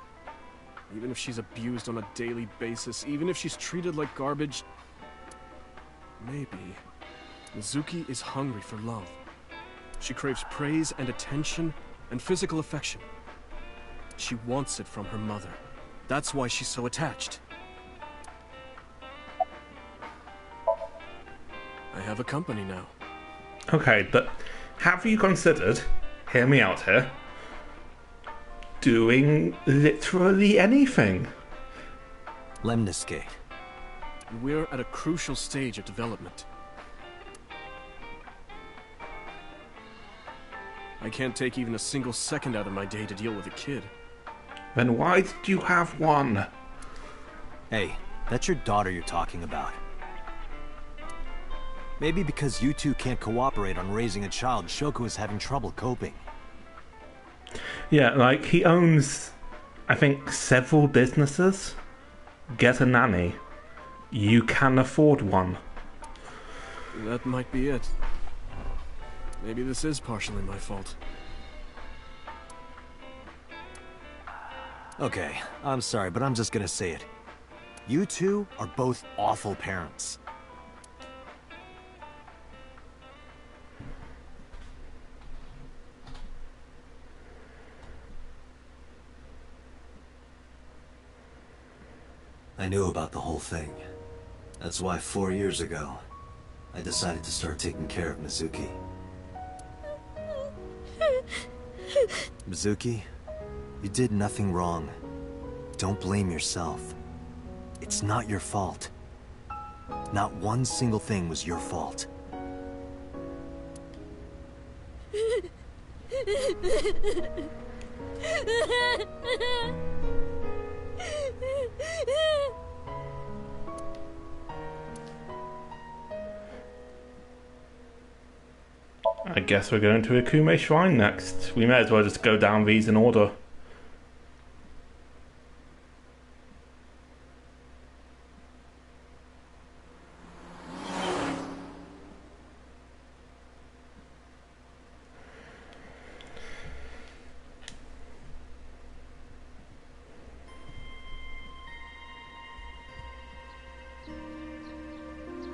Even if she's abused on a daily basis, even if she's treated like garbage... Maybe. Mizuki is hungry for love. She craves praise and attention and physical affection. She wants it from her mother. That's why she's so attached. I have a company now. Okay, but have you considered, hear me out here, doing literally anything? Lemniscate. We're at a crucial stage of development. I can't take even a single second out of my day to deal with a kid. Then why did you have one? Hey, that's your daughter you're talking about. Maybe because you two can't cooperate on raising a child, Shoko is having trouble coping. Yeah, like, he owns, I think, several businesses. Get a nanny. You can afford one. That might be it. Maybe this is partially my fault. Okay, I'm sorry, but I'm just gonna say it. You two are both awful parents. I knew about the whole thing. That's why 4 years ago, I decided to start taking care of Mizuki. Mizuki, you did nothing wrong. Don't blame yourself. It's not your fault. Not one single thing was your fault. I guess we're going to Akume Shrine next. We may as well just go down these in order.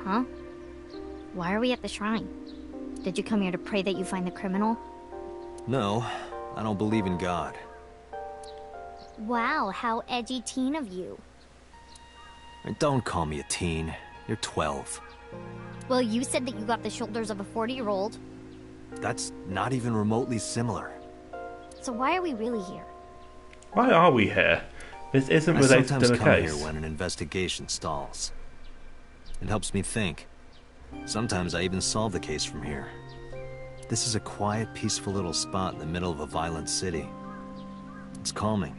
Huh? Why are we at the shrine? Did you come here to pray that you find the criminal? No, I don't believe in God. Wow, how edgy teen of you. And don't call me a teen. You're 12. Well, you said that you got the shoulders of a 40-year-old. That's not even remotely similar. So why are we really here? Why are we here? This isn't related to the I sometimes come case. here when an investigation stalls. It helps me think. Sometimes I even solve the case from here. This is a quiet, peaceful little spot in the middle of a violent city. It's calming.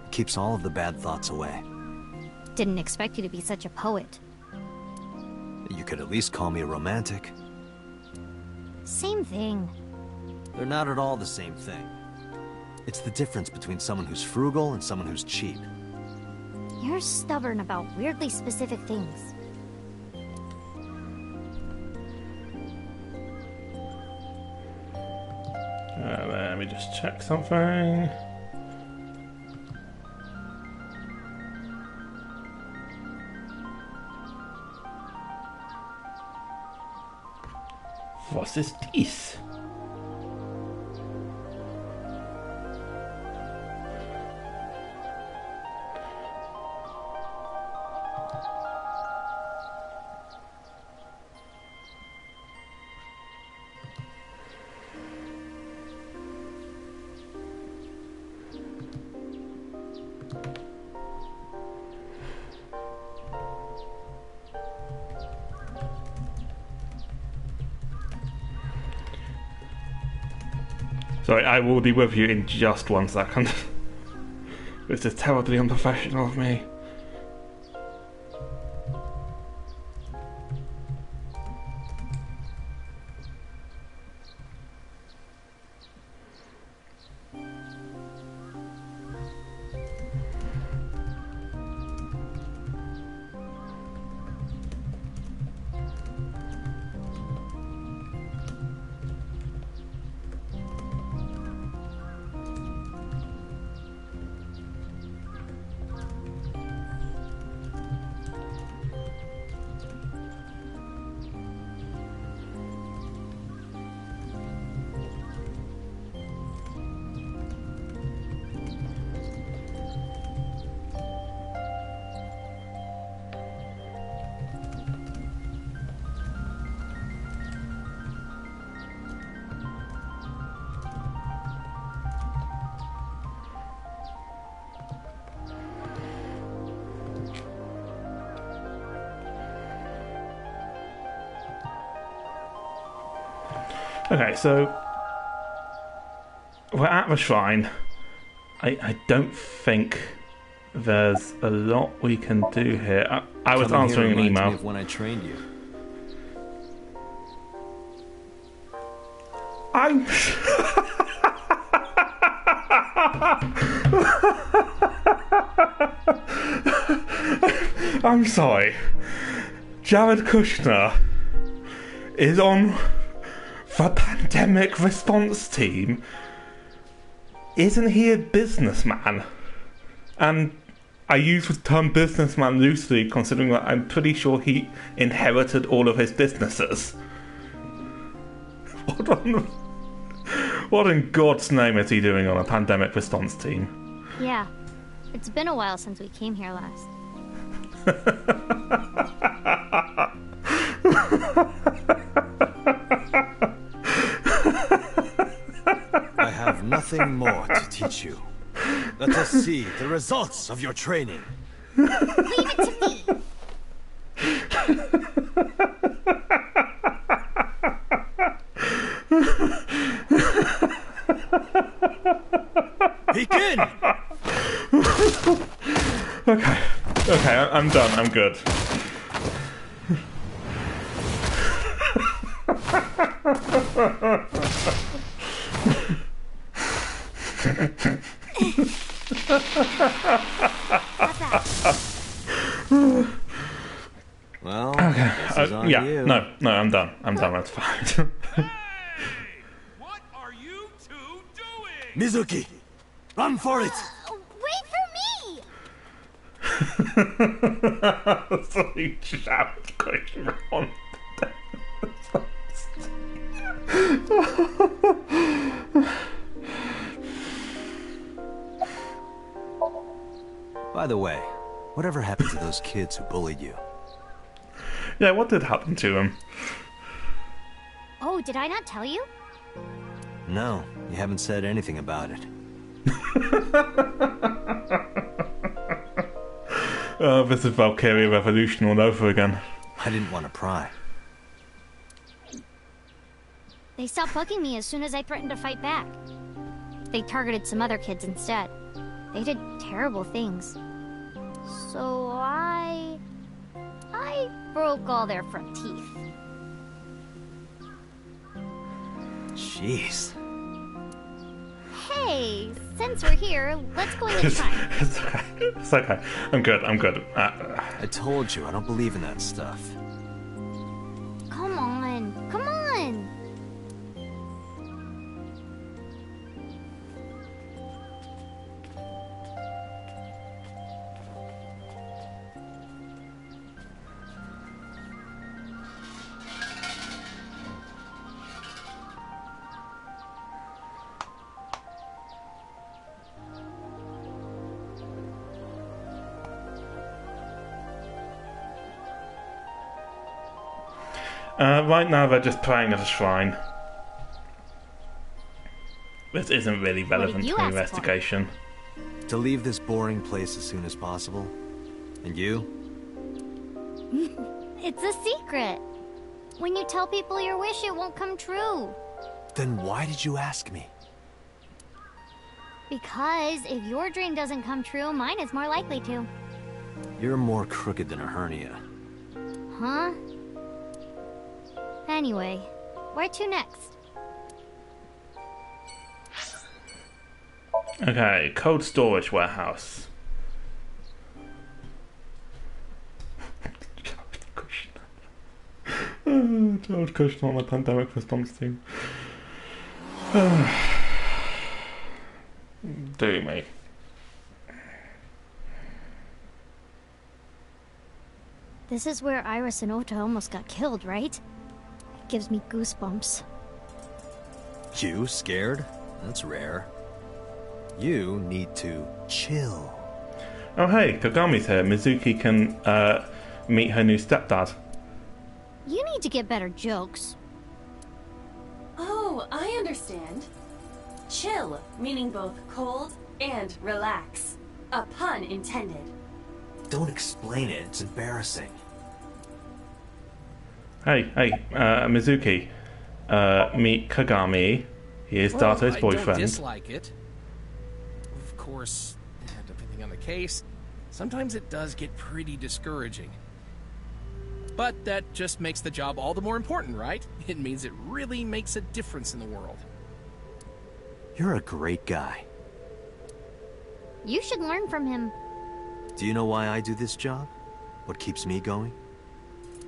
It keeps all of the bad thoughts away. Didn't expect you to be such a poet. You could at least call me a romantic. Same thing. They're not at all the same thing. It's the difference between someone who's frugal and someone who's cheap. You're stubborn about weirdly specific things. Let me just check something. Was ist dies? Sorry, I will be with you in just 1 second. This is terribly unprofessional of me. Okay, so we're at the shrine. I don't think there's a lot we can do here. I was answering an email. Me of when I trained you. I'm sorry. Jared Kushner is on the pandemic response team. Isn't he a businessman? And I use the term businessman loosely, considering that I'm pretty sure he inherited all of his businesses. What in God's name is he doing on a pandemic response team? Yeah, it's been a while since we came here last. I have nothing more to teach you. Let us see the results of your training. Leave it to me. Begin! Okay, I'm done. I'm good. Well, okay. This is on Yeah, you. no, I'm done. That's fine. What are you two doing? Mizuki, run for it! Wait for me! So you shout going on. By the way, whatever happened to those kids who bullied you? Yeah, what did happen to him? Oh, did I not tell you? No, you haven't said anything about it. This is Valkyria Revolution all over again. I didn't want to pry. They stopped bugging me as soon as I threatened to fight back. They targeted some other kids instead. They did terrible things. So I broke all their front teeth. Jeez. Hey, since we're here, let's go in the shrine. It's okay. I'm good. I told you, I don't believe in that stuff. Come on. Right now they're just praying at a shrine. This isn't really relevant to the investigation. To leave this boring place as soon as possible. And you? It's a secret. When you tell people your wish, it won't come true. Then why did you ask me? Because if your dream doesn't come true, mine is more likely to. You're more crooked than a hernia. Huh? Anyway, where to next? Okay, cold storage warehouse. Child cushion on the pandemic response team. Do me. This is where Iris and Ota almost got killed, right? It gives me goosebumps. You scared? That's rare. You need to chill. Oh hey, Kagami's here. Mizuki can meet her new stepdad. You need to get better jokes. Oh, I understand. Chill, meaning both cold and relax. A pun intended. Don't explain it, it's embarrassing. Hey, Mizuki. Meet Kagami. He is Dato's boyfriend. I don't dislike it. Of course, depending on the case, sometimes it does get pretty discouraging. But that just makes the job all the more important, right? It means it really makes a difference in the world. You're a great guy. You should learn from him. Do you know why I do this job? What keeps me going?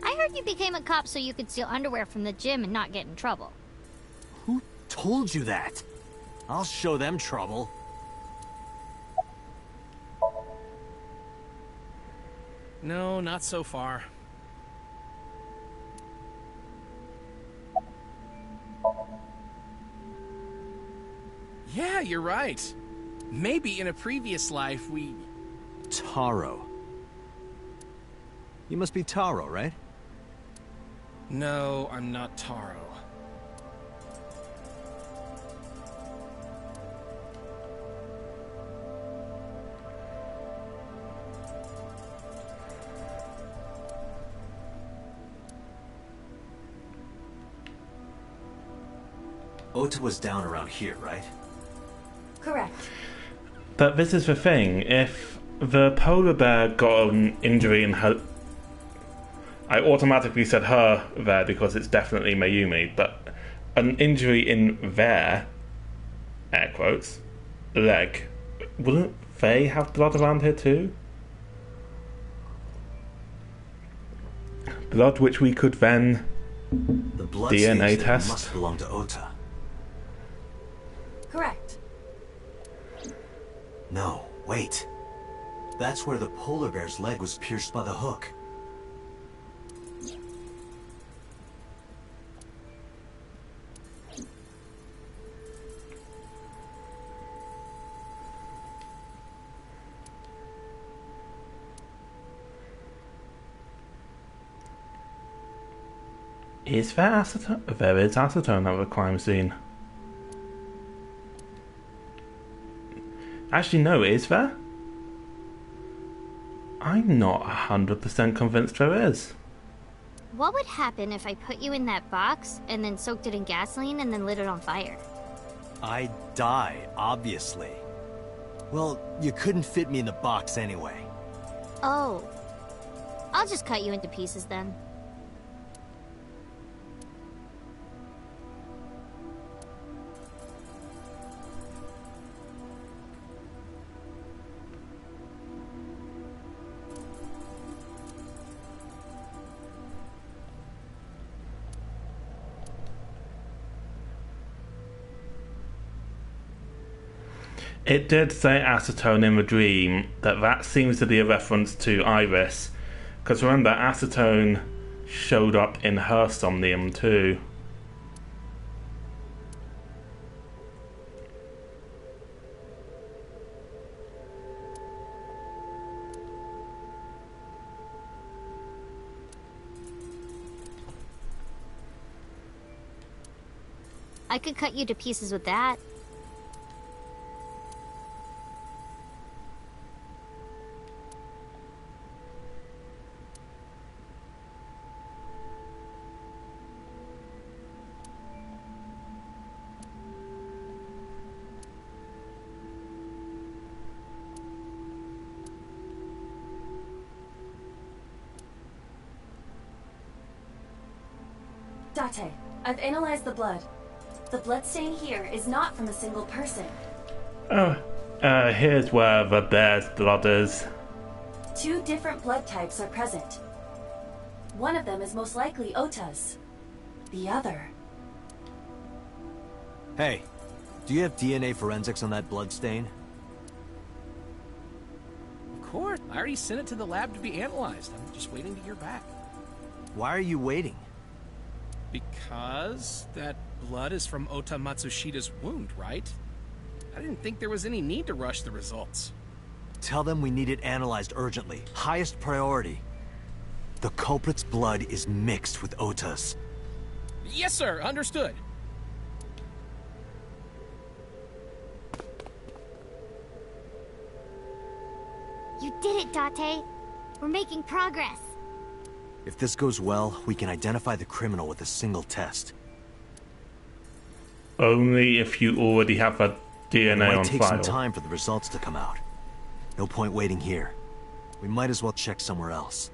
I heard you became a cop so you could steal underwear from the gym and not get in trouble. Who told you that? I'll show them trouble. No, not so far. Yeah, you're right. Maybe in a previous life we... Taro. You must be Taro, right? No, I'm not Taro. Ota was down around here, right? Correct. But this is the thing. If the polar bear got an injury in her... I automatically said her there because it's definitely Mayumi, but an injury in their, air quotes, leg, wouldn't they have blood around here too? Blood which we could then The blood DNA stains there test? must belong to Ota. Correct. No, wait. That's where the polar bear's leg was pierced by the hook. Is there acetone? There is acetone at the crime scene. Actually, no, is there? I'm not 100% convinced there is. What would happen if I put you in that box and then soaked it in gasoline and then lit it on fire? I'd die, obviously. Well, you couldn't fit me in the box anyway. Oh. I'll just cut you into pieces then. It did say acetone in the dream, that seems to be a reference to Iris. Because remember, acetone showed up in her Somnium too. I could cut you to pieces with that. Date, I've analyzed the blood. The bloodstain here is not from a single person. Oh, here's where the bear's blood is. 2 different blood types are present. One of them is most likely Ota's. The other... Hey, do you have DNA forensics on that blood stain? Of course. I already sent it to the lab to be analyzed. I'm just waiting to hear back. Why are you waiting? Because that blood is from Ota Matsushida's wound, right? I didn't think there was any need to rush the results. Tell them we need it analyzed urgently. Highest priority. The culprit's blood is mixed with Ota's. Yes, sir. Understood. You did it, Date. We're making progress. If this goes well, we can identify the criminal with a single test. Only if you already have a DNA it might on take file. some time for the results to come out. No point waiting here. We might as well check somewhere else.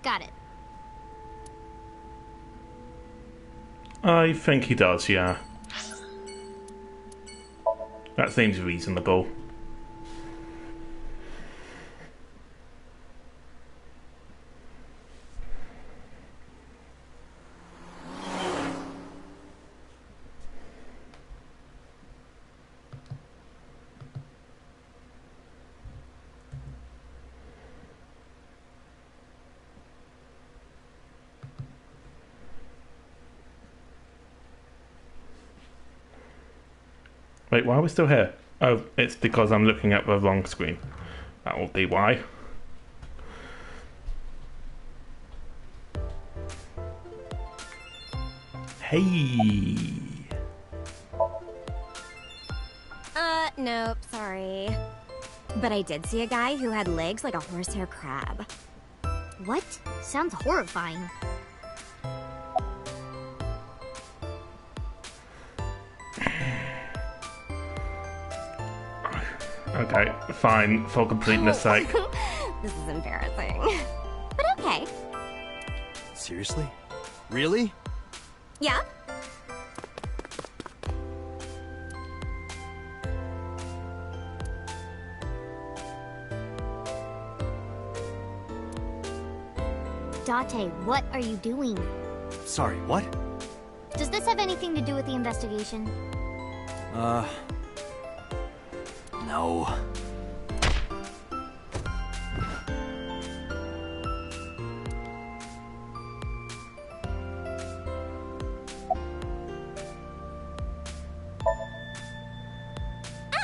Got it. I think he does, yeah. That seems reasonable. Wait, why are we still here? Oh, it's because I'm looking at the wrong screen. That will be why. Hey! Nope, sorry. But I did see a guy who had legs like a horsehair crab. What? Sounds horrifying. Okay, fine, for completeness sake. This is embarrassing. But okay. Seriously? Really? Yeah? Date, what are you doing? Sorry, what? Does this have anything to do with the investigation? No.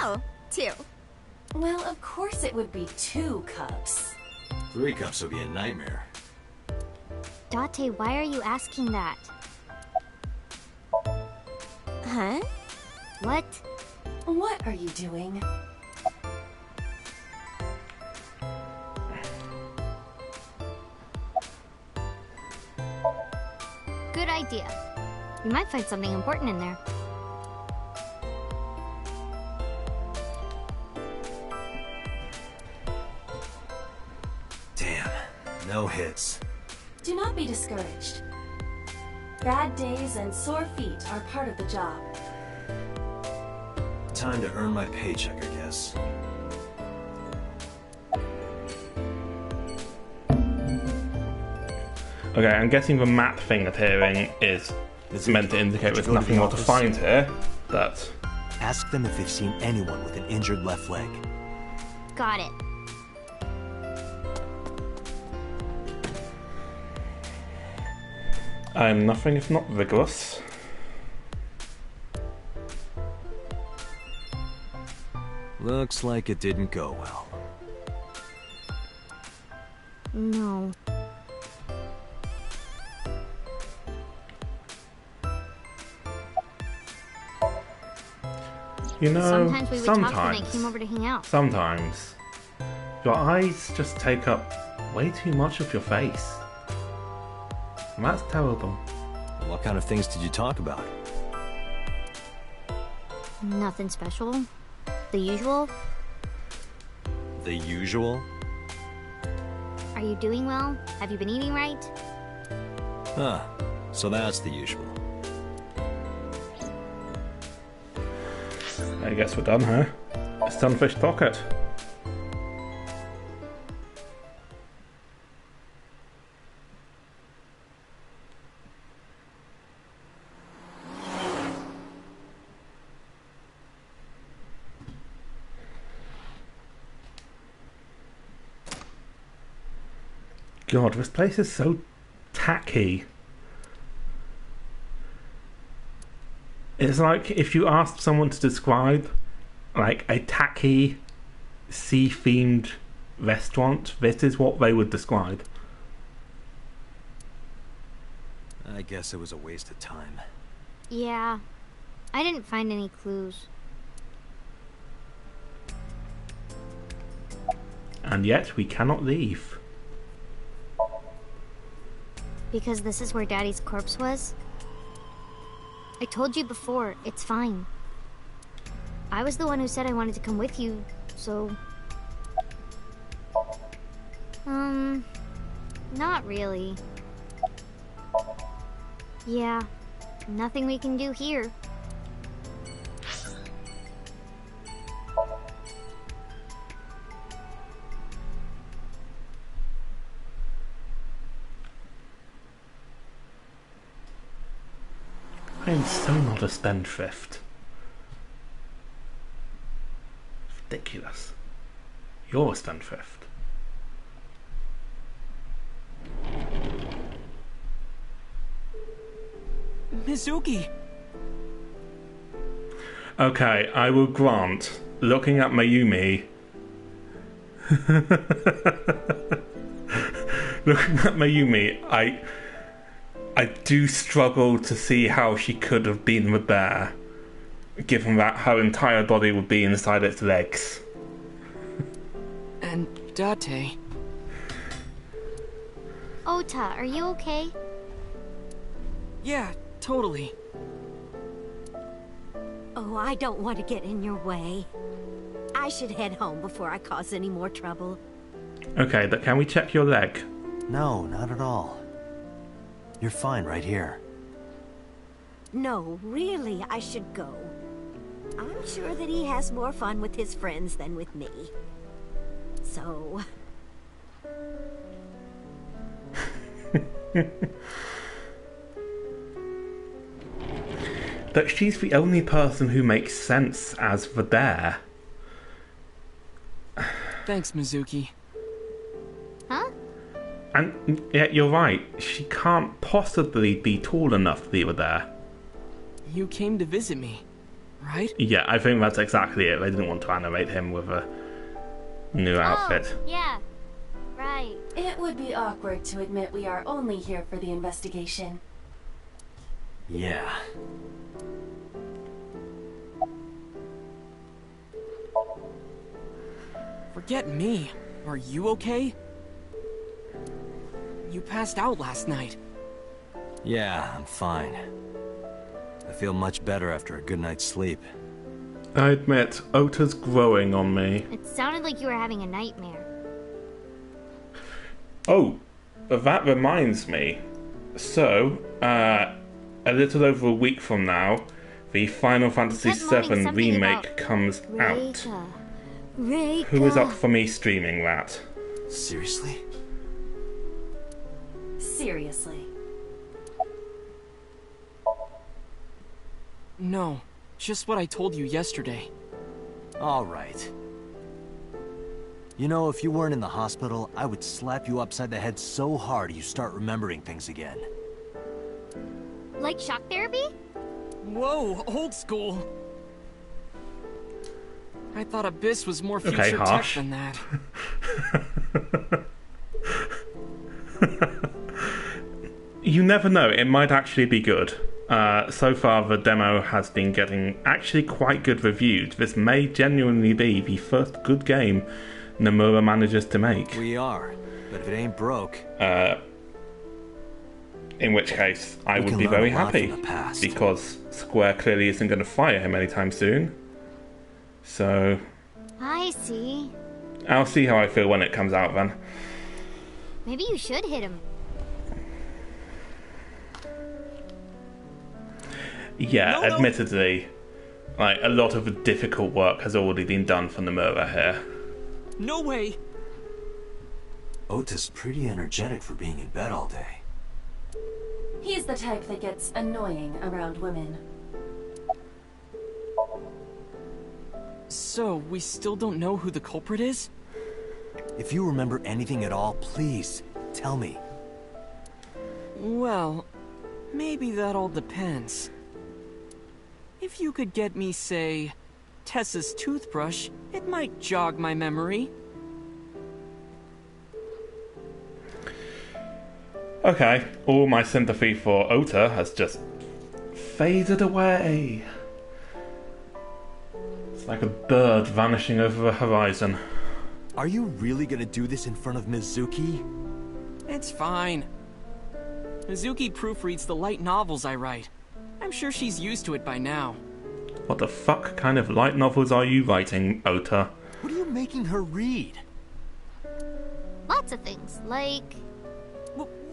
Oh, 2. Well, of course it would be 2 cups. 3 cups would be a nightmare. Date, why are you asking that? Huh? What? What are you doing? Good idea. You might find something important in there. Damn, no hits. Do not be discouraged. Bad days and sore feet are part of the job. Time to earn my paycheck, I guess. Okay, I'm guessing the map thing appearing is meant to indicate there's nothing more to find here. That. Ask them if they've seen anyone with an injured left leg. Got it. I am nothing if not vigorous. Looks like it didn't go well. No. You know, Sometimes we would talk when they came over to hang out. Sometimes your eyes just take up way too much of your face. And that's terrible. What kind of things did you talk about? Nothing special. The usual. The usual? Are you doing well? Have you been eating right? Huh. So that's the usual. I guess we're done, huh? Sunfish pocket. God, this place is so tacky. It's like if you asked someone to describe like a tacky sea-themed restaurant, this is what they would describe. I guess it was a waste of time. Yeah, I didn't find any clues. And yet we cannot leave. Because this is where Daddy's corpse was? I told you before, it's fine. I was the one who said I wanted to come with you, so... Not really. Yeah, nothing we can do here. I am so not a spendthrift. Ridiculous. You're a spendthrift. Mizuki! Okay, I will grant, looking at Mayumi... looking at Mayumi, I do struggle to see how she could have been the bear, given that her entire body would be inside its legs. And Date... Ota, are you okay? Yeah, totally. Oh, I don't want to get in your way. I should head home before I cause any more trouble. Okay, but can we check your leg? No, not at all. You're fine right here. No, really, I should go. I'm sure that he has more fun with his friends than with me. So... But she's the only person who makes sense as the bear. Thanks, Mizuki. Huh? And yeah, you're right. She can't possibly be tall enough to be the bear. You came to visit me, right? Yeah, I think that's exactly it. They didn't want to animate him with a new outfit. Oh, yeah. Right. It would be awkward to admit we are only here for the investigation. Yeah. Forget me. Are you okay? You passed out last night. Yeah, I'm fine. I feel much better after a good night's sleep. I admit, Ota's growing on me. It sounded like you were having a nightmare. Oh, that reminds me. So, a little over a week from now, the Final Fantasy VII Remake comes out. Reika. Who is up for me streaming that? Seriously? Seriously. No, just what I told you yesterday. All right. You know, if you weren't in the hospital, I would slap you upside the head so hard you start remembering things again. Like shock therapy? Whoa, old school. I thought Abyss was more future tech harsh. than that. You never know, it might actually be good. So far, the demo has been getting actually quite good reviews. This may genuinely be the first good game Nomura manages to make. We are, but if it ain't broke... in which case, I would be very happy, because Square clearly isn't going to fire him anytime soon. So... I see. I'll see how I feel when it comes out then. Maybe you should hit him. Yeah, No. admittedly, like, a lot of the difficult work has already been done from the mirror here. No way! Ota's pretty energetic for being in bed all day. He's the type that gets annoying around women. So, we still don't know who the culprit is? If you remember anything at all, please, tell me. Well, maybe that all depends. If you could get me, say, Tessa's toothbrush, it might jog my memory. Okay, all my sympathy for Ota has just faded away. It's like a bird vanishing over the horizon. Are you really gonna do this in front of Mizuki? It's fine. Mizuki proofreads the light novels I write. I'm sure she's used to it by now. What the fuck kind of light novels are you writing, Ota? What are you making her read? Lots of things, like...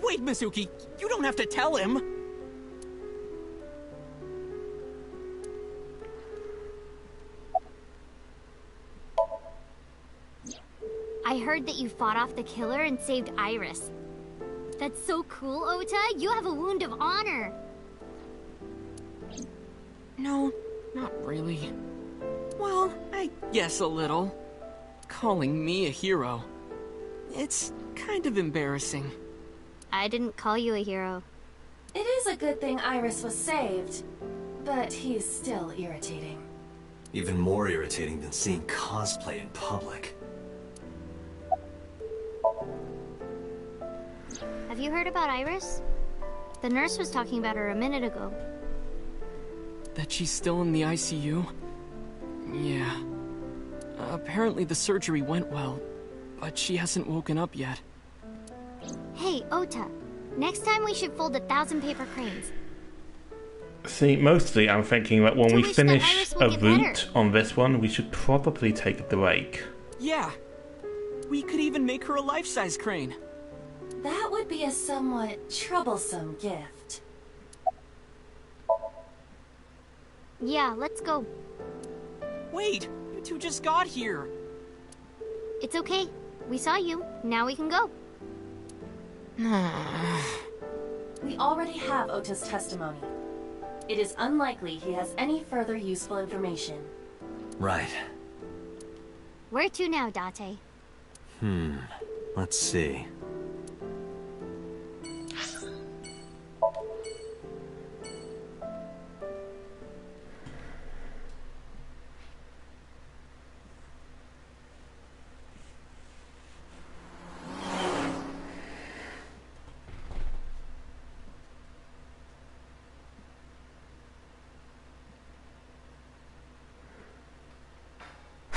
Wait, Mizuki, you don't have to tell him! I heard that you fought off the killer and saved Iris. That's so cool, Ota! You have a wound of honor! No, not really. Well, I guess a little. Calling me a hero. It's kind of embarrassing. I didn't call you a hero. It is a good thing Iris was saved, but he's still irritating. Even more irritating than seeing cosplay in public. Have you heard about Iris? The nurse was talking about her a minute ago. That she's still in the ICU? Yeah. Apparently the surgery went well, but she hasn't woken up yet. Hey, Ota. Next time we should fold 1,000 paper cranes. See, mostly I'm thinking that when To we wish that finish Iris will a get route better. on this one, we should probably take a break. Yeah. We could even make her a life-size crane. That would be a somewhat troublesome gift. Yeah, let's go. Wait, you two just got here. It's okay. We saw you. Now we can go. We already have Ota's testimony. It is unlikely he has any further useful information. Right. Where to now, Date? Let's see.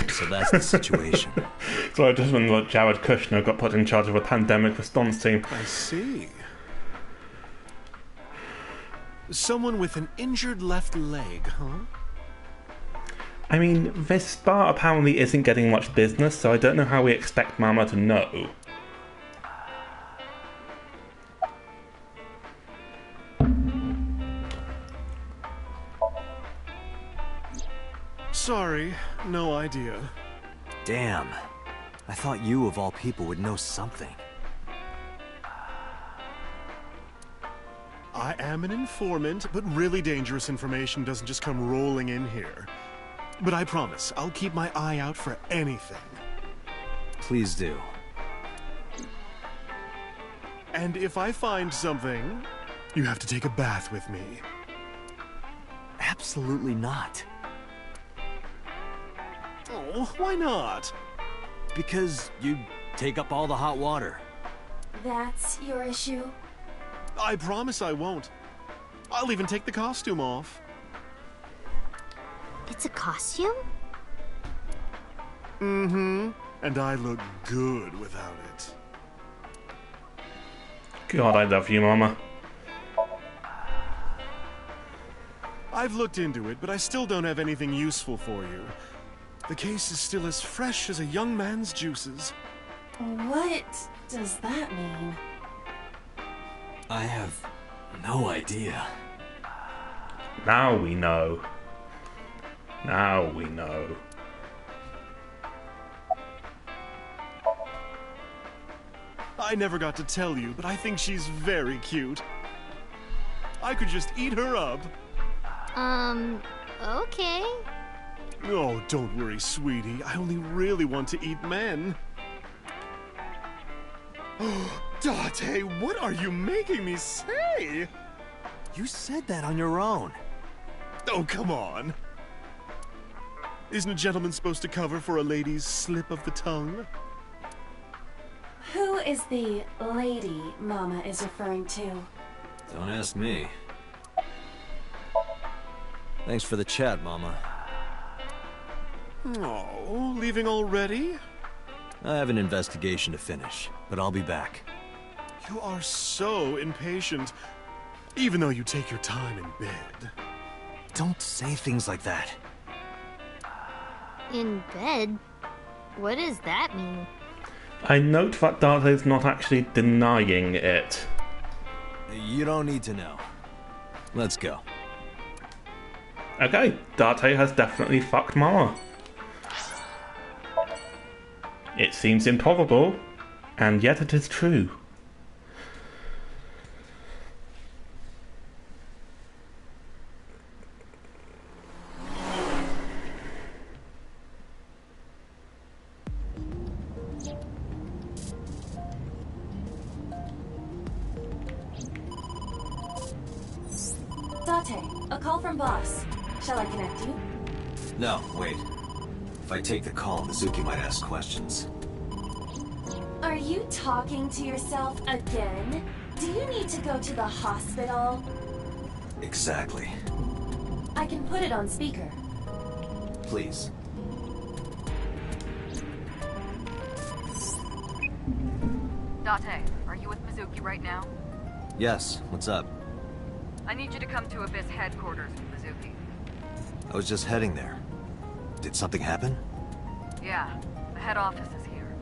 So that's the situation. So just when like, Jared Kushner got put in charge of a pandemic response team. I see. Someone with an injured left leg, huh? I mean, this bar apparently isn't getting much business, so I don't know how we expect Mama to know. Sorry, no idea. Damn. I thought you, of all people, would know something. I am an informant, but really dangerous information doesn't just come rolling in here. But I promise, I'll keep my eye out for anything. Please do. And if I find something, you have to take a bath with me. Absolutely not. Oh, why not? Because you take up all the hot water. That's your issue? I promise I won't. I'll even take the costume off. It's a costume? Mm-hmm. And I look good without it. God, I love you, Mama. I've looked into it, but I still don't have anything useful for you. The case is still as fresh as a young man's juices. What does that mean? I have no idea. Now we know. Now we know. I never got to tell you, but I think she's very cute. I could just eat her up. Okay. Oh, don't worry, sweetie. I only really want to eat men. Date, what are you making me say? You said that on your own. Oh, come on. Isn't a gentleman supposed to cover for a lady's slip of the tongue? Who is the lady Mama is referring to? Don't ask me. Thanks for the chat, Mama. Oh, leaving already? I have an investigation to finish, but I'll be back. You are so impatient, even though you take your time in bed. Don't say things like that. In bed? What does that mean? I note that Darte's not actually denying it. You don't need to know. Let's go. Okay, Darte has definitely fucked Mama. It seems improbable, and yet it is true. Date, a call from boss. Shall I connect you? No, wait. If I take the call, Mizuki might ask questions. Are you talking to yourself again? Do you need to go to the hospital? Exactly. I can put it on speaker. Please. Date, are you with Mizuki right now? Yes, what's up? I need you to come to Abyss headquarters with Mizuki. I was just heading there. Did something happen? Yeah, the head office is here.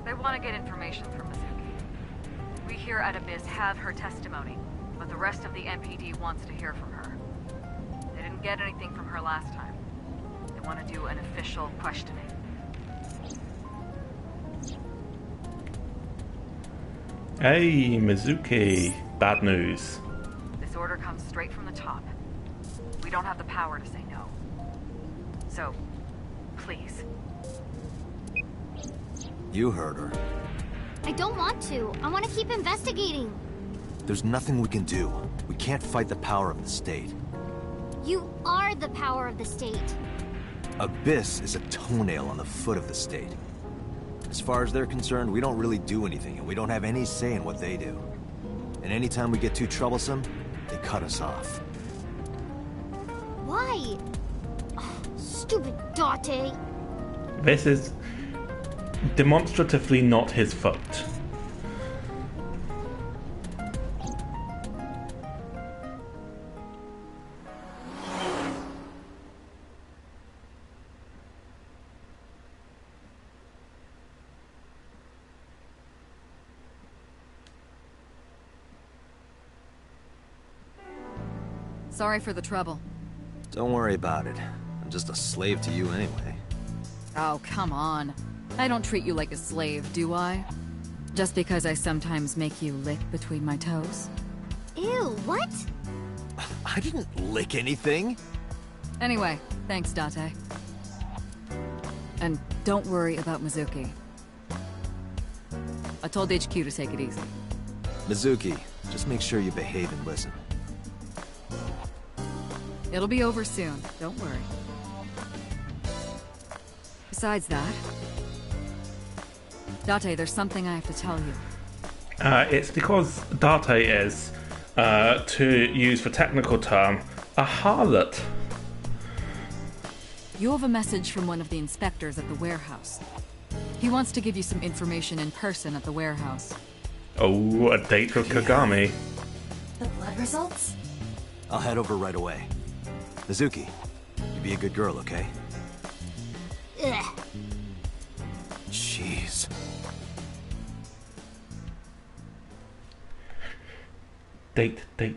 They want to get information from Mizuki. We here at Abyss have her testimony, but the rest of the MPD wants to hear from her. They didn't get anything from her last time. They want to do an official questioning. Hey, Mizuki. Bad news. This order comes straight from the top. We don't have the power to say no. So, please. You heard her. I don't want to. I want to keep investigating. There's nothing we can do. We can't fight the power of the state. You are the power of the state. Abyss is a toenail on the foot of the state. As far as they're concerned, we don't really do anything, and we don't have any say in what they do. And anytime we get too troublesome, they cut us off. Why? Oh, stupid Date. This is demonstratively not his fault. Sorry for the trouble. Don't worry about it. I'm just a slave to you anyway. Oh, come on. I don't treat you like a slave, do I? Just because I sometimes make you lick between my toes? Ew, what? I didn't lick anything. Anyway, thanks, Date. And don't worry about Mizuki. I told HQ to take it easy. Mizuki, just make sure you behave and listen. It'll be over soon, don't worry. Besides that... Date, there's something I have to tell you. It's because Date is, to use the technical term, a harlot. You have a message from one of the inspectors at the warehouse. He wants to give you some information in person at the warehouse. Oh, a date with Kagami. The blood results? I'll head over right away. Mizuki, you be a good girl, okay? Ugh. Jeez. Date. The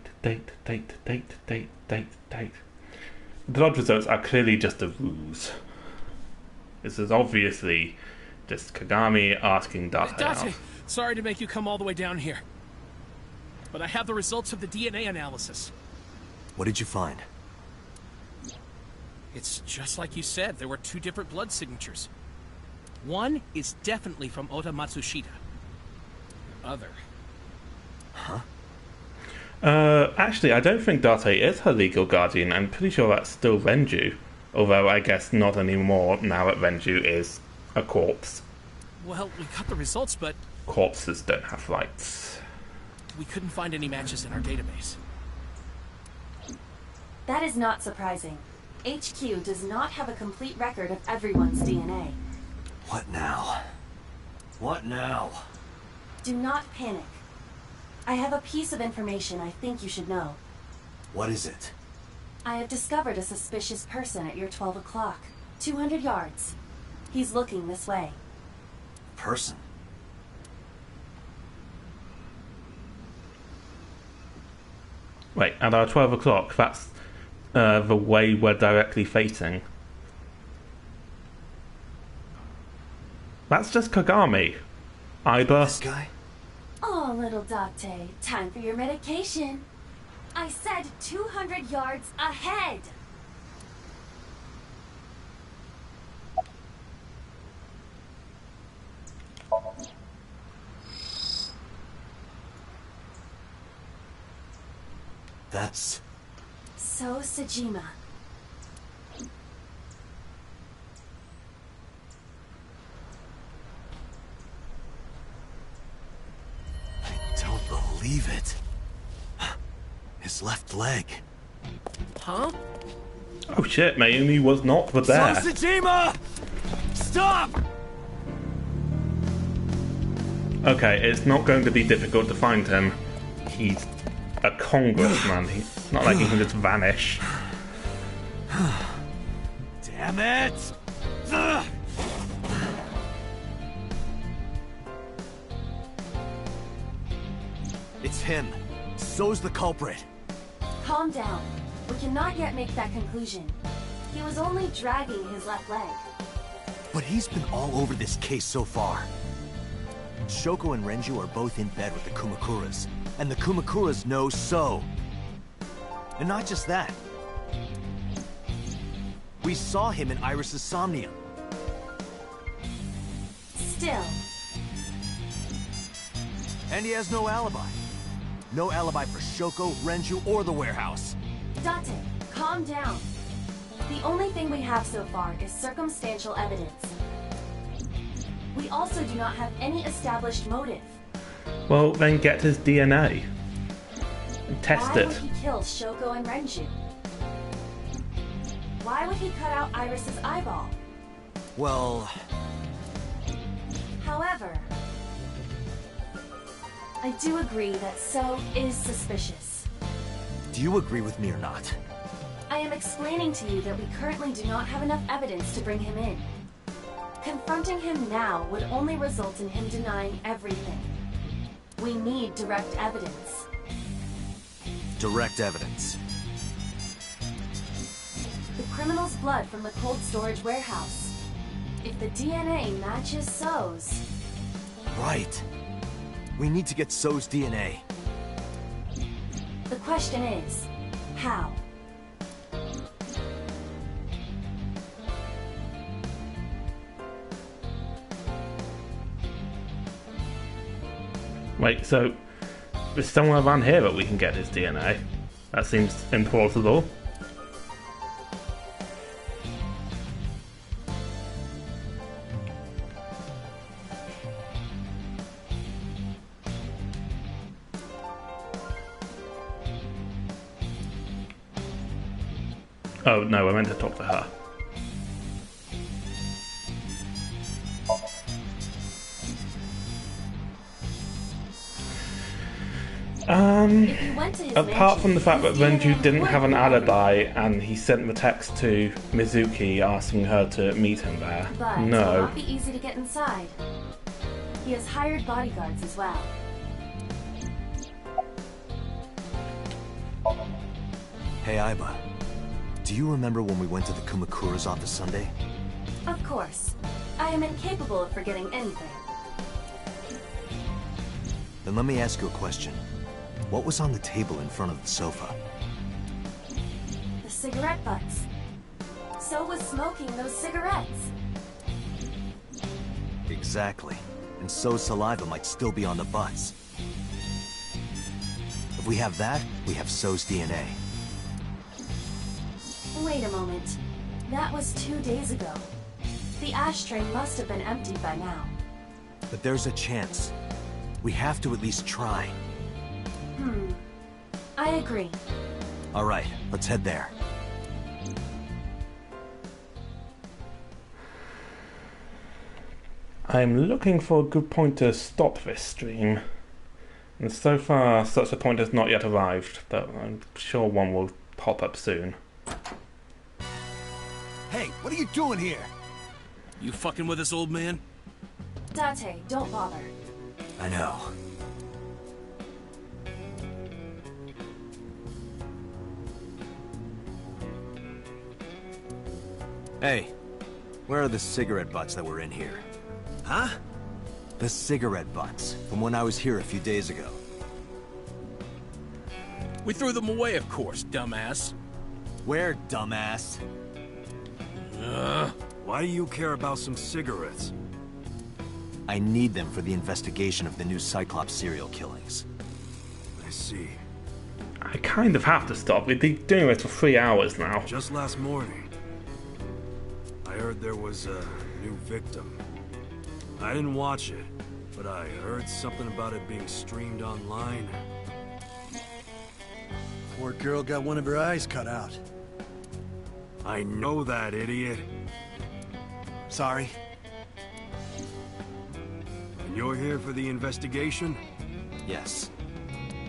lodge results are clearly just a ruse. This is obviously just Kagami asking Date out. Date, sorry to make you come all the way down here. But I have the results of the DNA analysis. What did you find? It's just like you said, there were 2 different blood signatures. One is definitely from Ota Matsushita. The other... Huh? Actually, I don't think Date is her legal guardian. I'm pretty sure that's still Renju. Although, I guess not anymore now that Renju is a corpse. Well, we got the results, but... Corpses don't have rights. We couldn't find any matches in our database. That is not surprising. HQ does not have a complete record of everyone's DNA. What now? What now? Do not panic. I have a piece of information I think you should know. What is it? I have discovered a suspicious person at your 12 o'clock. 200 yards. He's looking this way. Person? Wait, at our 12 o'clock, that's the way we're directly facing. That's just Kagami. Either. This guy? Oh, little Date, time for your medication. I said 200 yards ahead. That's... So Sejima. I don't believe it. His left leg. Huh? Oh shit, Mayumi was not the bear. Sojima! Stop! Okay, it's not going to be difficult to find him. He's a congressman. He's not like he can just vanish. Damn it! It's him. So's the culprit. Calm down. We cannot yet make that conclusion. He was only dragging his left leg. But he's been all over this case so far. Shoko and Renju are both in bed with the Kumakuras, and the Kumakuras know So. And not just that. We saw him in Iris's Somnium. Still. And he has no alibi. No alibi for Shoko, Renju, or the warehouse. Date, calm down. The only thing we have so far is circumstantial evidence. We also do not have any established motive. Well, then get his DNA. And test it. Why would he kill Shoko and Renju? Why would he cut out Iris's eyeball? Well... However, I do agree that So is suspicious. Do you agree with me or not? I am explaining to you that we currently do not have enough evidence to bring him in. Confronting him now would only result in him denying everything. We need direct evidence. Direct evidence. The criminal's blood from the cold storage warehouse. If the DNA matches So's... Right. We need to get So's DNA. The question is, how? Wait, so there's somewhere around here that we can get his DNA. That seems implausible. Oh no, I meant to talk to her. Apart from the fact that Renju didn't have an alibi and he sent the text to Mizuki asking her to meet him there, But it will no. not be easy to get inside. He has hired bodyguards as well. Hey, Aiba. Do you remember when we went to the Kumakura's office Sunday? Of course. I am incapable of forgetting anything. Then let me ask you a question. What was on the table in front of the sofa? The cigarette butts. So was smoking those cigarettes. Exactly. And So's saliva might still be on the butts. If we have that, we have So's DNA. Wait a moment. That was 2 days ago. The ashtray must have been emptied by now. But there's a chance. We have to at least try. I agree. All right, let's head there. I'm looking for a good point to stop this stream. And so far, such a point has not yet arrived, though I'm sure one will pop up soon. Hey, what are you doing here? You fucking with us, old man? Date, don't bother. I know. Hey, where are the cigarette butts that were in here? Huh? The cigarette butts, from when I was here a few days ago. We threw them away, of course, dumbass. Where, dumbass? Why do you care about some cigarettes? I need them for the investigation of the new Cyclops serial killings. I see. I kind of have to stop. We've been doing this for 3 hours now. Just last morning, I heard there was a new victim. I didn't watch it, but I heard something about it being streamed online. Poor girl got one of her eyes cut out. I know that, idiot. Sorry. And you're here for the investigation? Yes.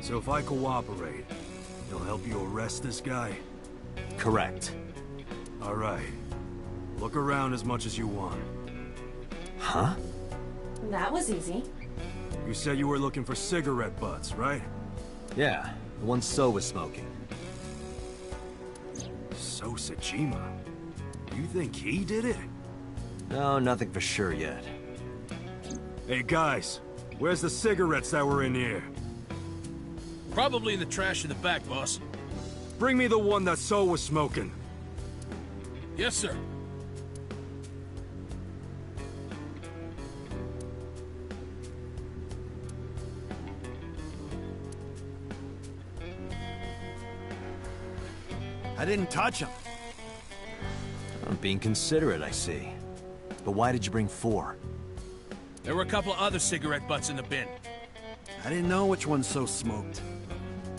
So if I cooperate, you'll help you arrest this guy? Correct. All right. Look around as much as you want. Huh? That was easy. You said you were looking for cigarette butts, right? Yeah, the one So was smoking. So Sajima. You think he did it? No, nothing for sure yet. Hey guys, where's the cigarettes that were in here? Probably in the trash in the back, boss. Bring me the one that So was smoking. Yes, sir. I didn't touch him. I'm being considerate, I see. But why did you bring 4? There were a couple other cigarette butts in the bin. I didn't know which one So smoked.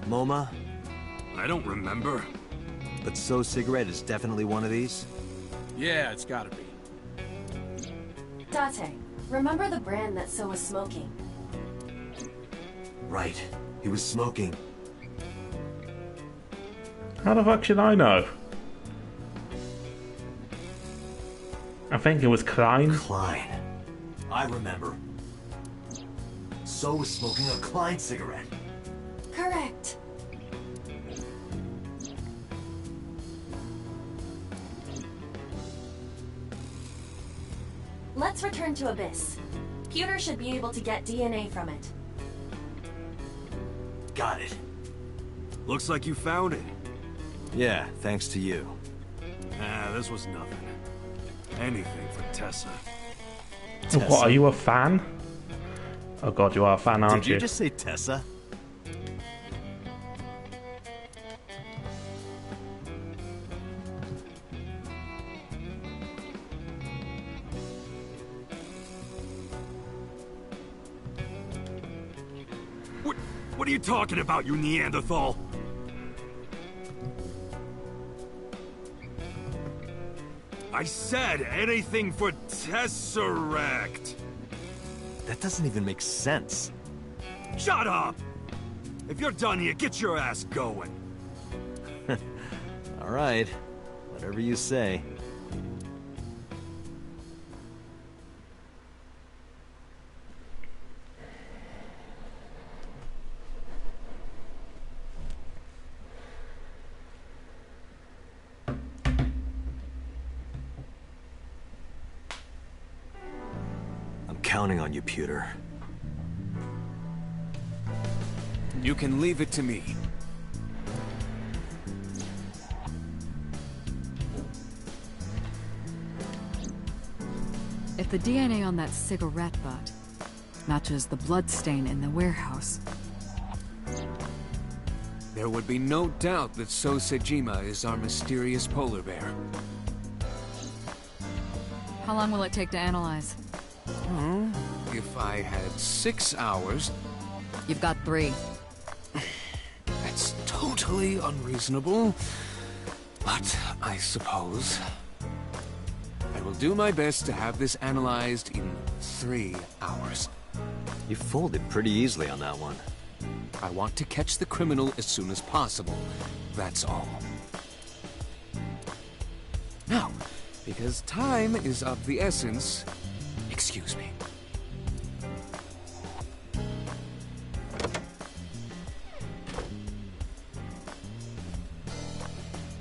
MoMA? I don't remember. But So's cigarette is definitely one of these? Yeah, it's gotta be. Date, remember the brand that So was smoking? Right. He was smoking. How the fuck should I know? I think it was Klein. Klein. I remember. So was smoking a Klein cigarette. Correct. Let's return to Abyss. Pewter should be able to get DNA from it. Got it. Looks like you found it. Yeah, thanks to you. Ah, this was nothing. Anything for Tessa. What, are you a fan? Oh god, you are a fan, aren't Did you just say Tessa? What are you talking about, you Neanderthal? I said anything for Tesseract. That doesn't even make sense. Shut up! If you're done here, get your ass going. All right. Whatever you say. counting on you, Pewter. You can leave it to me. If the DNA on that cigarette butt matches the bloodstain in the warehouse, there would be no doubt that So Sejima is our mysterious polar bear. how long will it take to analyze? If I had 6 hours... You've got 3. That's totally unreasonable. But I suppose... I will do my best to have this analyzed in 3 hours. You folded pretty easily on that one. I want to catch the criminal as soon as possible. That's all. Now, because time is of the essence, excuse me.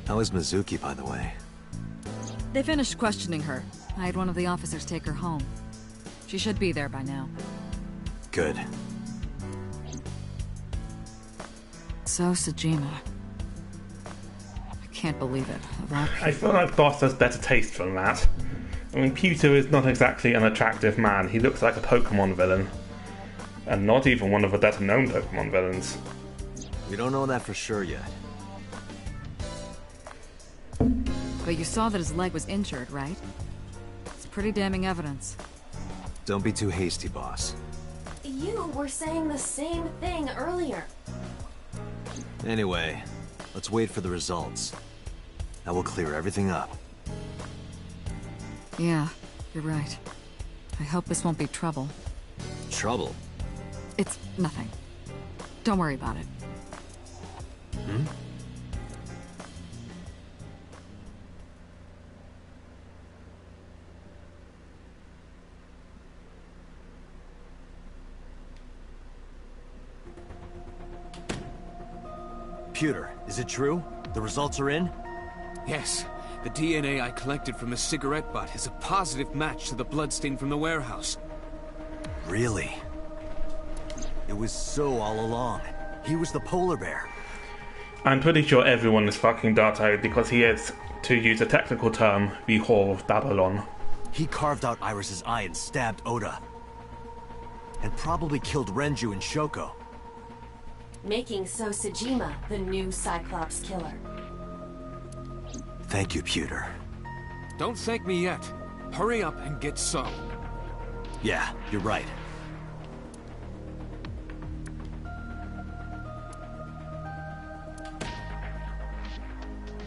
How is Mizuki, by the way? They finished questioning her. I had one of the officers take her home. She should be there by now. Good. So Sejima. I can't believe it. Of all people. I feel like Boss has better taste than that. I mean, Pewter is not exactly an attractive man. He looks like a Pokemon villain. And not even one of the better known Pokemon villains. We don't know that for sure yet. But you saw that his leg was injured, right? It's pretty damning evidence. Don't be too hasty, boss. You were saying the same thing earlier. Anyway, let's wait for the results. That will clear everything up. Yeah, you're right. I hope this won't be trouble. Trouble? It's nothing. Don't worry about it. Hmm? Pewter, is it true? The results are in? Yes. The DNA I collected from the cigarette butt is a positive match to the bloodstain from the warehouse. Really? It was So all along. He was the polar bear. I'm pretty sure everyone is fucking Date because he is, to use a technical term, the whore of Babylon. He carved out Iris's eye and stabbed Oda. And probably killed Renju and Shoko. Making So Sejima the new Cyclops killer. Thank you, Pewter. Don't thank me yet. Hurry up and get So. Yeah, you're right.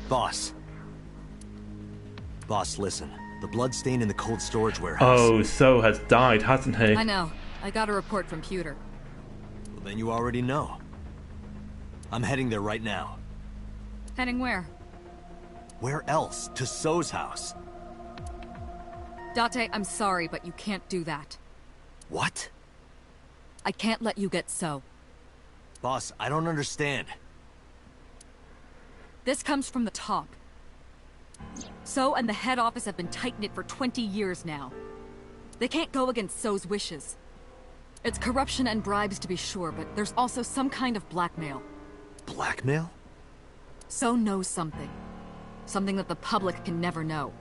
Boss. Boss, listen. The bloodstain in the cold storage warehouse. Oh, So has died, hasn't he? I know. I got a report from Pewter. Well, then you already know. I'm heading there right now. Heading where? Where else? To So's house. Date, I'm sorry, but you can't do that. What? I can't let you get So. Boss, I don't understand. This comes from the top. So and the head office have been tight-knit for 20 years now. They can't go against So's wishes. It's corruption and bribes to be sure, but there's also some kind of blackmail. Blackmail? So knows something. Something that the public can never know.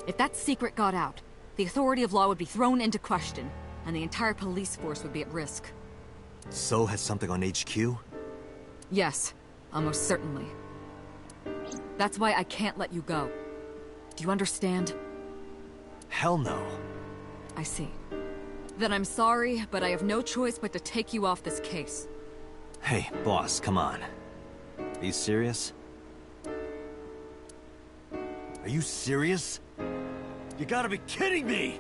If that secret got out, the authority of law would be thrown into question, and the entire police force would be at risk. So has something on HQ? Yes, almost certainly. That's why I can't let you go. Do you understand? Hell no. I see. Then I'm sorry, but I have no choice but to take you off this case. Hey, boss, come on. Are you serious? Are you serious? You gotta be kidding me!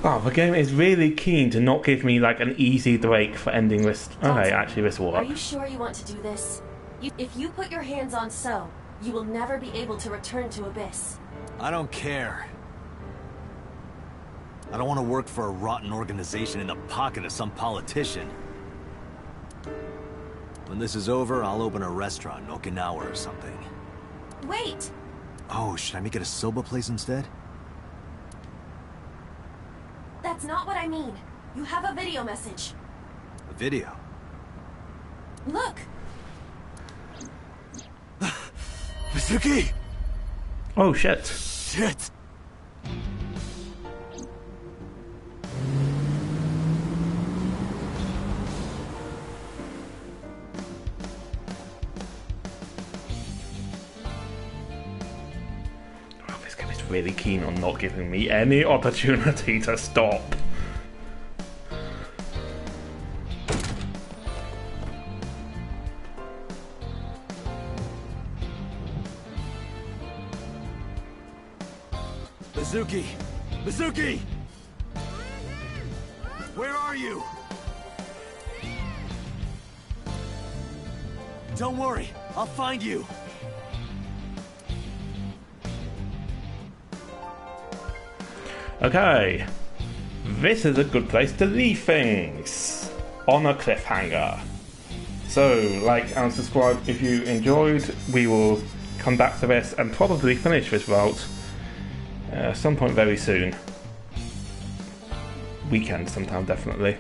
Wow, the game is really keen to not give me like an easy break for ending this. Okay, actually this will Are work. you sure you want to do this? If you put your hands on So, you will never be able to return to Abyss. I don't care. I don't want to work for a rotten organization in the pocket of some politician. When this is over, I'll open a restaurant in Okinawa or something. Wait! Oh, should I make it a soba place instead? That's not what I mean. You have a video message. A video? Look! Mizuki! Oh shit. Shit! Oh, this game is really keen on not giving me any opportunity to stop. Mizuki! Mizuki! Where are you? Don't worry, I'll find you. Okay, this is a good place to leave things on a cliffhanger. So, like and subscribe if you enjoyed. We will come back to this and probably finish this route some point very soon. Weekend sometime, definitely.